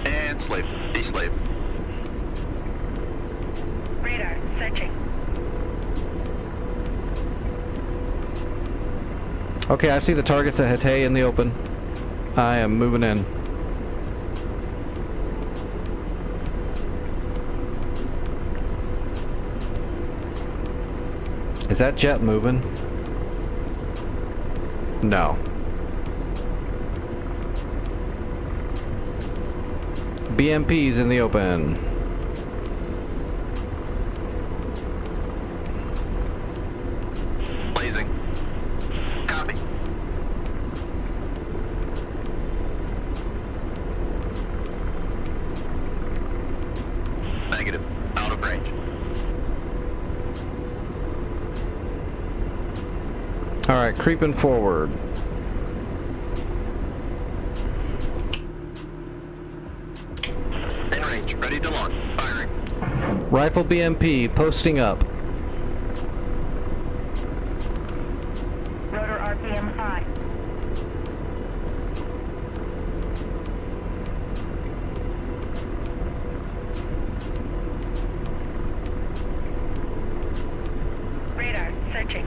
And slave. De-slave. Radar searching. Okay, I see the targets at Hatay in the open. I am moving in. Is that jet moving? No. BMP's in the open. Blazing. Copy. Negative. Out of range. Alright, creeping forward. In range. Ready to launch. Firing. Rifle BMP posting up. Rotor RPM high. Radar searching.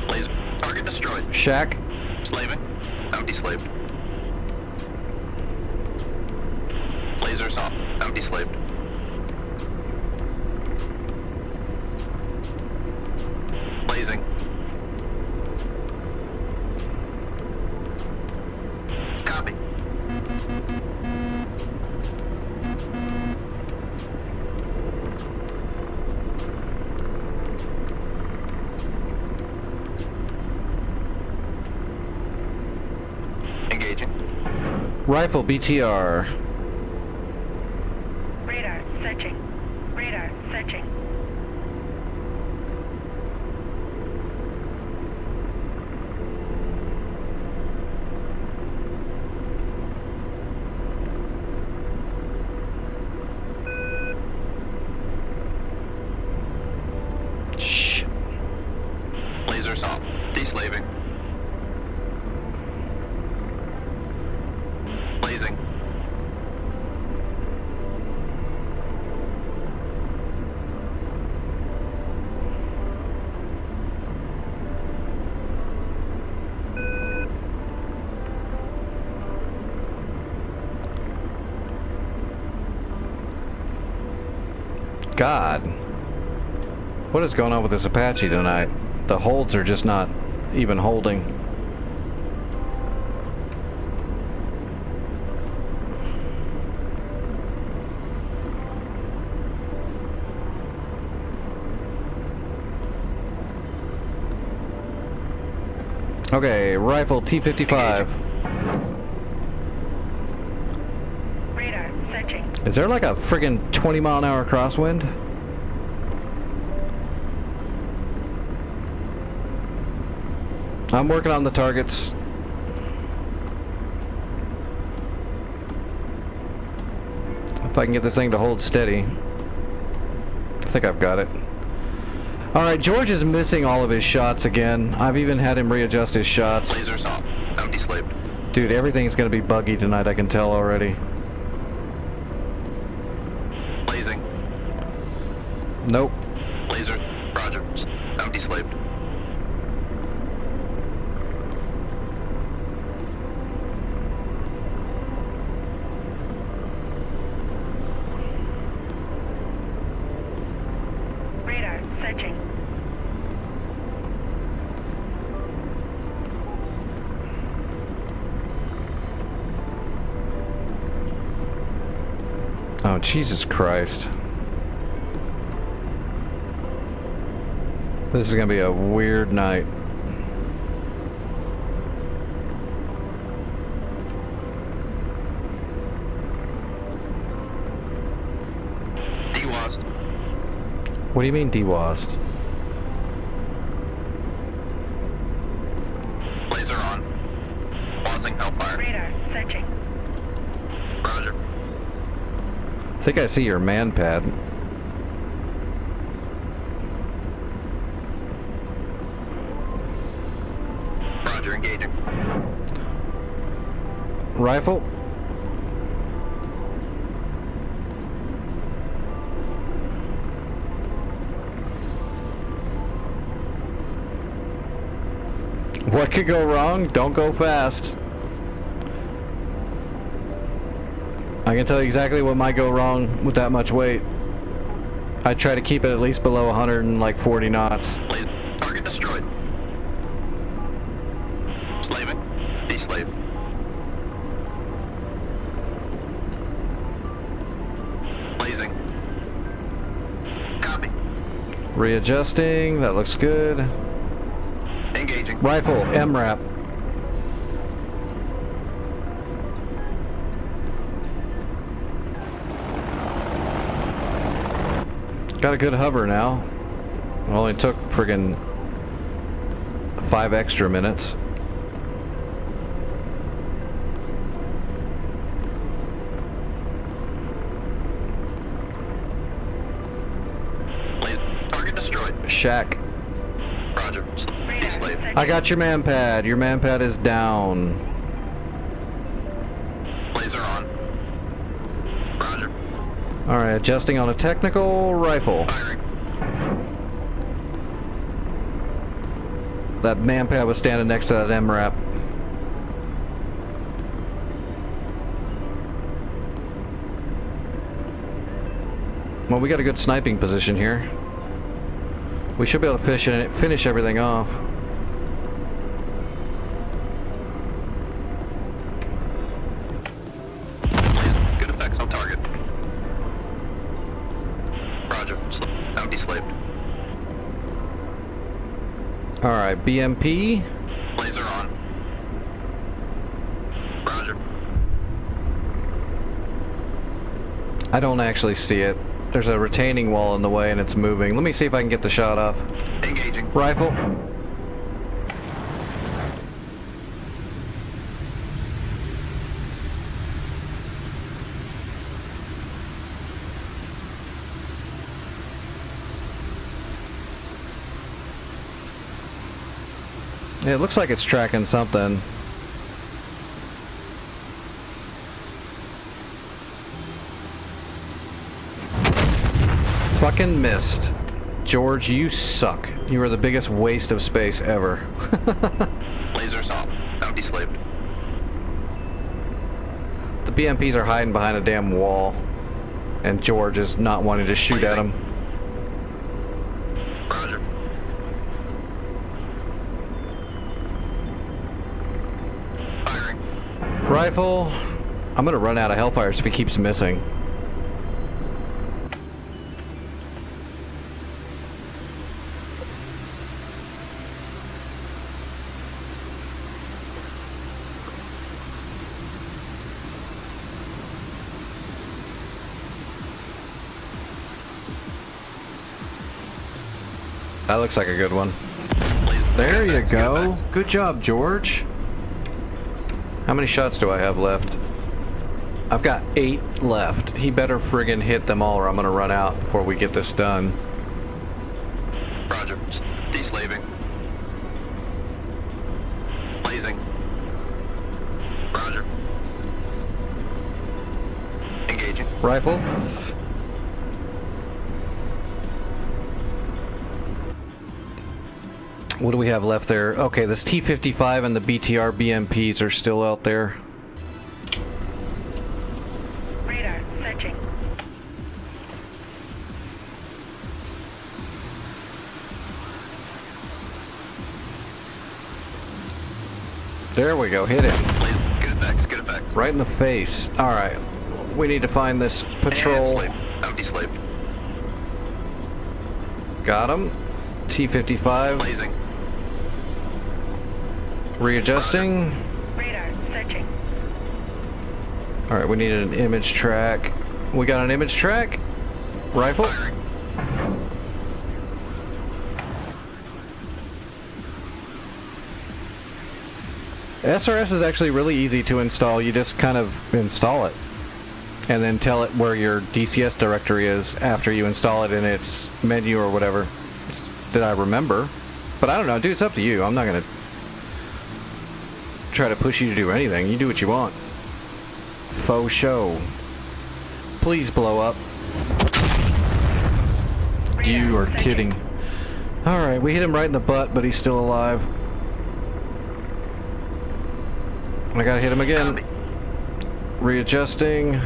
Laser. Target destroyed. Shack. Slaving. Empty slaved. Lasers off. Empty slaved. Blazing. Copy. Engaging. Rifle BTR. Radar searching. Radar searching. Shh. Lasers off. De-slaving. Blazing. God. What is going on with this Apache tonight? The holds are just not even holding. Okay, rifle T-55. Radar searching. Is there like a friggin' 20-mile-an-hour crosswind? I'm working on the targets. If I can get this thing to hold steady. I think I've got it. Alright, George is missing all of his shots again. I've even had him readjust his shots. Lasers off. Empty slaved. Dude, everything's gonna be buggy tonight, I can tell already. Blazing. Nope. Laser. Roger. Empty slaved. Radar searching. Oh, Jesus Christ. This is gonna be a weird night. DWASD. What do you mean DWASD? Laser on. Pausing Hellfire. Radar searching. Roger. I think I see your man pad. Roger. Engaging. Rifle? What could go wrong? Don't go fast. I can tell you exactly what might go wrong with that much weight. I try to keep it at least below 140 knots. Laser. Target destroyed. Slaving. Deslave. Blazing. Copy. Readjusting. That looks good. Engaging. Rifle. MRAP. Got a good hover now. Only took friggin' 5 extra minutes. Laser. Target destroyed. Shack. Roger. Deslave. I got your man pad. Your man pad is down. Laser on. Roger. Alright, adjusting on a technical rifle. Firing. That man pad was standing next to that MRAP. Well, we got a good sniping position here. We should be able to finish everything off. Laser. Good effects on target. Roger. Empty slaved. Alright, BMP. Laser on. Roger. I don't actually see it. There's a retaining wall in the way and it's moving. Let me see if I can get the shot off. Engaging. Rifle. It looks like it's tracking something. Fucking missed. George, you suck. You are the biggest waste of space ever. Lasers off. Empty slaved. The BMPs are hiding behind a damn wall. And George is not wanting to shoot at them. Roger. Firing. Rifle. I'm gonna run out of Hellfires if he keeps missing. That looks like a good one. There you go. Good job, George. How many shots do I have left? I've got 8 left. He better friggin' hit them all or I'm gonna run out before we get this done. Roger. Deslaving. Blazing. Roger. Engaging. Rifle. What do we have left there? Okay, this T-55 and the BTR BMPs are still out there. Radar searching. There we go, hit it. Blaze. Good effects. Good effects. Right in the face. Alright, we need to find this And patrol. slave. Now deslaved. Got him. T-55. Blazing. Readjusting. Radar searching. Alright, we needed an image track. We got an image track. Rifle. Firing. SRS is actually really easy to install. You just kind of install it and then tell it where your DCS directory is after you install it in its menu or whatever that I remember. But I don't know, dude, it's up to you. I'm not gonna try to push you to do anything. You do what you want. Faux show. Please blow up. You are kidding. Alright, we hit him right in the butt, but he's still alive. I gotta hit him again. Copy. Readjusting.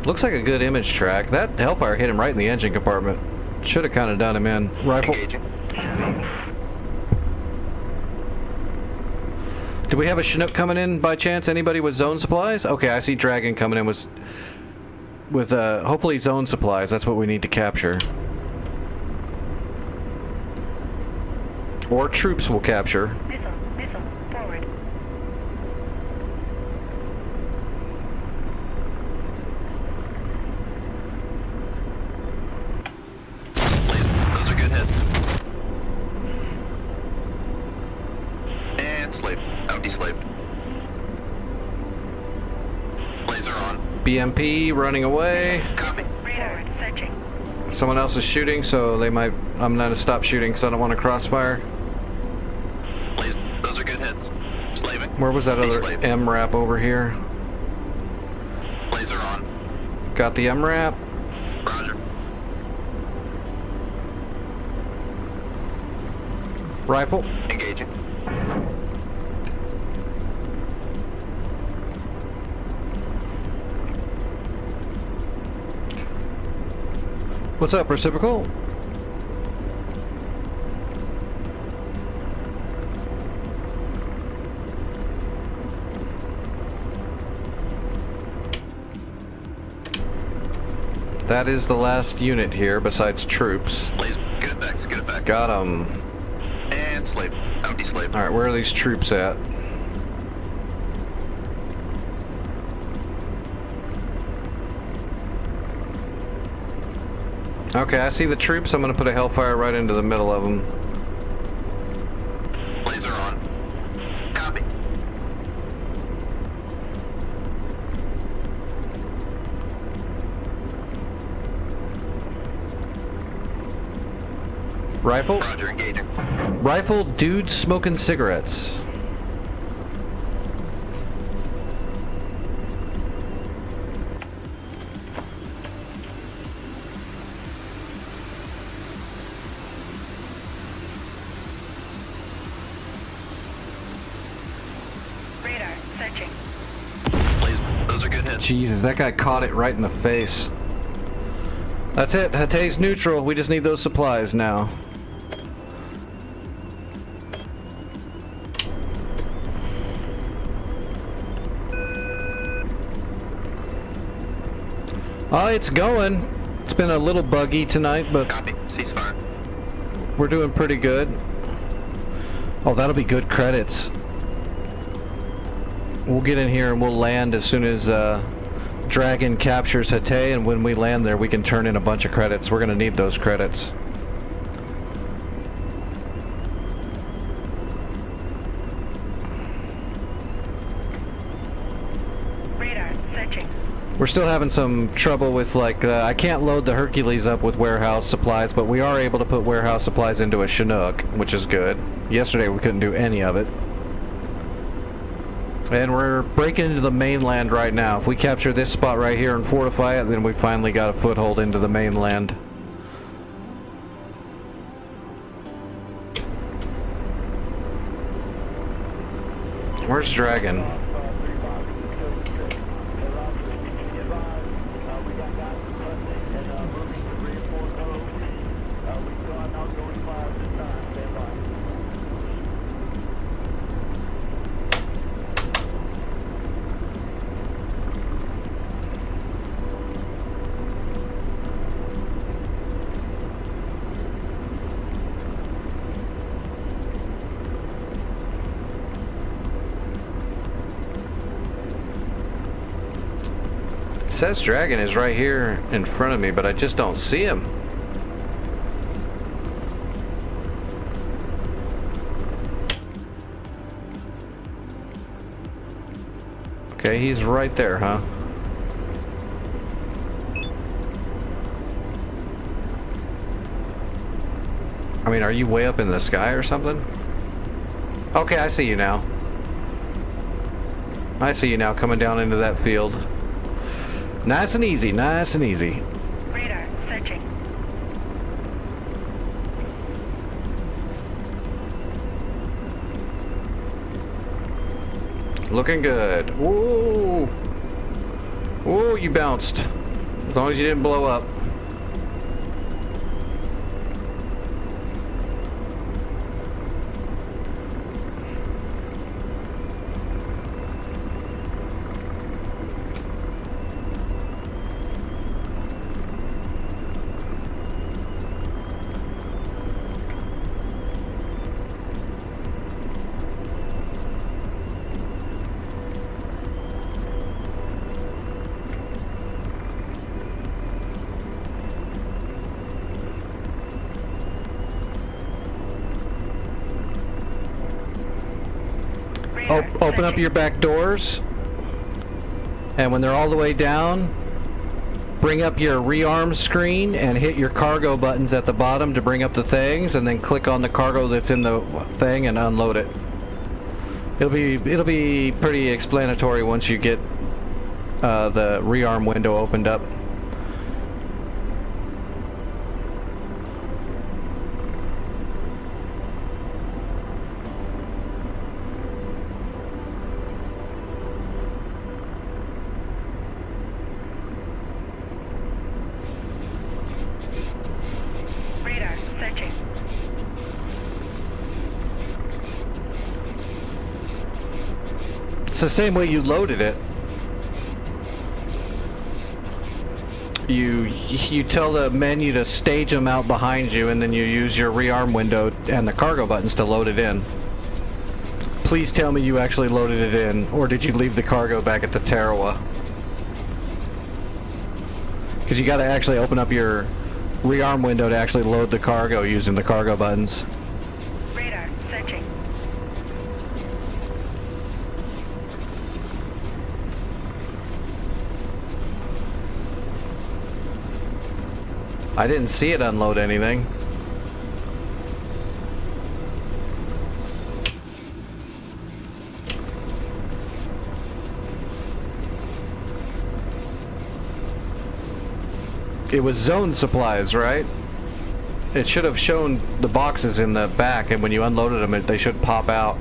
Looks like a good image track. That Hellfire hit him right in the engine compartment. Should have kind of done him in. Rifle. Engaging. Do we have a Chinook coming in by chance? Anybody with zone supplies? Okay, I see Dragon coming in with hopefully zone supplies. That's what we need to capture. Or troops will capture. Missile forward. Blaze. Those are good hits. And slave. Now deslaved. Blazer on. BMP running away. Copy. Radar searching. Someone else is shooting, so they might. I'm gonna stop shooting because I don't want to crossfire. Blaze. Those are good hits. Slaving. Where was that other Deslaved. MRAP over here? Blazer on. Got the MRAP. Roger. Rifle. Engaging. What's up, reciprocal? That is the last unit here besides troops. Blaze. Good effects. Good effects. Got them. And slave. Now deslaved. Alright, where are these troops at? Okay, I see the troops. I'm gonna put a Hellfire right into the middle of them. Blazer on. Copy. Rifle? Roger. Engaging. Rifle, dude smoking cigarettes. Radar searching. Blaze. Those are good hits. Jesus, that guy caught it right in the face. That's it. Hate's neutral. We just need those supplies now. Oh, it's going. It's been a little buggy tonight, but Copy. Ceasefire. we're doing pretty good. Oh, that'll be good credits. We'll get in here and we'll land as soon as Dragon captures Hate, and when we land there, we can turn in a bunch of credits. We're gonna need those credits. searching. We're still having some trouble with, like, I can't load the Hercules up with warehouse supplies, but we are able to put warehouse supplies into a Chinook, which is good. Yesterday we couldn't do any of it. And we're breaking into the mainland right now. If we capture this spot right here and fortify it, then we finally got a foothold into the mainland. Where's Dragon? It says Dragon is right here in front of me, but I just don't see him. Okay, he's right there, huh? I mean, are you way up in the sky or something? Okay, I see you now. I see you now coming down into that field. Nice and easy, nice and easy. Radar searching. Looking good. Ooh. Ooh, you bounced. As long as you didn't blow up. Open up your back doors, and when they're all the way down, bring up your rearm screen and hit your cargo buttons at the bottom to bring up the things, and then click on the cargo that's in the thing and unload it. It'll be pretty explanatory once you get the rearm window opened up. Radar searching. It's the same way you loaded it. You tell the menu to stage them out behind you, and then you use your rearm window and the cargo buttons to load it in. Please tell me you actually loaded it in, or did you leave the cargo back at the Tarawa? Because you got to actually open up your rearm window to actually load the cargo using the cargo buttons. Radar searching. I didn't see it unload anything. It was zone supplies, right? It should have shown the boxes in the back, and when you unloaded them, they should pop out.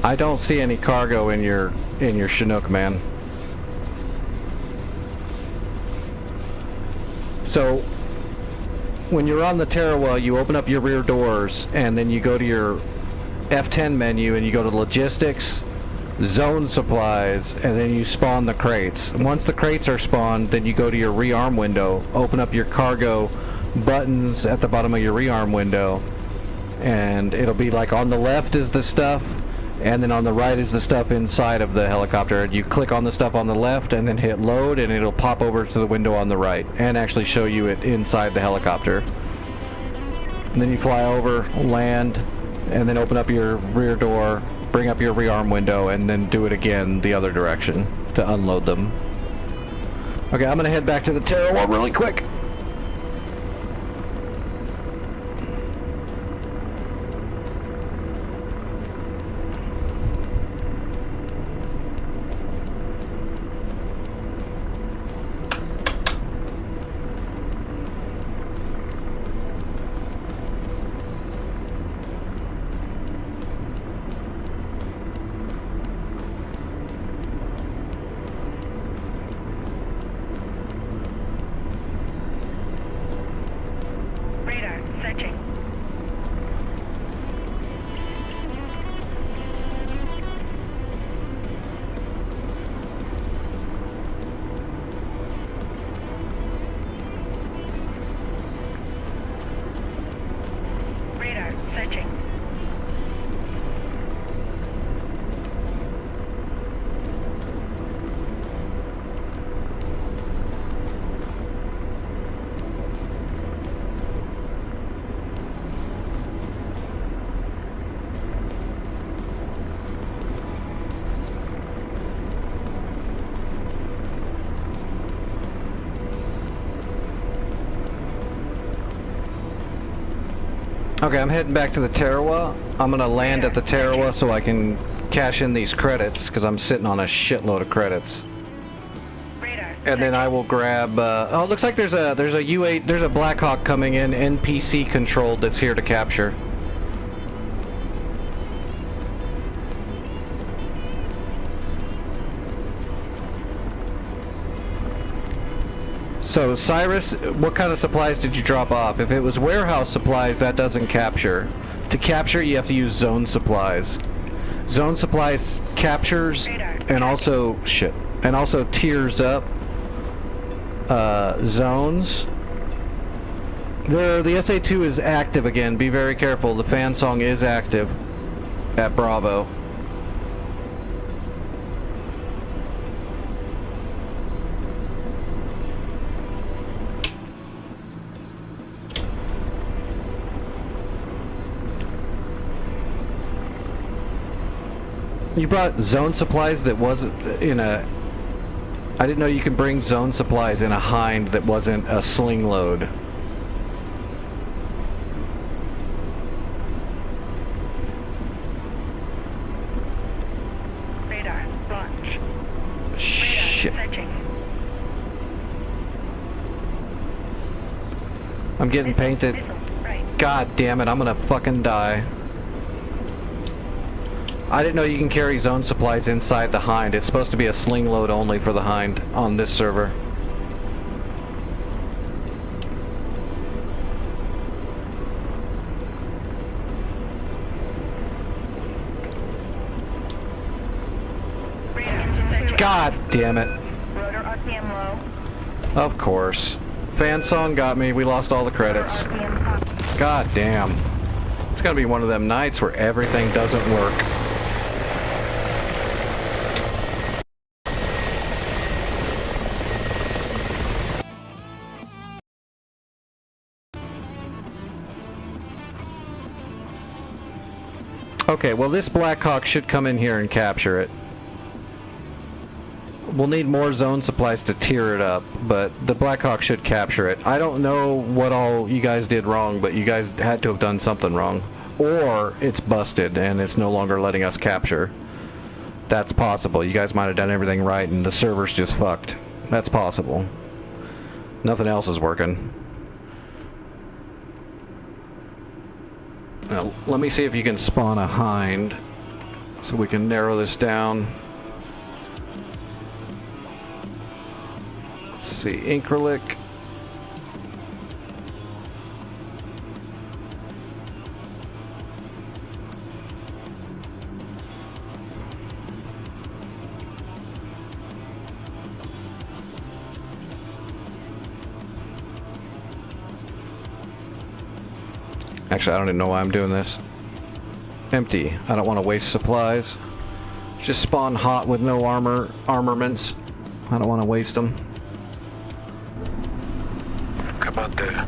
I don't see any cargo in your Chinook, man. So when you're on the Tarawa, you open up your rear doors and then you go to your F10 menu and you go to logistics, zone supplies, and then you spawn the crates. Once the crates are spawned, then you go to your rearm window, open up your cargo buttons at the bottom of your rearm window, and it'll be like on the left is the stuff, and then on the right is the stuff inside of the helicopter. And you click on the stuff on the left and then hit load, and it'll pop over to the window on the right and actually show you it inside the helicopter. And then you fly over, land, and then open up your rear door, bring up your rearm window, and then do it again the other direction to unload them. Okay, I'm gonna head back to the Tarawa really quick. Radar searching. Radar searching. Okay, I'm heading back to the Tarawa. I'm gonna land at the Tarawa so I can cash in these credits, because I'm sitting on a shitload of credits. Radar. And then I will grab. Oh, it looks like there's a U8. There's a Blackhawk coming in, NPC controlled, that's here to capture. So, Cyrus, what kind of supplies did you drop off? If it was warehouse supplies, that doesn't capture. To capture, you have to use zone supplies. Zone supplies captures and also tiers up zones. The SA-2 is active again. Be very careful. The fan song is active at Bravo. You brought zone supplies that wasn't in a... I didn't know you could bring zone supplies in a hind that wasn't a sling load. Radar launch. Shit. Radar searching. I'm getting painted. Missile right. God damn it, I'm gonna fucking die. I didn't know you can carry zone supplies inside the hind. It's supposed to be a sling load only for the hind on this server. Radar searching. God damn it. Rotor RPM low. Of course. Fan song got me. We lost all the credits. RPM high. God damn. It's gonna be one of them nights where everything doesn't work. Okay, well this Blackhawk should come in here and capture it. We'll need more zone supplies to tier it up, but the Blackhawk should capture it. I don't know what all you guys did wrong, but you guys had to have done something wrong. Or it's busted and it's no longer letting us capture. That's possible. You guys might have done everything right and the server's just fucked. That's possible. Nothing else is working. Now, let me see if you can spawn a hind. so we can narrow this down. Let's see, acrylic. Actually, I don't even know why I'm doing this. Empty. I don't want to waste supplies. Just spawn hot with no armaments. I don't want to waste them. Commander,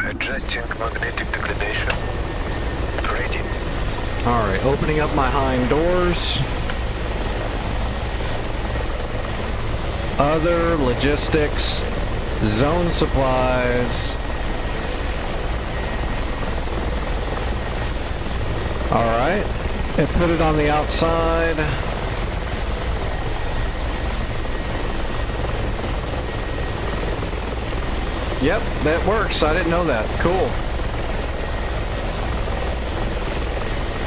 adjusting magnetic degradation. Ready. Alright, opening up my hind doors. Other logistics. Zone supplies. Alright, and put it on the outside. Yep, that works. I didn't know that. Cool.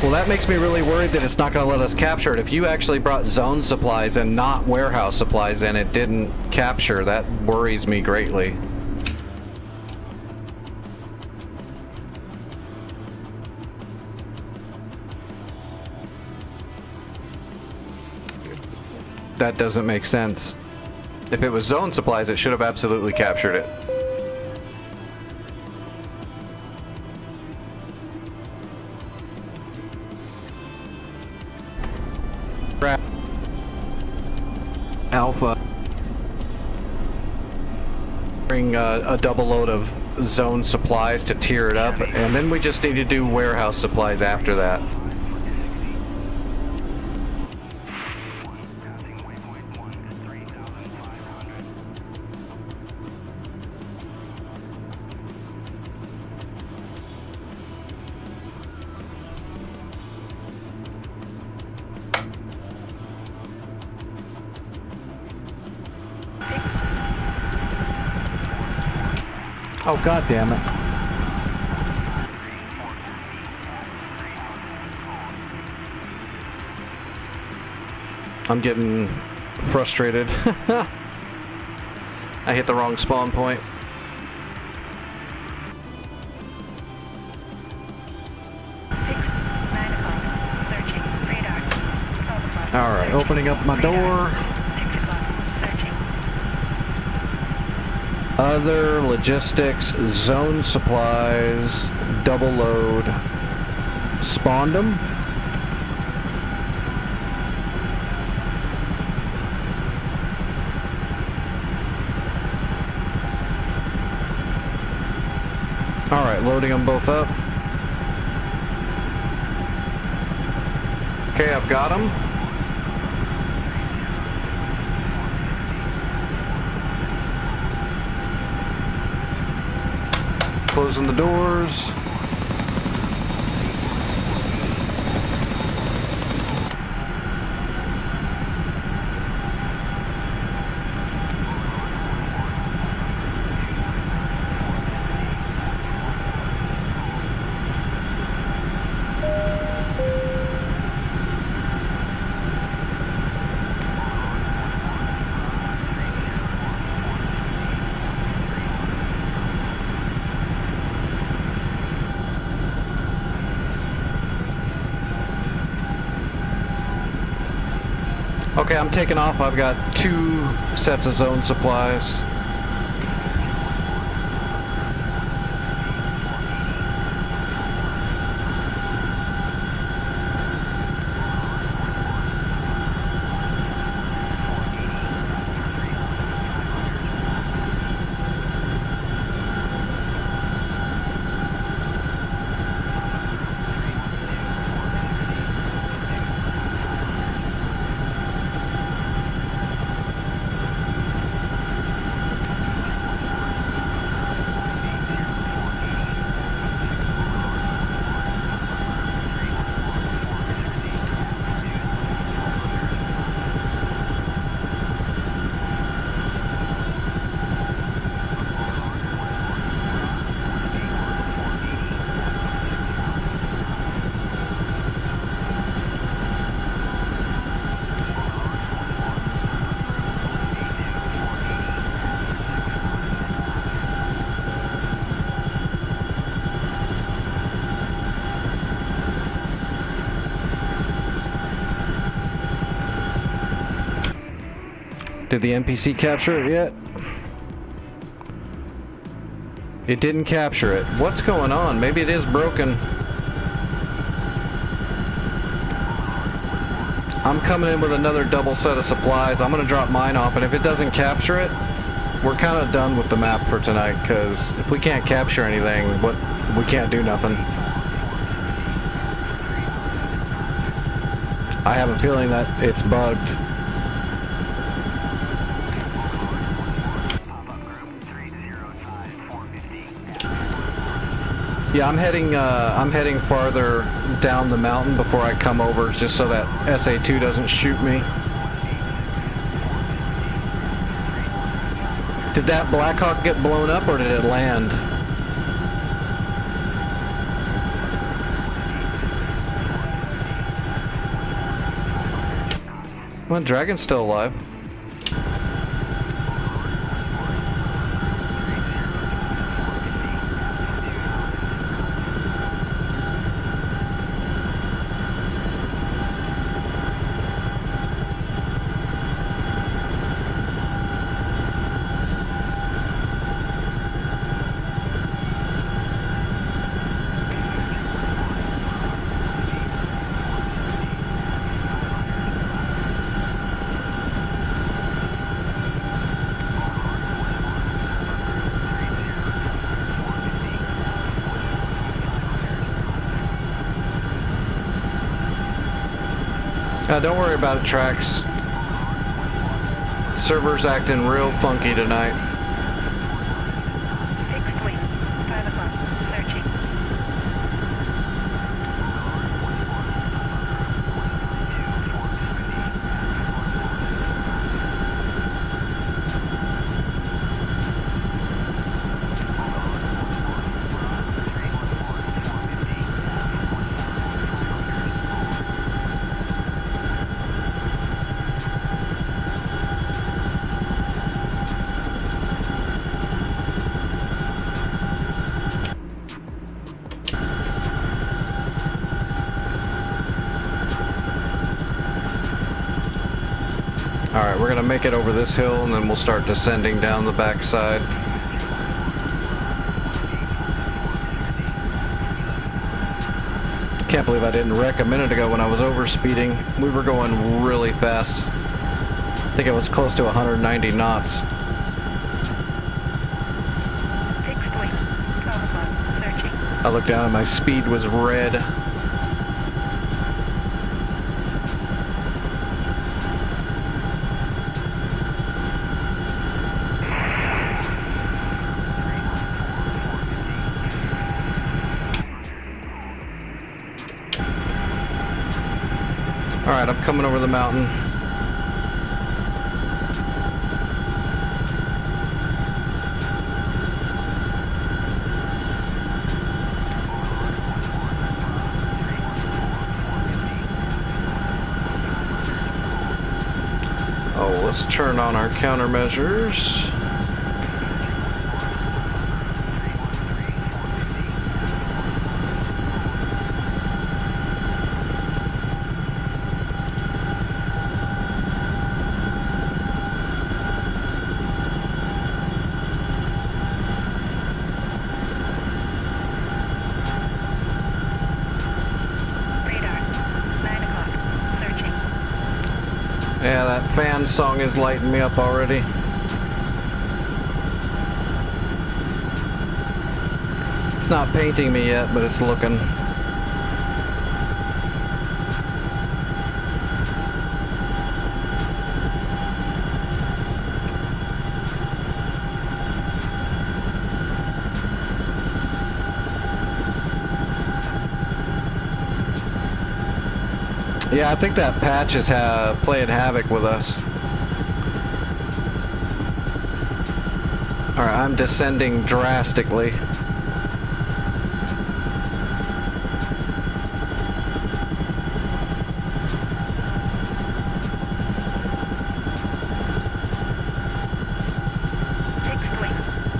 Well, that makes me really worried that it's not going to let us capture it. If you actually brought zone supplies and not warehouse supplies and it didn't capture, that worries me greatly. That doesn't make sense. If it was zone supplies, it should have absolutely captured it. Alpha. Bring a double load of zone supplies to tier it up, and then we just need to do warehouse supplies after that. Oh, god damn it. I'm getting frustrated. I hit the wrong spawn point. Alright, opening up my door. Other logistics, zone supplies, double load, spawned them. Alright, loading them both up. Okay, I've got them. Closing the doors. Okay, I'm taking off. I've got 2 sets of zone supplies. Did the NPC capture it yet? It didn't capture it. What's going on? Maybe it is broken. I'm coming in with another double set of supplies. I'm gonna drop mine off, and if it doesn't capture it, we're kind of done with the map for tonight, because if we can't capture anything, we can't do nothing. I have a feeling that it's bugged. Yeah, I'm heading farther down the mountain before I come over, just so that SA2 doesn't shoot me. Did that Blackhawk get blown up, or did it land? Well, Dragon's still alive. Don't worry about it, Trax. Server's acting real funky tonight. Fixed wing. 5 o'clock. Searching. Alright, we're gonna make it over this hill and then we'll start descending down the backside. Can't believe I didn't wreck a minute ago when I was overspeeding. We were going really fast. I think it was close to 190 knots. Fixed wing. 12 o'clock. Searching. I looked down and my speed was red. Alright, I'm coming over the mountain. Oh, let's turn on our countermeasures. Yeah, that fan song is lighting me up already. It's not painting me yet, but it's looking. Yeah, I think that patch is playing havoc with us. Alright, I'm descending drastically. Fixed wing.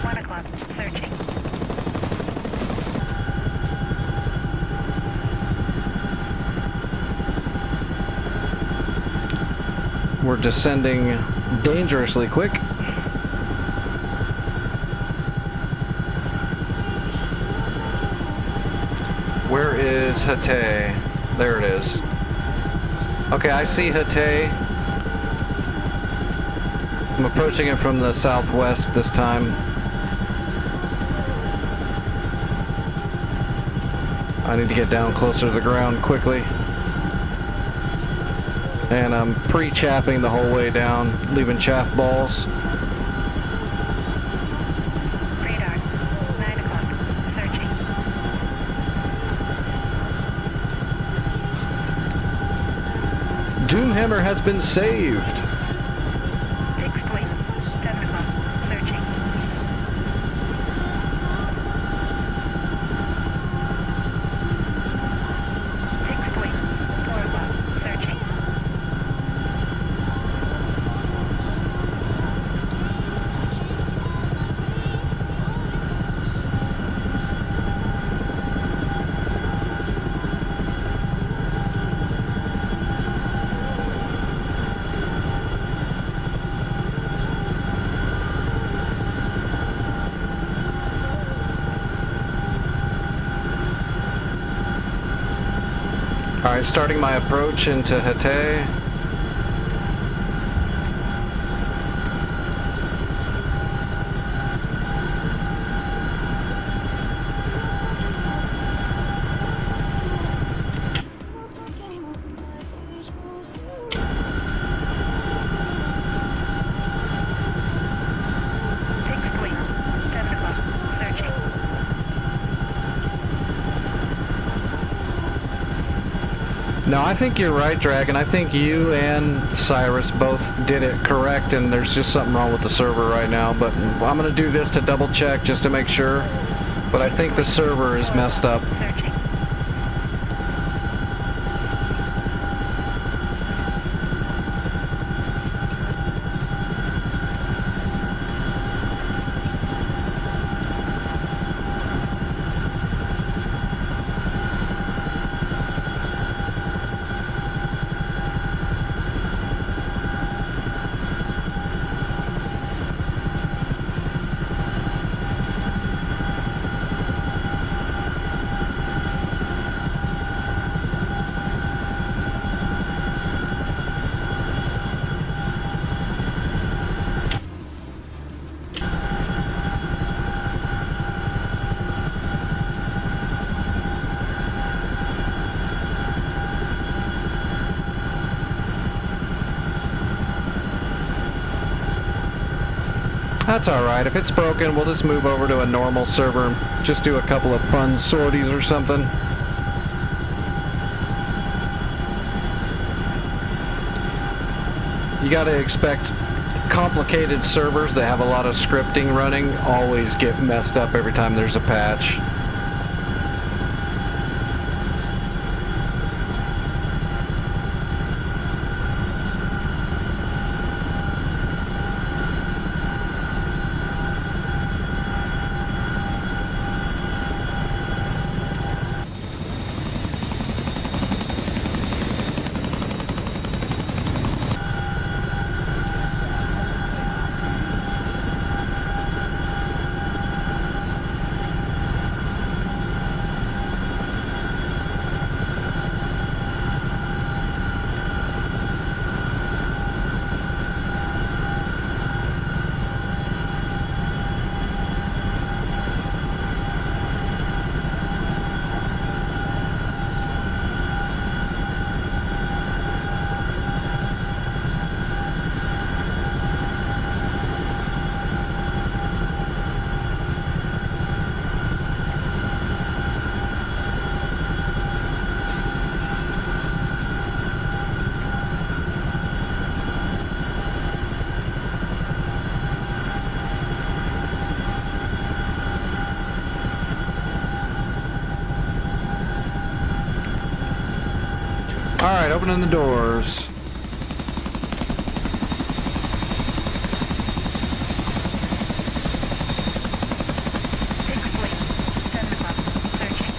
1 o'clock. Searching. We're descending dangerously quick. Where is Hatay? There it is. Okay, I see Hatay. I'm approaching it from the southwest this time. I need to get down closer to the ground quickly. And I'm pre-chapping the whole way down, leaving chaff balls. Radar. 9 o'clock. Searching. Doomhammer has been saved. Fixed point. 7 o'clock. Searching. Fixed point. 4 o'clock. Searching. Alright, starting my approach into Hatay. Fixed point. 7 o'clock. Searching. No, I think you're right, Dragon. I think you and Cyrus both did it correct, and there's just something wrong with the server right now. But I'm going to do this to double check just to make sure. But I think the server is messed up. Searching. That's alright. If it's broken, we'll just move over to a normal server and just do a couple of fun sorties or something. You gotta expect complicated servers that have a lot of scripting running always get messed up every time there's a patch. Alright, opening the doors. Fixed point. 7 o'clock. Searching.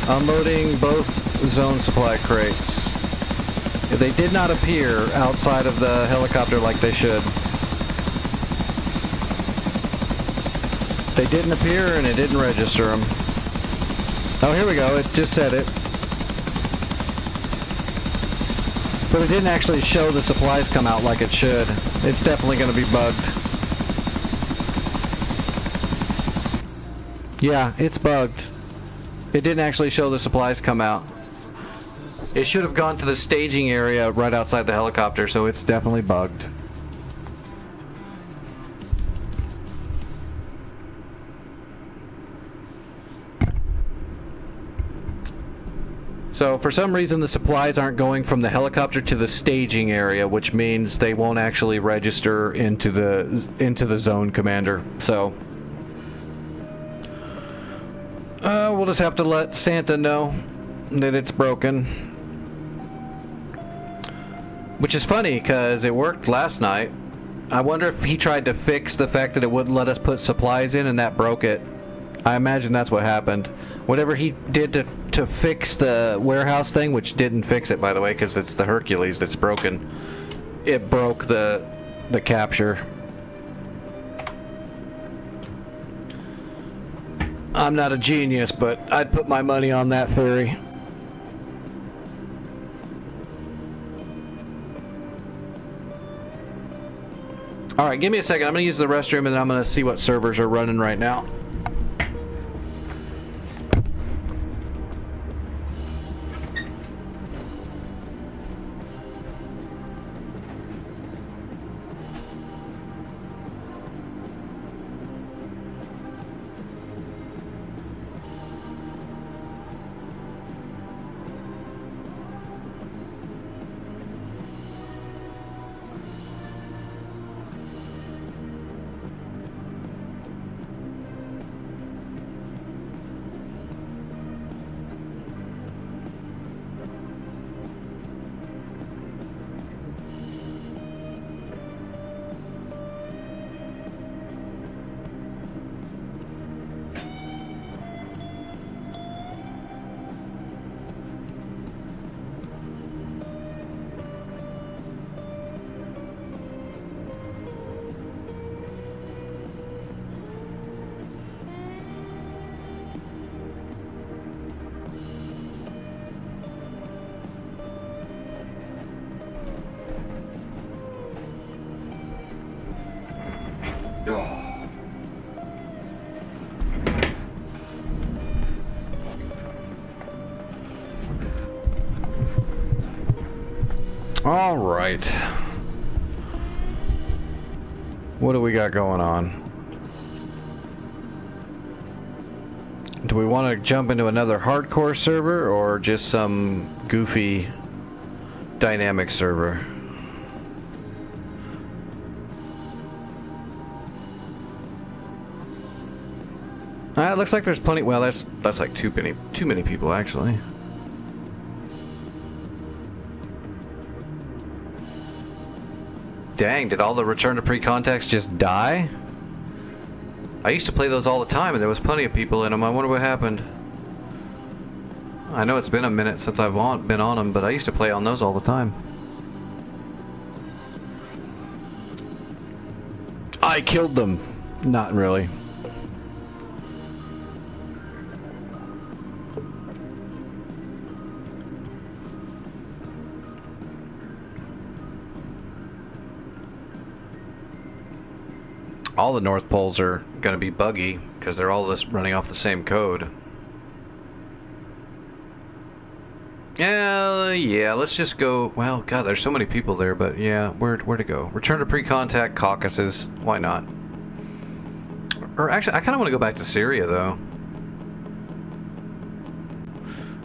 Unloading both zone supply crates. They did not appear outside of the helicopter like they should. They didn't appear and it didn't register them. Oh, here we go. It just said it. But it didn't actually show the supplies come out like it should. It's definitely going to be bugged. Yeah, it's bugged. It didn't actually show the supplies come out. It should have gone to the staging area right outside the helicopter, so it's definitely bugged. So for some reason the supplies aren't going from the helicopter to the staging area, which means they won't actually register into the zone commander. So we'll just have to let Santa know that it's broken. Which is funny because it worked last night. I wonder if he tried to fix the fact that it wouldn't let us put supplies in and that broke it. I imagine that's what happened. Whatever he did to fix the warehouse thing, which didn't fix it, by the way, because it's the Hercules that's broken. It broke the capture. I'm not a genius, but I'd put my money on that theory. Alright, give me a second. I'm going to use the restroom and then I'm going to see what servers are running right now. All right. What do we got going on? Do we want to jump into another hardcore server or just some goofy dynamic server? It looks like there's plenty. Well, that's like too many people actually. Dang, did all the return to pre-contacts just die? I used to play those all the time and there was plenty of people in them. I wonder what happened. I know it's been a minute since I've been on them, but I used to play on those all the time. I killed them. Not really. All the North Poles are going to be buggy because they're all running off the same code. Yeah, let's just go. Well, God, there's so many people there, but yeah, where to go? Return to pre-contact Caucasus. Why not? Or actually, I kind of want to go back to Syria, though.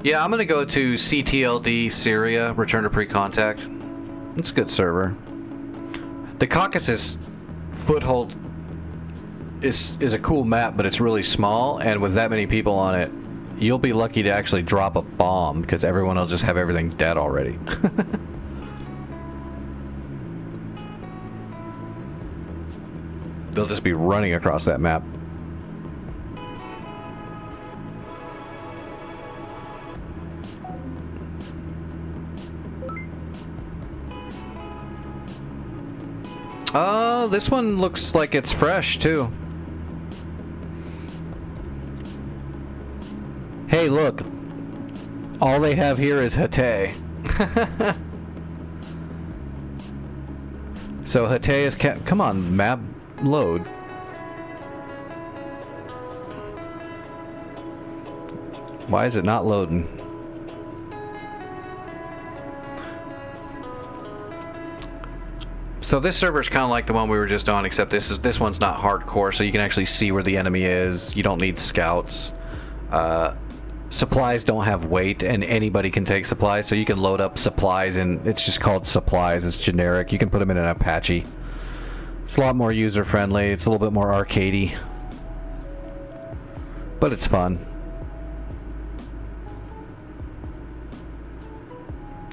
Yeah, I'm going to go to CTLD Syria, return to pre-contact. It's a good server. The Caucasus foothold is a cool map, but it's really small, and with that many people on it, you'll be lucky to actually drop a bomb because everyone will just have everything dead already. They'll just be running across that map. This one looks like it's fresh too. Hey, look. All they have here is Hatay. So Hatay is come on, map load. Why is it not loading? So this server is kind of like the one we were just on, except this one's not hardcore, so you can actually see where the enemy is. You don't need scouts. Supplies don't have weight, and anybody can take supplies, so you can load up supplies, and it's just called supplies. It's generic. You can put them in an Apache. It's a lot more user-friendly. It's a little bit more arcadey, but it's fun.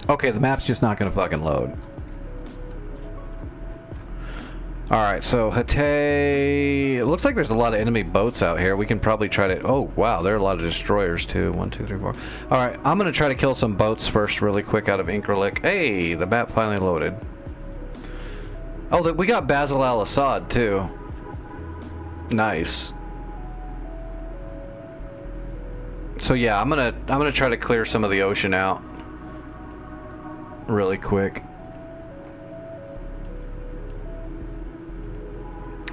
Okay, the map's just not gonna fucking load. Alright, so Hatay... It looks like there's a lot of enemy boats out here. We can probably try to... Oh, wow, there are a lot of destroyers, too. 1, 2, 3, 4. Alright, I'm gonna try to kill some boats first really quick out of Incralic. Hey, the map finally loaded. Oh, we got Basil al-Assad, too. Nice. So yeah, I'm gonna try to clear some of the ocean out really quick.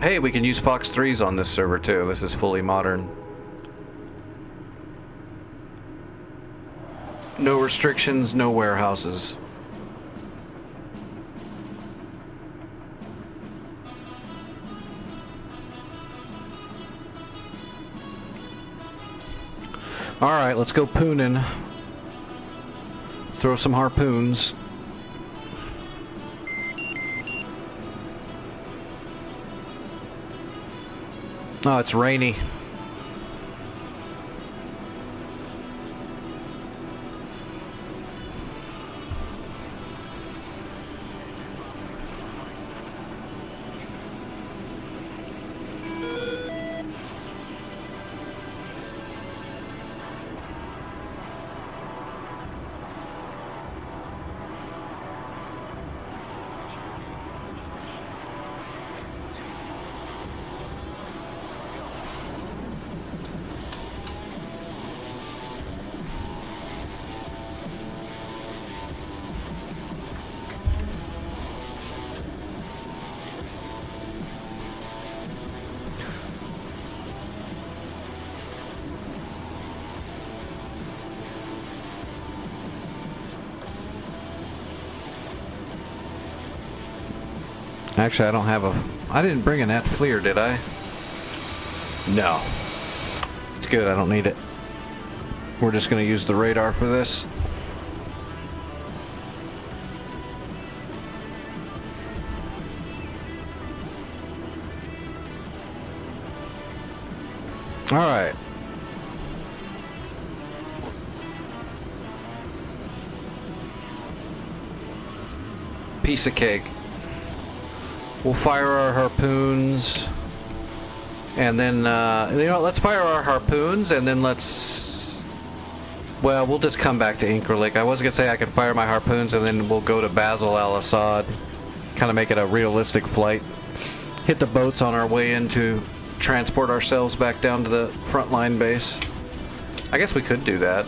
Hey, we can use Fox 3s on this server too. This is fully modern. No restrictions, no warehouses. Alright, let's go poonin'. Throw some harpoons. Oh, it's rainy. Actually, I don't have a... I didn't bring an Fleer, did I? No. It's good, I don't need it. We're just gonna use the radar for this. Alright. Piece of cake. We'll fire our harpoons, and then, you know, let's fire our harpoons, and then let's, well, we'll just come back to Incralic. I was going to say I could fire my harpoons, and then we'll go to Basil al-Assad, kind of make it a realistic flight. Hit the boats on our way in to transport ourselves back down to the front line base. I guess we could do that.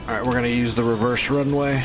Alright, we're going to use the reverse runway.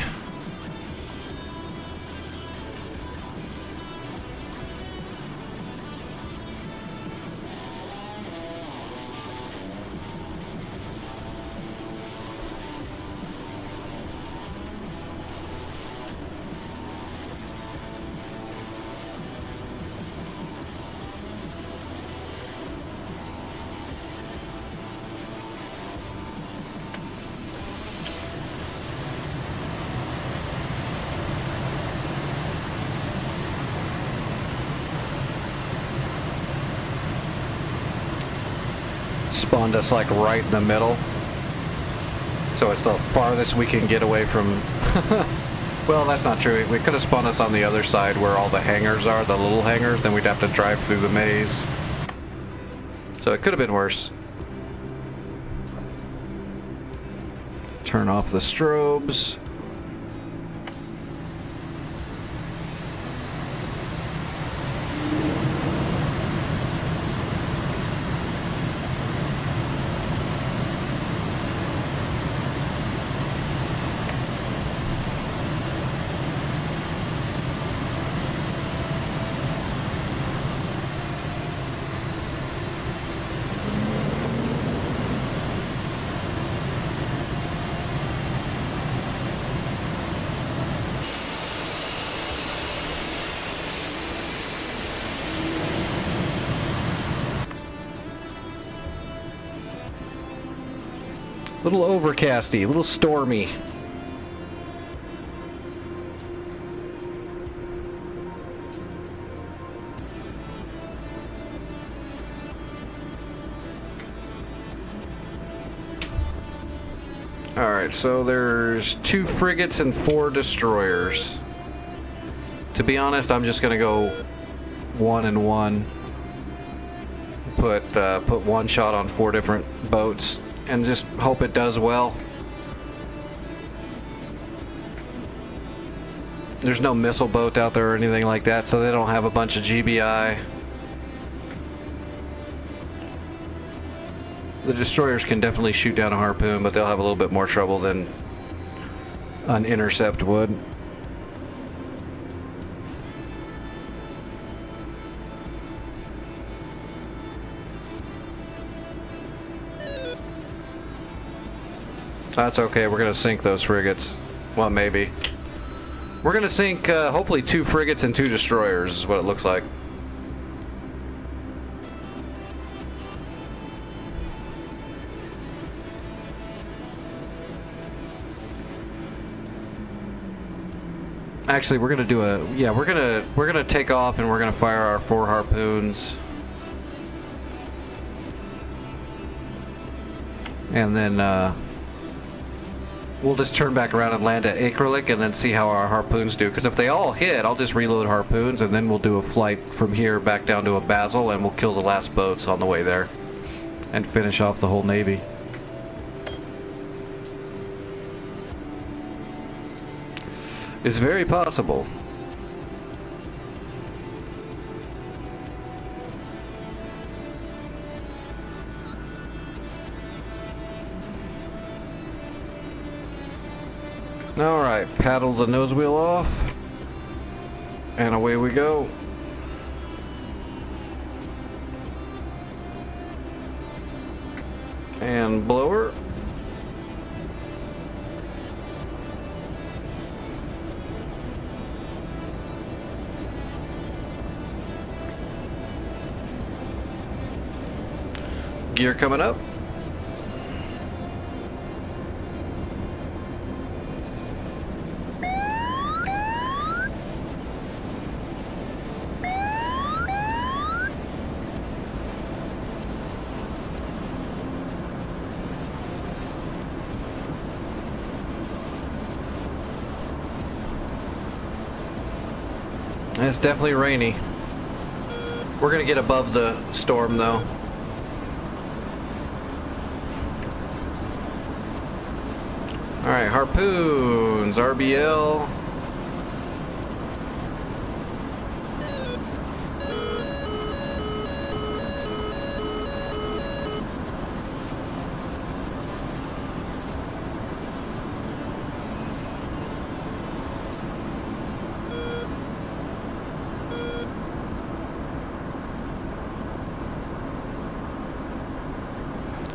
Spawned us like right in the middle, so it's the farthest we can get away from. Well, that's not true. We could have spawned us on the other side where all the hangars are, the little hangars, then we'd have to drive through the maze, so it could have been worse. Turn off the strobes. Little overcasty, little stormy. Alright, so there's 2 frigates and 4 destroyers. To be honest, I'm just gonna go 1 and 1. Put one shot on 4 different boats and just hope it does well. There's no missile boat out there or anything like that, so they don't have a bunch of GBI. The destroyers can definitely shoot down a harpoon, but they'll have a little bit more trouble than an intercept would. That's okay, we're gonna sink those frigates. Well, maybe. We're gonna sink hopefully 2 frigates and 2 destroyers is what it looks like. Actually, we're gonna do we're gonna take off and we're gonna fire our 4 harpoons. And then we'll just turn back around and land at Acrylic and then see how our harpoons do. Because if they all hit, I'll just reload harpoons and then we'll do a flight from here back down to a Basel and we'll kill the last boats on the way there. And finish off the whole navy. It's very possible. Alright, paddle the nose wheel off. And away we go. And blower. Gear coming up. It's definitely rainy. We're gonna get above the storm though. Alright, harpoons, RBL.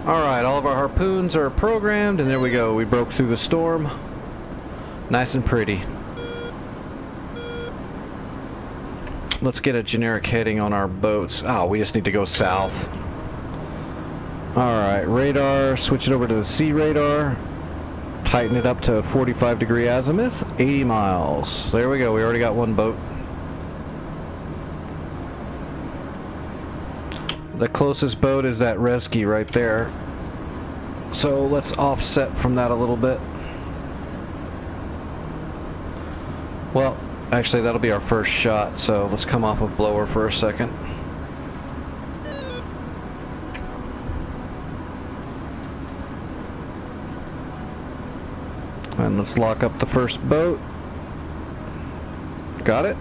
Alright, all of our harpoons are programmed, and there we go. We broke through the storm. Nice and pretty. Let's get a generic heading on our boats. Oh, we just need to go south. Alright, radar. Switch it over to the sea radar. Tighten it up to 45-degree azimuth. 80 miles. There we go. We already got one boat. The closest boat is that Rescue right there. So let's offset from that a little bit. Well, actually that'll be our first shot, so let's come off of blower for a second. And let's lock up the first boat. Got it?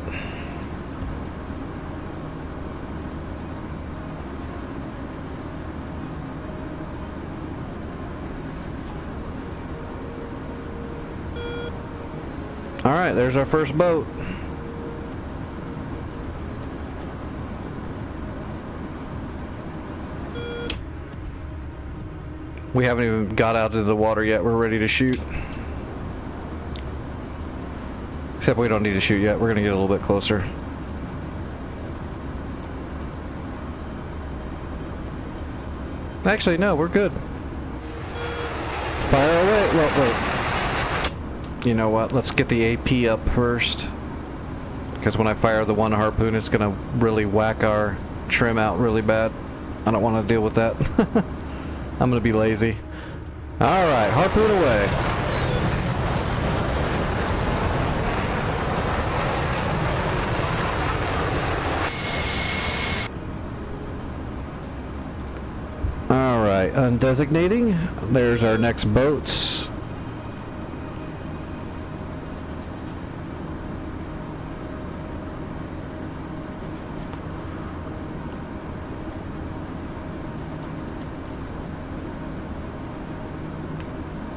Alright, there's our first boat. We haven't even got out of the water yet. We're ready to shoot. Except we don't need to shoot yet. We're gonna get a little bit closer. Actually, no, we're good. Fire away. Well, wait. You know what? Let's get the AP up first. Because when I fire the one harpoon, it's going to really whack our trim out really bad. I don't want to deal with that. I'm going to be lazy. Alright, harpoon away. Alright, undesignating. There's our next boats.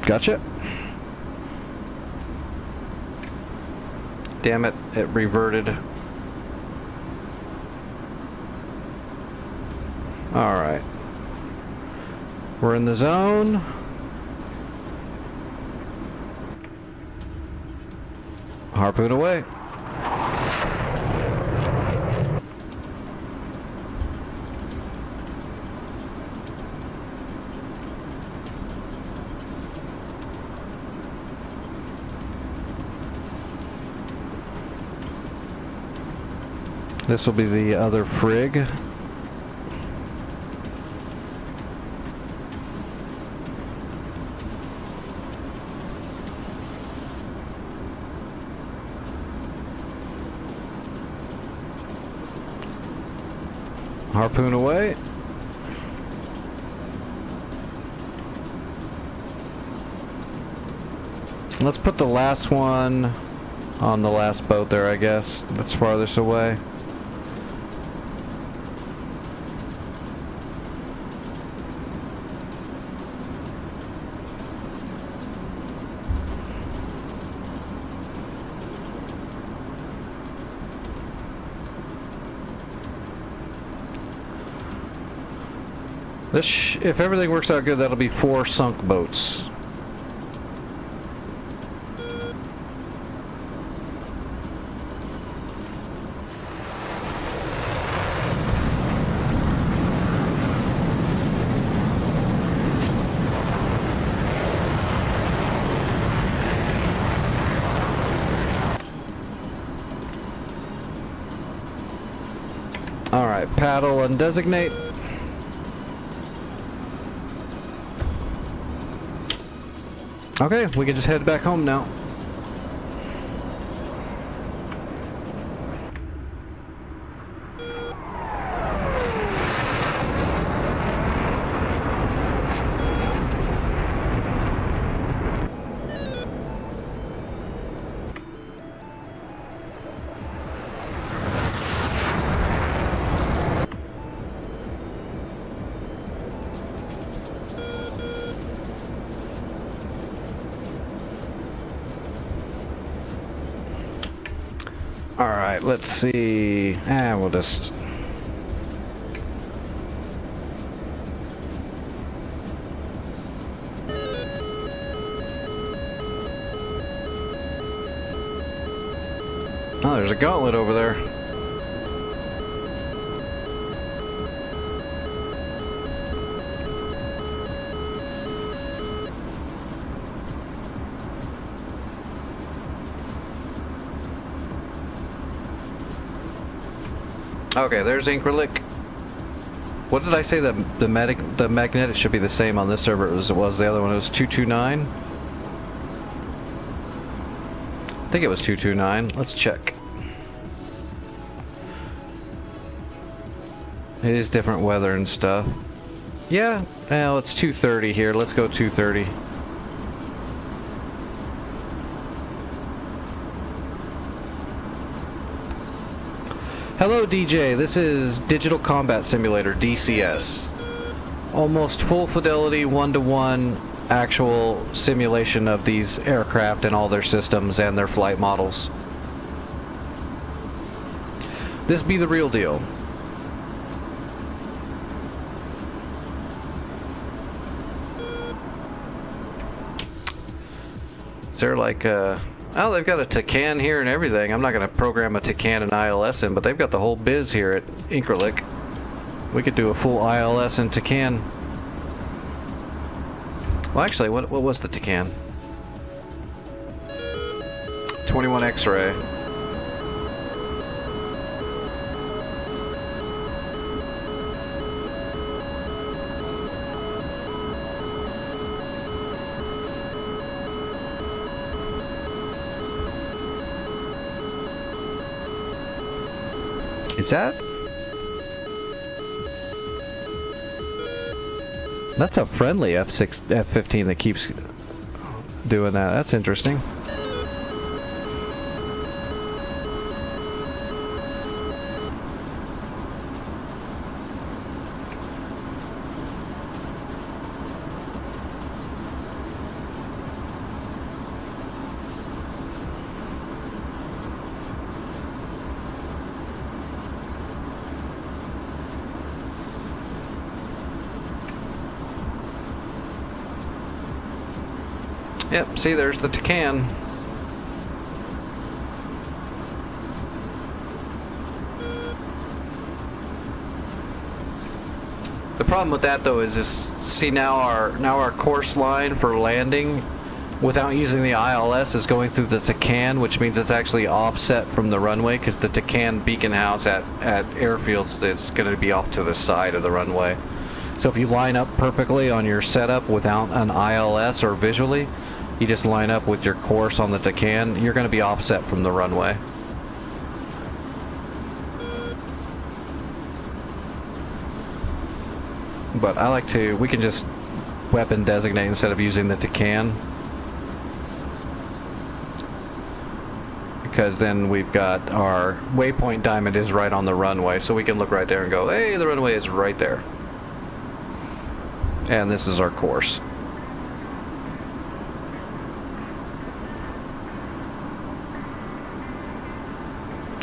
Gotcha. Damn it, it reverted. Alright. We're in the zone. Harpoon away. This will be the other frig. Harpoon away. Let's put the last one on the last boat there, I guess. That's farthest away. This, if everything works out good, that'll be 4 sunk boats. All right, paddle and designate. Okay, we can just head back home now. Alright, let's see. We'll just... Oh, there's a gauntlet over there. Okay, there's Increlic. What did I say? The magnetic should be the same on this server as it was the other one. It was 229. I think it was 229. Let's check. It is different weather and stuff. Yeah, well, it's 230 here. Let's go 230. Hello DJ, this is Digital Combat Simulator, DCS. Almost full fidelity, 1-to-1 actual simulation of these aircraft and all their systems and their flight models. This be the real deal. Is there like a... Oh, they've got a Tacan here and everything. I'm not going to program a Tacan and ILS in, but they've got the whole biz here at Increlic. We could do a full ILS and Tacan. Well, actually, what was the Tacan? 21 X-ray. Is that? That's a friendly F-15 that keeps doing that. That's interesting. Yep, see, there's the Tacan. The problem with that though is see now our course line for landing without using the ILS is going through the Tacan, which means it's actually offset from the runway because the Tacan beacon house at airfields is going to be off to the side of the runway. So if you line up perfectly on your setup without an ILS or visually, you just line up with your course on the Tacan, you're going to be offset from the runway. But I like to, we can just weapon designate instead of using the Tacan. Because then we've got our waypoint diamond is right on the runway, so we can look right there and go, hey, the runway is right there. And this is our course.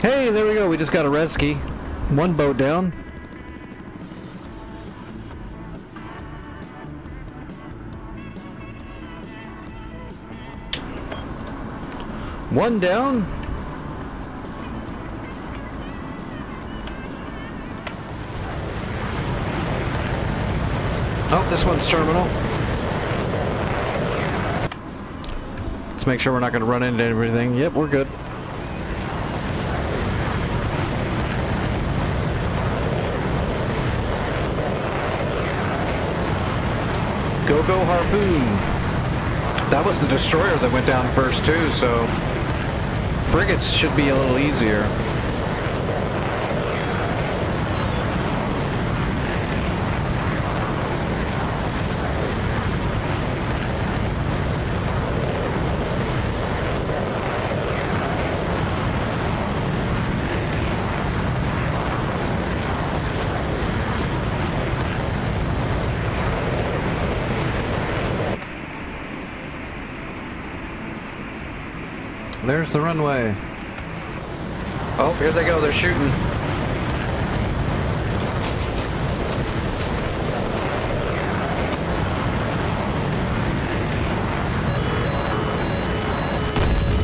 Hey, there we go. We just got a rescue. One boat down. One down. Oh, this one's terminal. Let's make sure we're not going to run into everything. Yep, we're good. Go Harpoon. That was the destroyer that went down first too, so frigates should be a little easier. There's the runway. Oh, here they go. They're shooting.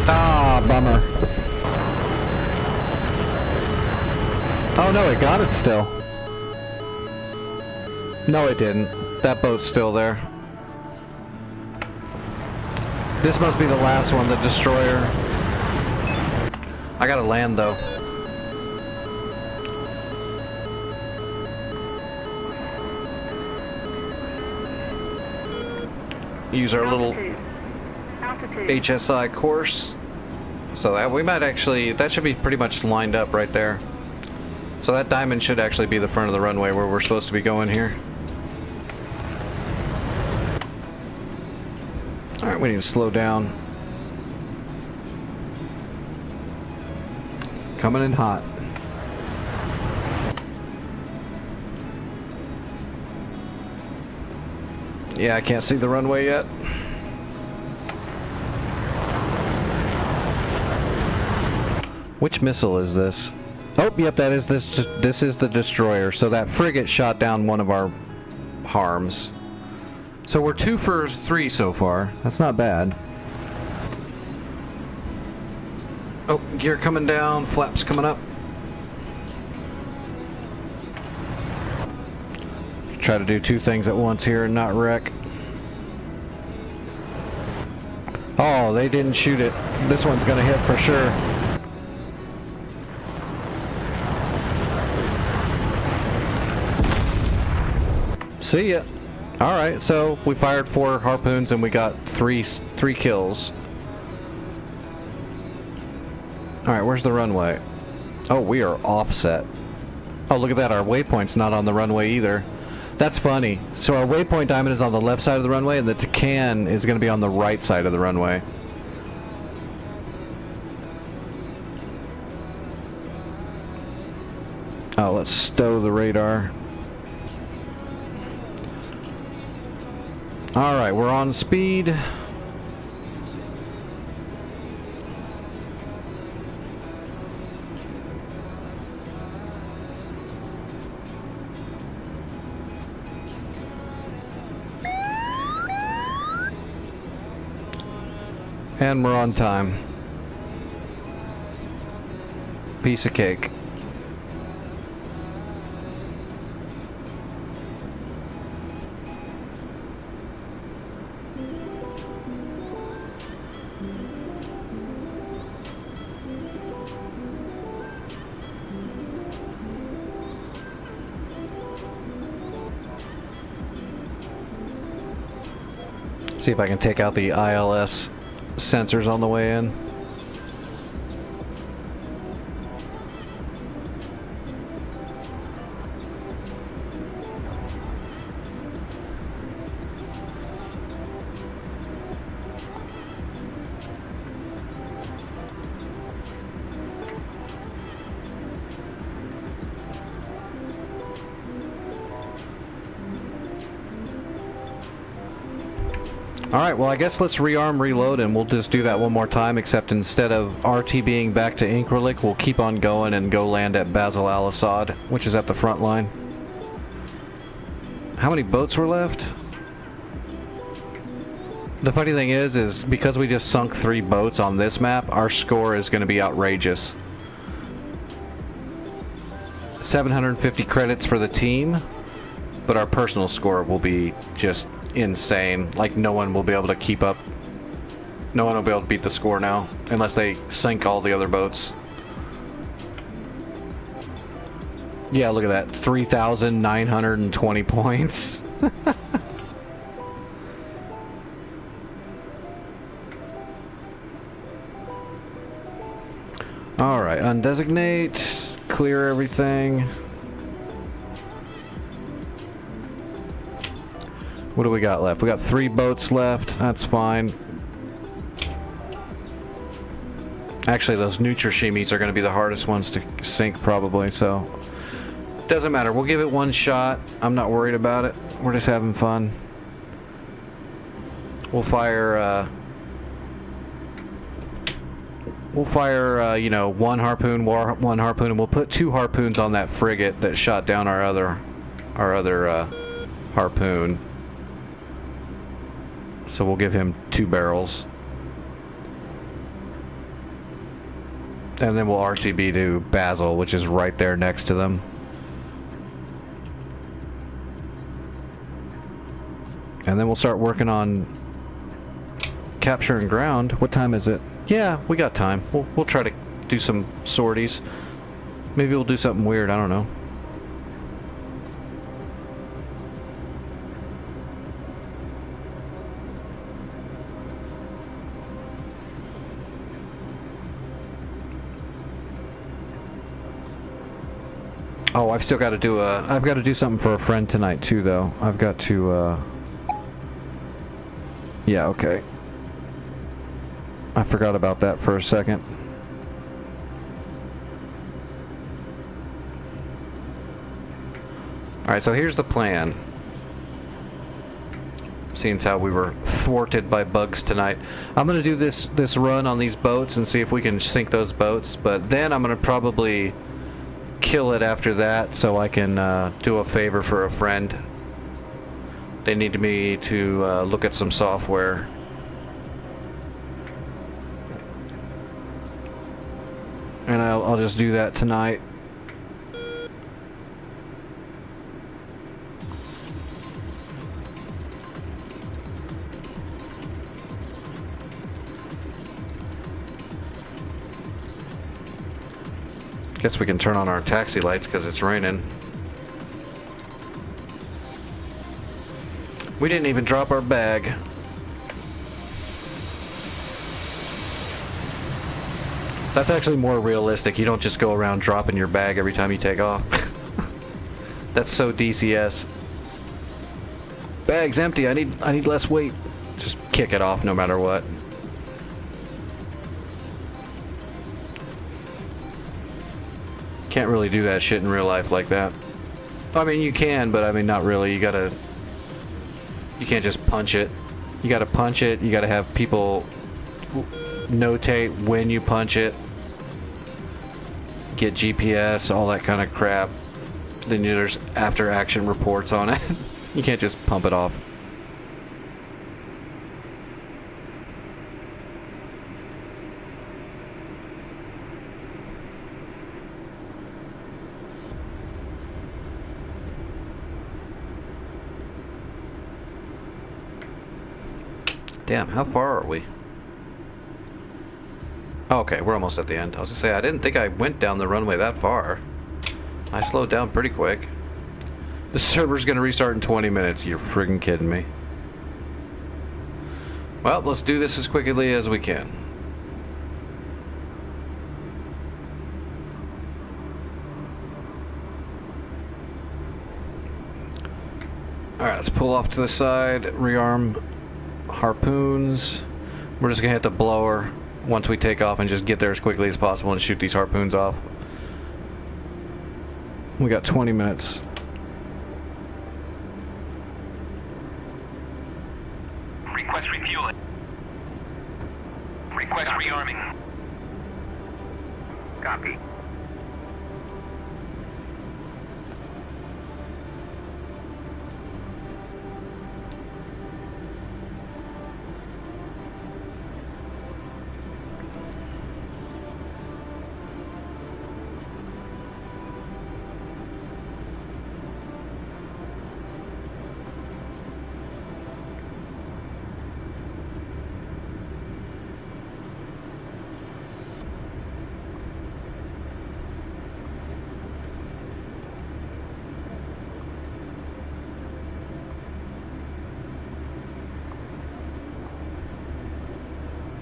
Ah, bummer. Oh no, it got it still. No, it didn't. That boat's still there. This must be the last one, the destroyer. I gotta land though. Use our little HSI course. So that we might actually, that should be pretty much lined up right there. So that diamond should actually be the front of the runway where we're supposed to be going here. Alright, we need to slow down. Coming in hot. Yeah, I can't see the runway yet. Which missile is this? Oh, yep, that is this. This is the destroyer. So that frigate shot down one of our harms. So we're 2 for 3 so far. That's not bad. Oh, gear coming down, flaps coming up. Try to do 2 things at once here and not wreck. Oh, they didn't shoot it. This one's gonna hit for sure. See ya. Alright, so we fired 4 harpoons and we got three kills. Alright, where's the runway? Oh, we are offset. Oh, look at that, our waypoint's not on the runway either. That's funny. So our waypoint diamond is on the left side of the runway, and the Tacan is going to be on the right side of the runway. Oh, let's stow the radar. Alright, we're on speed. And we're on time. Piece of cake. See if I can take out the ILS sensors on the way in. Alright, well I guess let's rearm, reload, and we'll just do that one more time, except instead of RTBing back to Incralik, we'll keep on going and go land at Basel al-Assad, which is at the front line. How many boats were left? The funny thing is because we just sunk 3 boats on this map, our score is going to be outrageous. 750 credits for the team, but our personal score will be just insane. Like, no one will be able to keep up. No one will be able to beat the score now, unless they sink all the other boats. Yeah, look at that. 3,920 points. Alright, undesignate. Clear everything. What do we got left? We got 3 boats left. That's fine. Actually, those Nutrashimis are going to be the hardest ones to sink, probably, so... Doesn't matter. We'll give it one shot. I'm not worried about it. We're just having fun. We'll fire, you know, 1 harpoon, 1 harpoon, and we'll put 2 harpoons on that frigate that shot down our other harpoon. So we'll give him 2 barrels. And then we'll RTB to Basel, which is right there next to them. And then we'll start working on capturing ground. What time is it? Yeah, we got time. We'll try to do some sorties. Maybe we'll do something weird, I don't know. Oh, I've still got to do I've got to do something for a friend tonight too, though. I've got to, yeah, okay. I forgot about that for a second. Alright, so here's the plan. Seeing as how we were thwarted by bugs tonight. I'm gonna do this run on these boats and see if we can sink those boats, but then I'm gonna probably kill it after that so I can do a favor for a friend. They need me to look at some software. And I'll just do that tonight. Guess we can turn on our taxi lights because it's raining. We didn't even drop our bag. That's actually more realistic. You don't just go around dropping your bag every time you take off. That's so DCS. Bag's empty. I need less weight. Just kick it off no matter what. Can't really do that shit in real life like that. I mean, you can, but I mean, not really. You can't just punch it. You gotta punch it. You gotta have people notate when you punch it. Get GPS, all that kind of crap. Then there's after action reports on it. You can't just pump it off. Damn, how far are we? Okay, we're almost at the end. I was gonna say, I didn't think I went down the runway that far. I slowed down pretty quick. The server's gonna restart in 20 minutes. You're friggin' kidding me. Well, let's do this as quickly as we can. Alright, let's pull off to the side, rearm harpoons. We're just gonna hit the blower once we take off and just get there as quickly as possible and shoot these harpoons off. We got 20 minutes. Request refueling. Request rearming. Copy.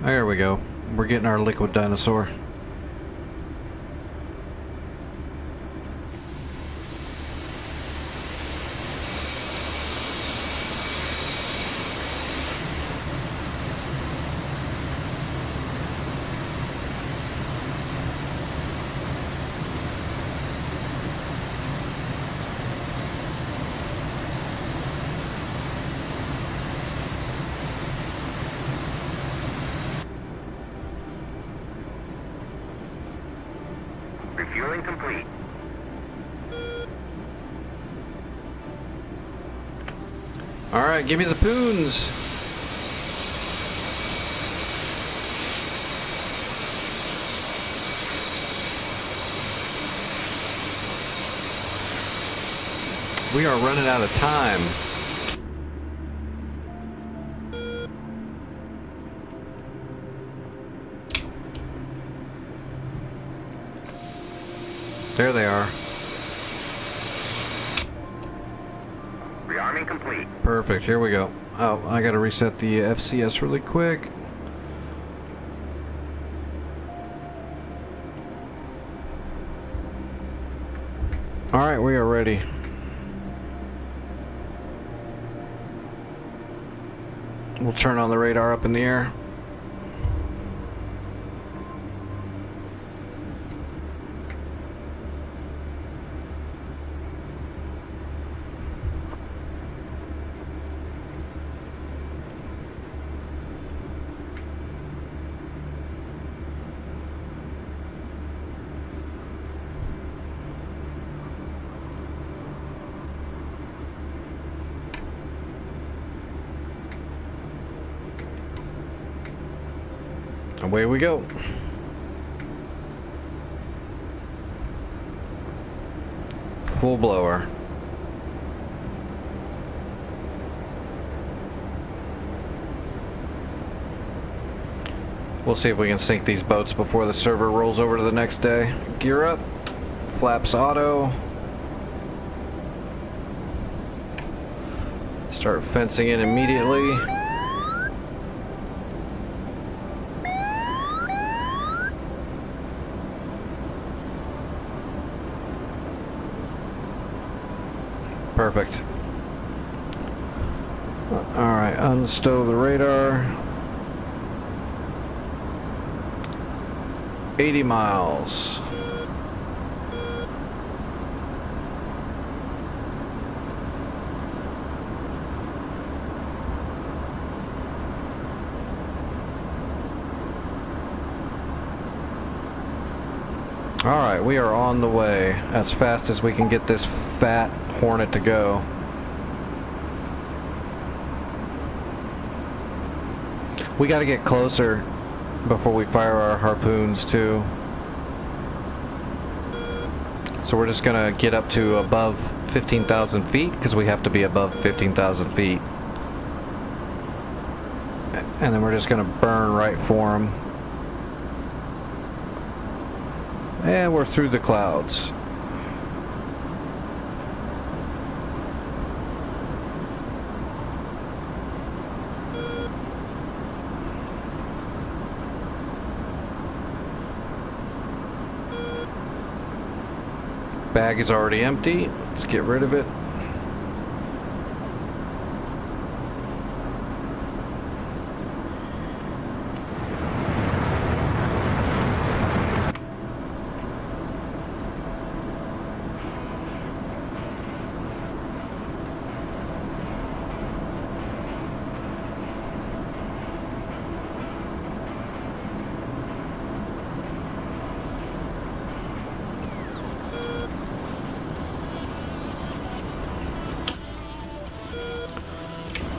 There we go. We're getting our liquid dinosaur. Refueling complete. Alright, give me the poons. We are running out of time. There they are. Rearming complete. Perfect, here we go. Oh, I gotta reset the FCS really quick. Alright, we are ready. We'll turn on the radar up in the air. Away we go. Full blower. We'll see if we can sink these boats before the server rolls over to the next day. Gear up. Flaps auto. Start fencing in immediately. Perfect. Alright, unstow the radar. 80 miles. Alright, we are on the way as fast as we can get this fat Hornet to go. We gotta get closer before we fire our harpoons too. So we're just gonna get up to above 15,000 feet because we have to be above 15,000 feet. And then we're just gonna burn right for them. And we're through the clouds. Bag is already empty. Let's get rid of it.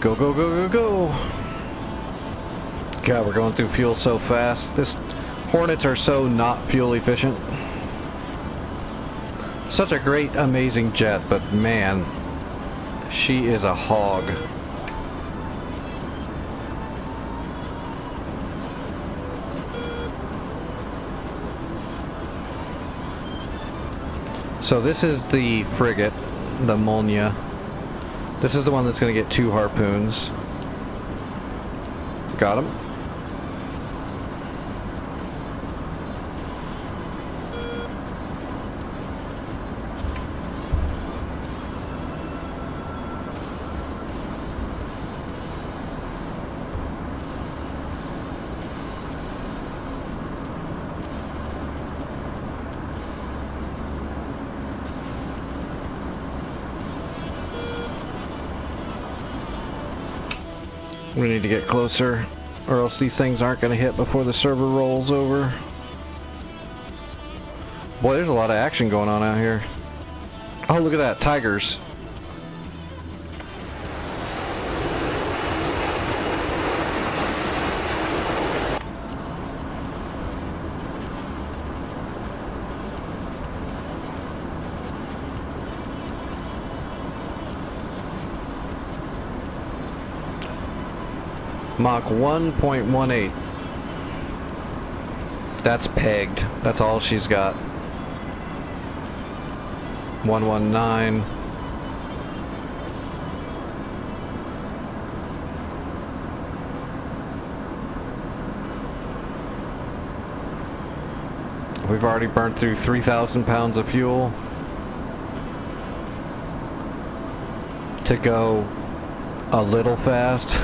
Go, go, go, go, go. God, we're going through fuel so fast. This Hornets are so not fuel efficient. Such a great, amazing jet, but man, she is a hog. So this is the frigate, the Molnia. This is the one that's going to get 2 harpoons. Got him. We need to get closer, or else these things aren't going to hit before the server rolls over. Boy, there's a lot of action going on out here. Oh, look at that, tigers. Mach 1.18. That's pegged. That's all she's got. 119. We've already burnt through 3,000 pounds of fuel to go a little fast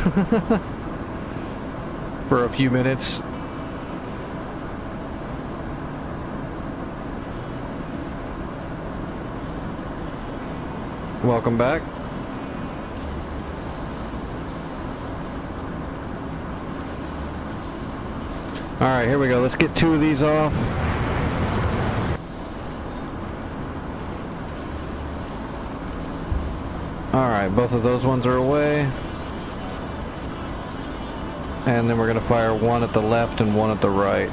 for a few minutes. Welcome back. All right, here we go. Let's get 2 of these off. All right, both of those ones are away. And then we're going to fire 1 at the left and 1 at the right.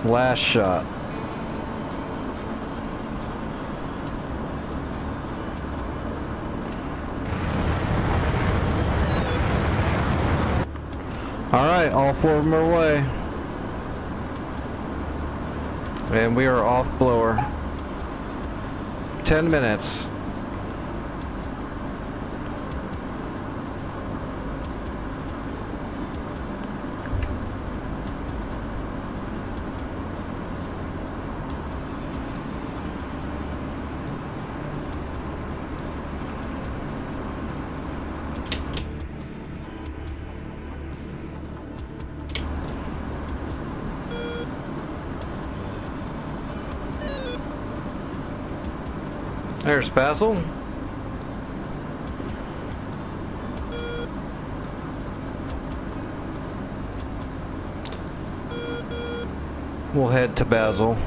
Last shot. Alright, all 4 of them are away. And we are off blower. 10 minutes. There's Basil. We'll head to Basil.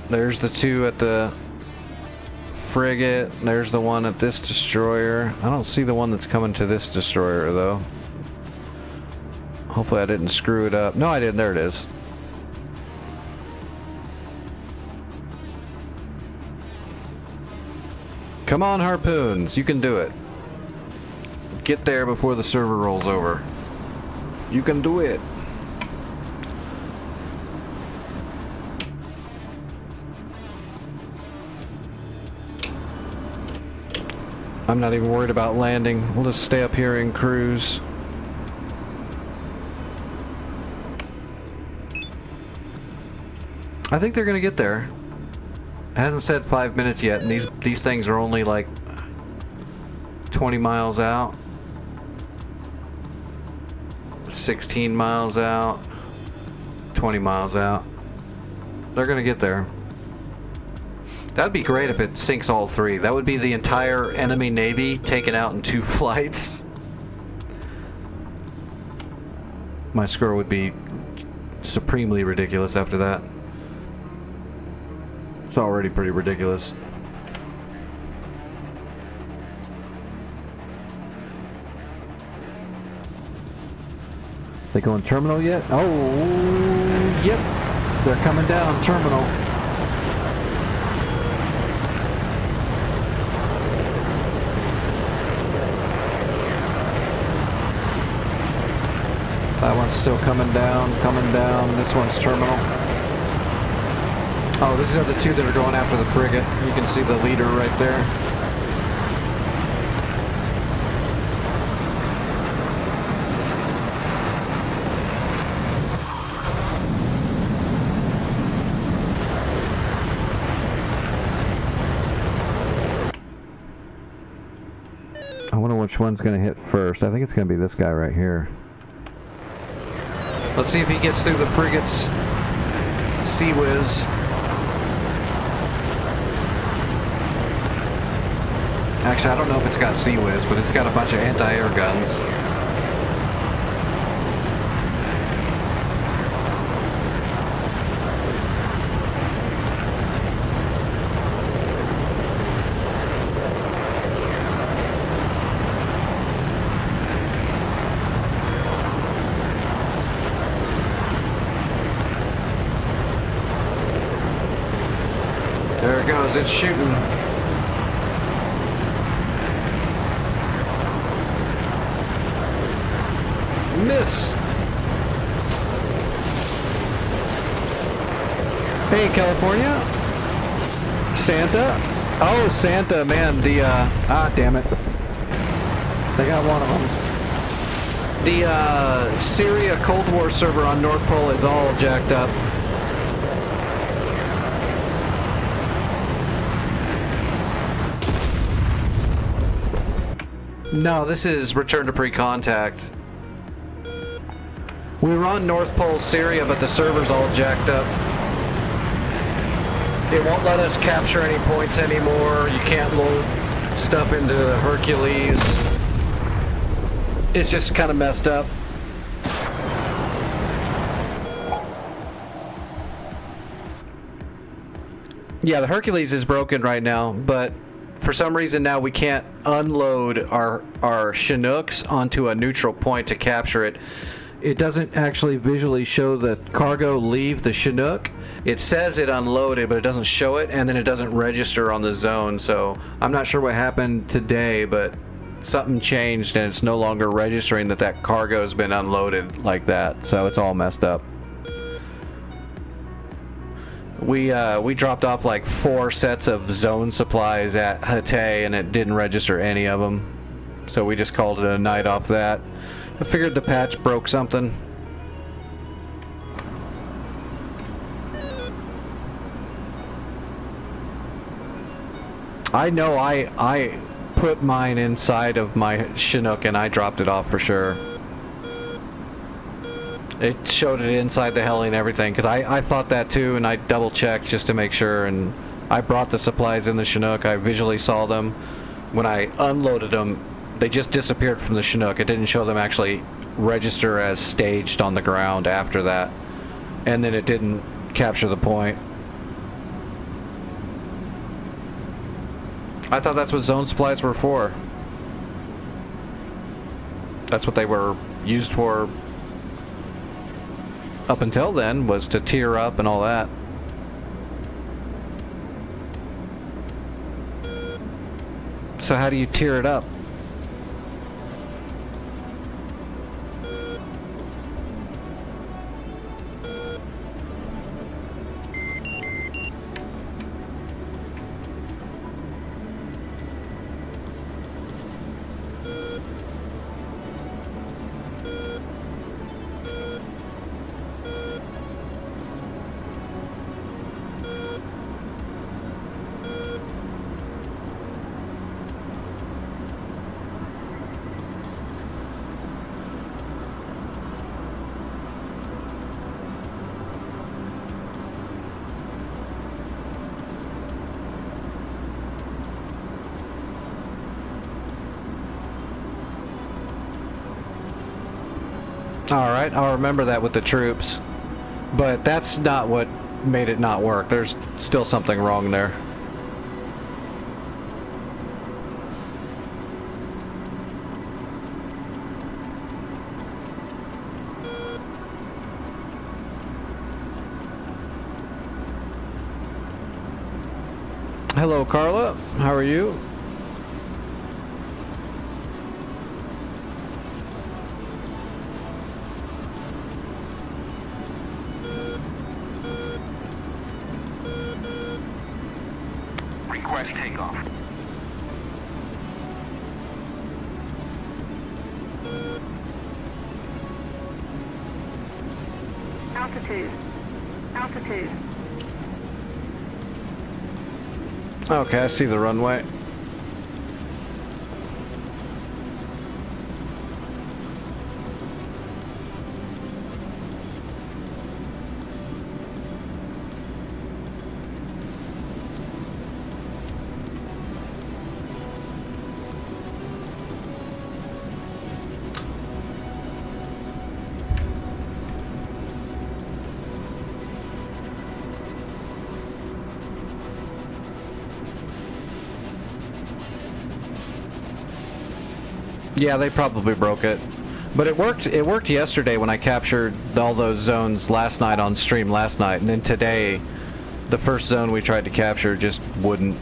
There's the 2 at the frigate. There's the one at this destroyer. I don't see the one that's coming to this destroyer, though. Hopefully I didn't screw it up. No, I didn't. There it is. Come on, Harpoons. You can do it. Get there before the server rolls over. You can do it. I'm not even worried about landing. We'll just stay up here and cruise. I think they're gonna get there. It hasn't said 5 minutes yet, and these things are only like 20 miles out. 16 miles out. 20 miles out. They're gonna get there. That'd be great if it sinks all 3. That would be the entire enemy navy taken out in 2 flights. My score would be supremely ridiculous after that. It's already pretty ridiculous. They going terminal yet? Oh, yep. They're coming down terminal. That one's still coming down, This one's terminal. Oh, these are the 2 that are going after the frigate. You can see the leader right there. I wonder which one's going to hit first. I think it's going to be this guy right here. Let's see if he gets through the frigate's sea whiz. Actually, I don't know if it's got sea whiz, but it's got a bunch of anti-air guns. There it goes, it's shooting. Miss! Hey, California? Santa? Oh, Santa, man, damn it. They got one of them. The, Syria Cold War server on North Pole is all jacked up. No, this is return to pre-contact. We were on North Pole Syria, but the server's all jacked up. It won't let us capture any points anymore. You can't load stuff into Hercules. It's just kind of messed up. Yeah, the Hercules is broken right now, but for some reason now we can't unload our Chinooks onto a neutral point to capture it. It doesn't actually visually show the cargo leave the Chinook. It says it unloaded, but it doesn't show it, and then it doesn't register on the zone. So I'm not sure what happened today, but something changed, and it's no longer registering that cargo's been unloaded like that. So it's all messed up. We dropped off like 4 sets of zone supplies at Hatay, and it didn't register any of them. So we just called it a night off that. I figured the patch broke something. I know I put mine inside of my Chinook and I dropped it off for sure. It showed it inside the heli and everything, because I thought that too, and I double checked just to make sure, and I brought the supplies in the Chinook. I visually saw them. When I unloaded them, they just disappeared from the Chinook. It didn't show them actually register as staged on the ground after that, and then it didn't capture the point. I thought that's what zone supplies were for. That's what they were used for up until then, was to tier up and all that. So how do you tier it up? Alright, I'll remember that with the troops. But that's not what made it not work. There's still something wrong there. Hello, Carla. How are you? Request takeoff. Altitude. Altitude. Okay, I see the runway. Yeah, they probably broke it. But it worked yesterday when I captured all those zones last night on stream last night, and then today the first zone we tried to capture just wouldn't.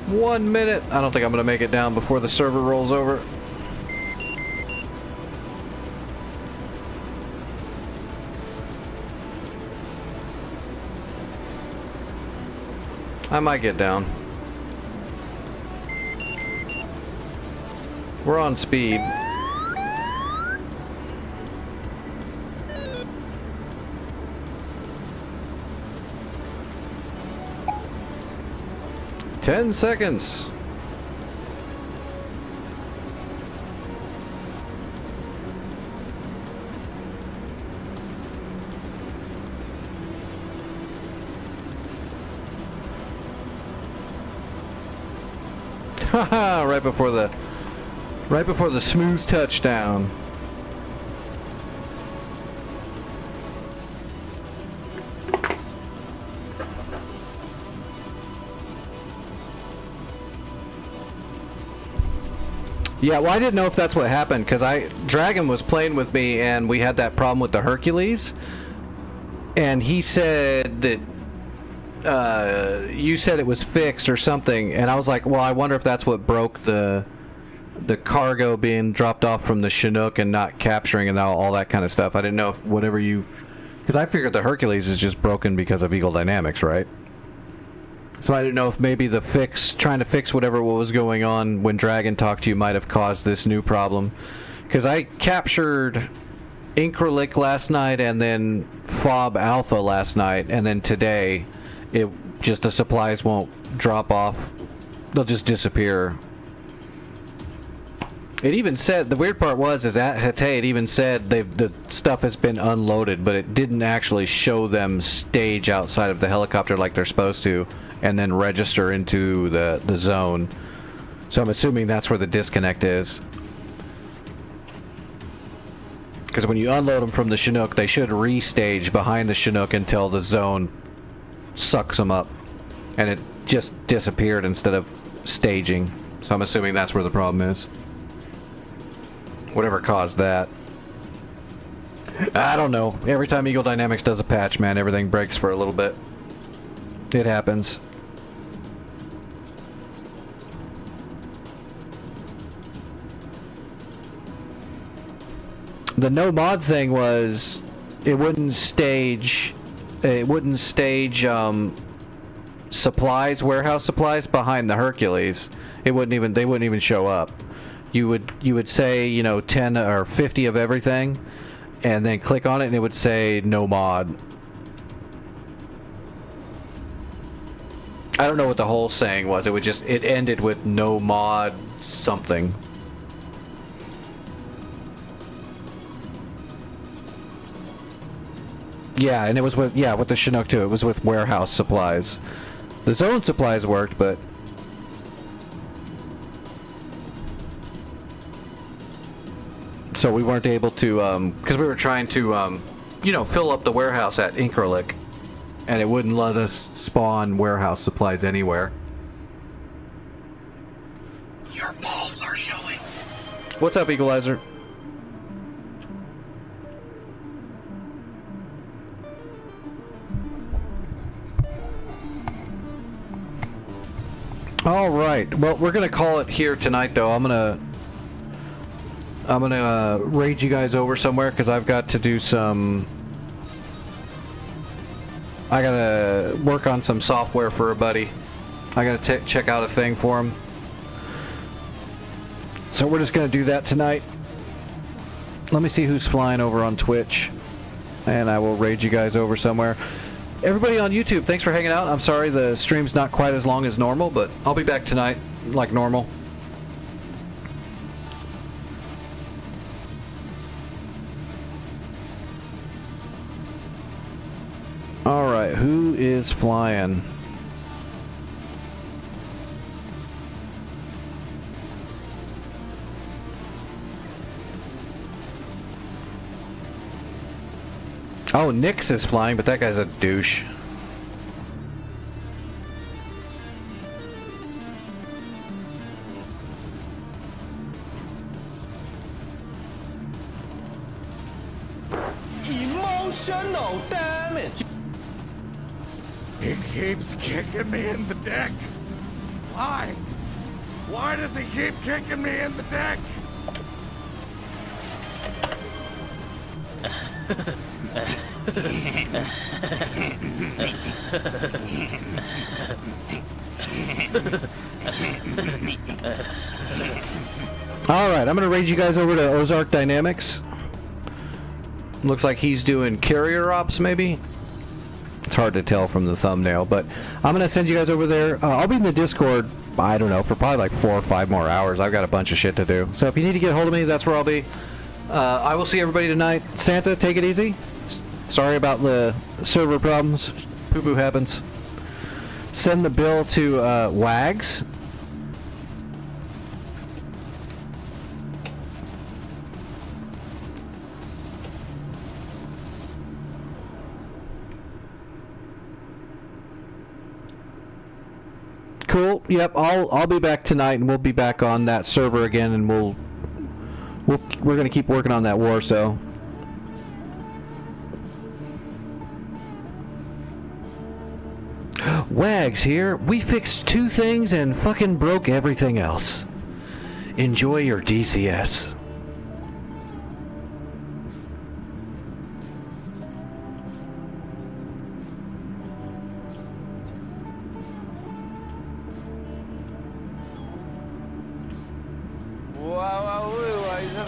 One minute. I don't think I'm gonna make it down before the server rolls over. I might get down. We're on speed. 10 seconds. Haha, right before the smooth touchdown. Yeah, well, I didn't know if that's what happened because Dragon was playing with me and we had that problem with the Hercules, and he said that you said it was fixed or something, and I was like, well, I wonder if that's what broke the cargo being dropped off from the Chinook and not capturing and all that kind of stuff. I didn't know if whatever you, because I figured the Hercules is just broken because of Eagle Dynamics, right? So I didn't know if maybe the trying to fix what was going on when Dragon talked to you might have caused this new problem. Because I captured Increlic last night and then Fob Alpha last night, and then today the supplies won't drop off. They'll just disappear. It even said, the weird part is at Hatay it even said the stuff has been unloaded, but it didn't actually show them stage outside of the helicopter like they're supposed to, and then register into the zone. So I'm assuming that's where the disconnect is. Because when you unload them from the Chinook, they should restage behind the Chinook until the zone sucks them up. And it just disappeared instead of staging. So I'm assuming that's where the problem is. Whatever caused that. I don't know. Every time Eagle Dynamics does a patch, man, everything breaks for a little bit. It happens. The no mod thing was it wouldn't stage supplies, warehouse supplies behind the Hercules. They wouldn't even show up. You would say, 10 or 50 of everything, and then click on it and it would say no mod. I don't know what the whole saying was. It ended with no mod something. Yeah, and it was with the Chinook too. It was with warehouse supplies. The zone supplies worked, but so we weren't able to because we were trying to fill up the warehouse at Increlic, and it wouldn't let us spawn warehouse supplies anywhere. Your balls are showing. What's up, Equalizer? All right. Well, we're gonna call it here tonight, though. I'm gonna raid you guys over somewhere because I've got to do some. I gotta work on some software for a buddy. I gotta check out a thing for him. So we're just gonna do that tonight. Let me see who's flying over on Twitch, and I will raid you guys over somewhere. Everybody on YouTube, thanks for hanging out. I'm sorry the stream's not quite as long as normal, but I'll be back tonight like normal. Alright, who is flying? Oh, Nyx is flying, but that guy's a douche. Emotional damage. He keeps kicking me in the dick. Why? Why does he keep kicking me in the dick? Alright, I'm gonna raid you guys over to Ozark Dynamics. Looks like he's doing carrier ops, maybe? It's hard to tell from the thumbnail, but I'm going to send you guys over there. I'll be in the Discord, I don't know, for probably like 4 or 5 more hours. I've got a bunch of shit to do. So if you need to get a hold of me, that's where I'll be. I will see everybody tonight. Santa, take it easy. Sorry about the server problems. Poo-poo happens. Send the bill to Wags. Cool. Yep. I'll be back tonight, and we'll be back on that server again, and we're gonna keep working on that war. So. Wags here. We fixed 2 things and fucking broke everything else. Enjoy your DCS.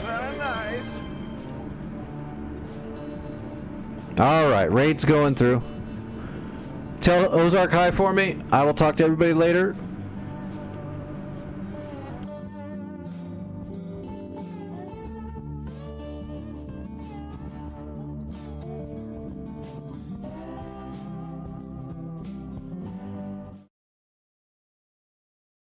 Very nice. Alright, raid's going through. Tell Ozark hi for me. I will talk to everybody later.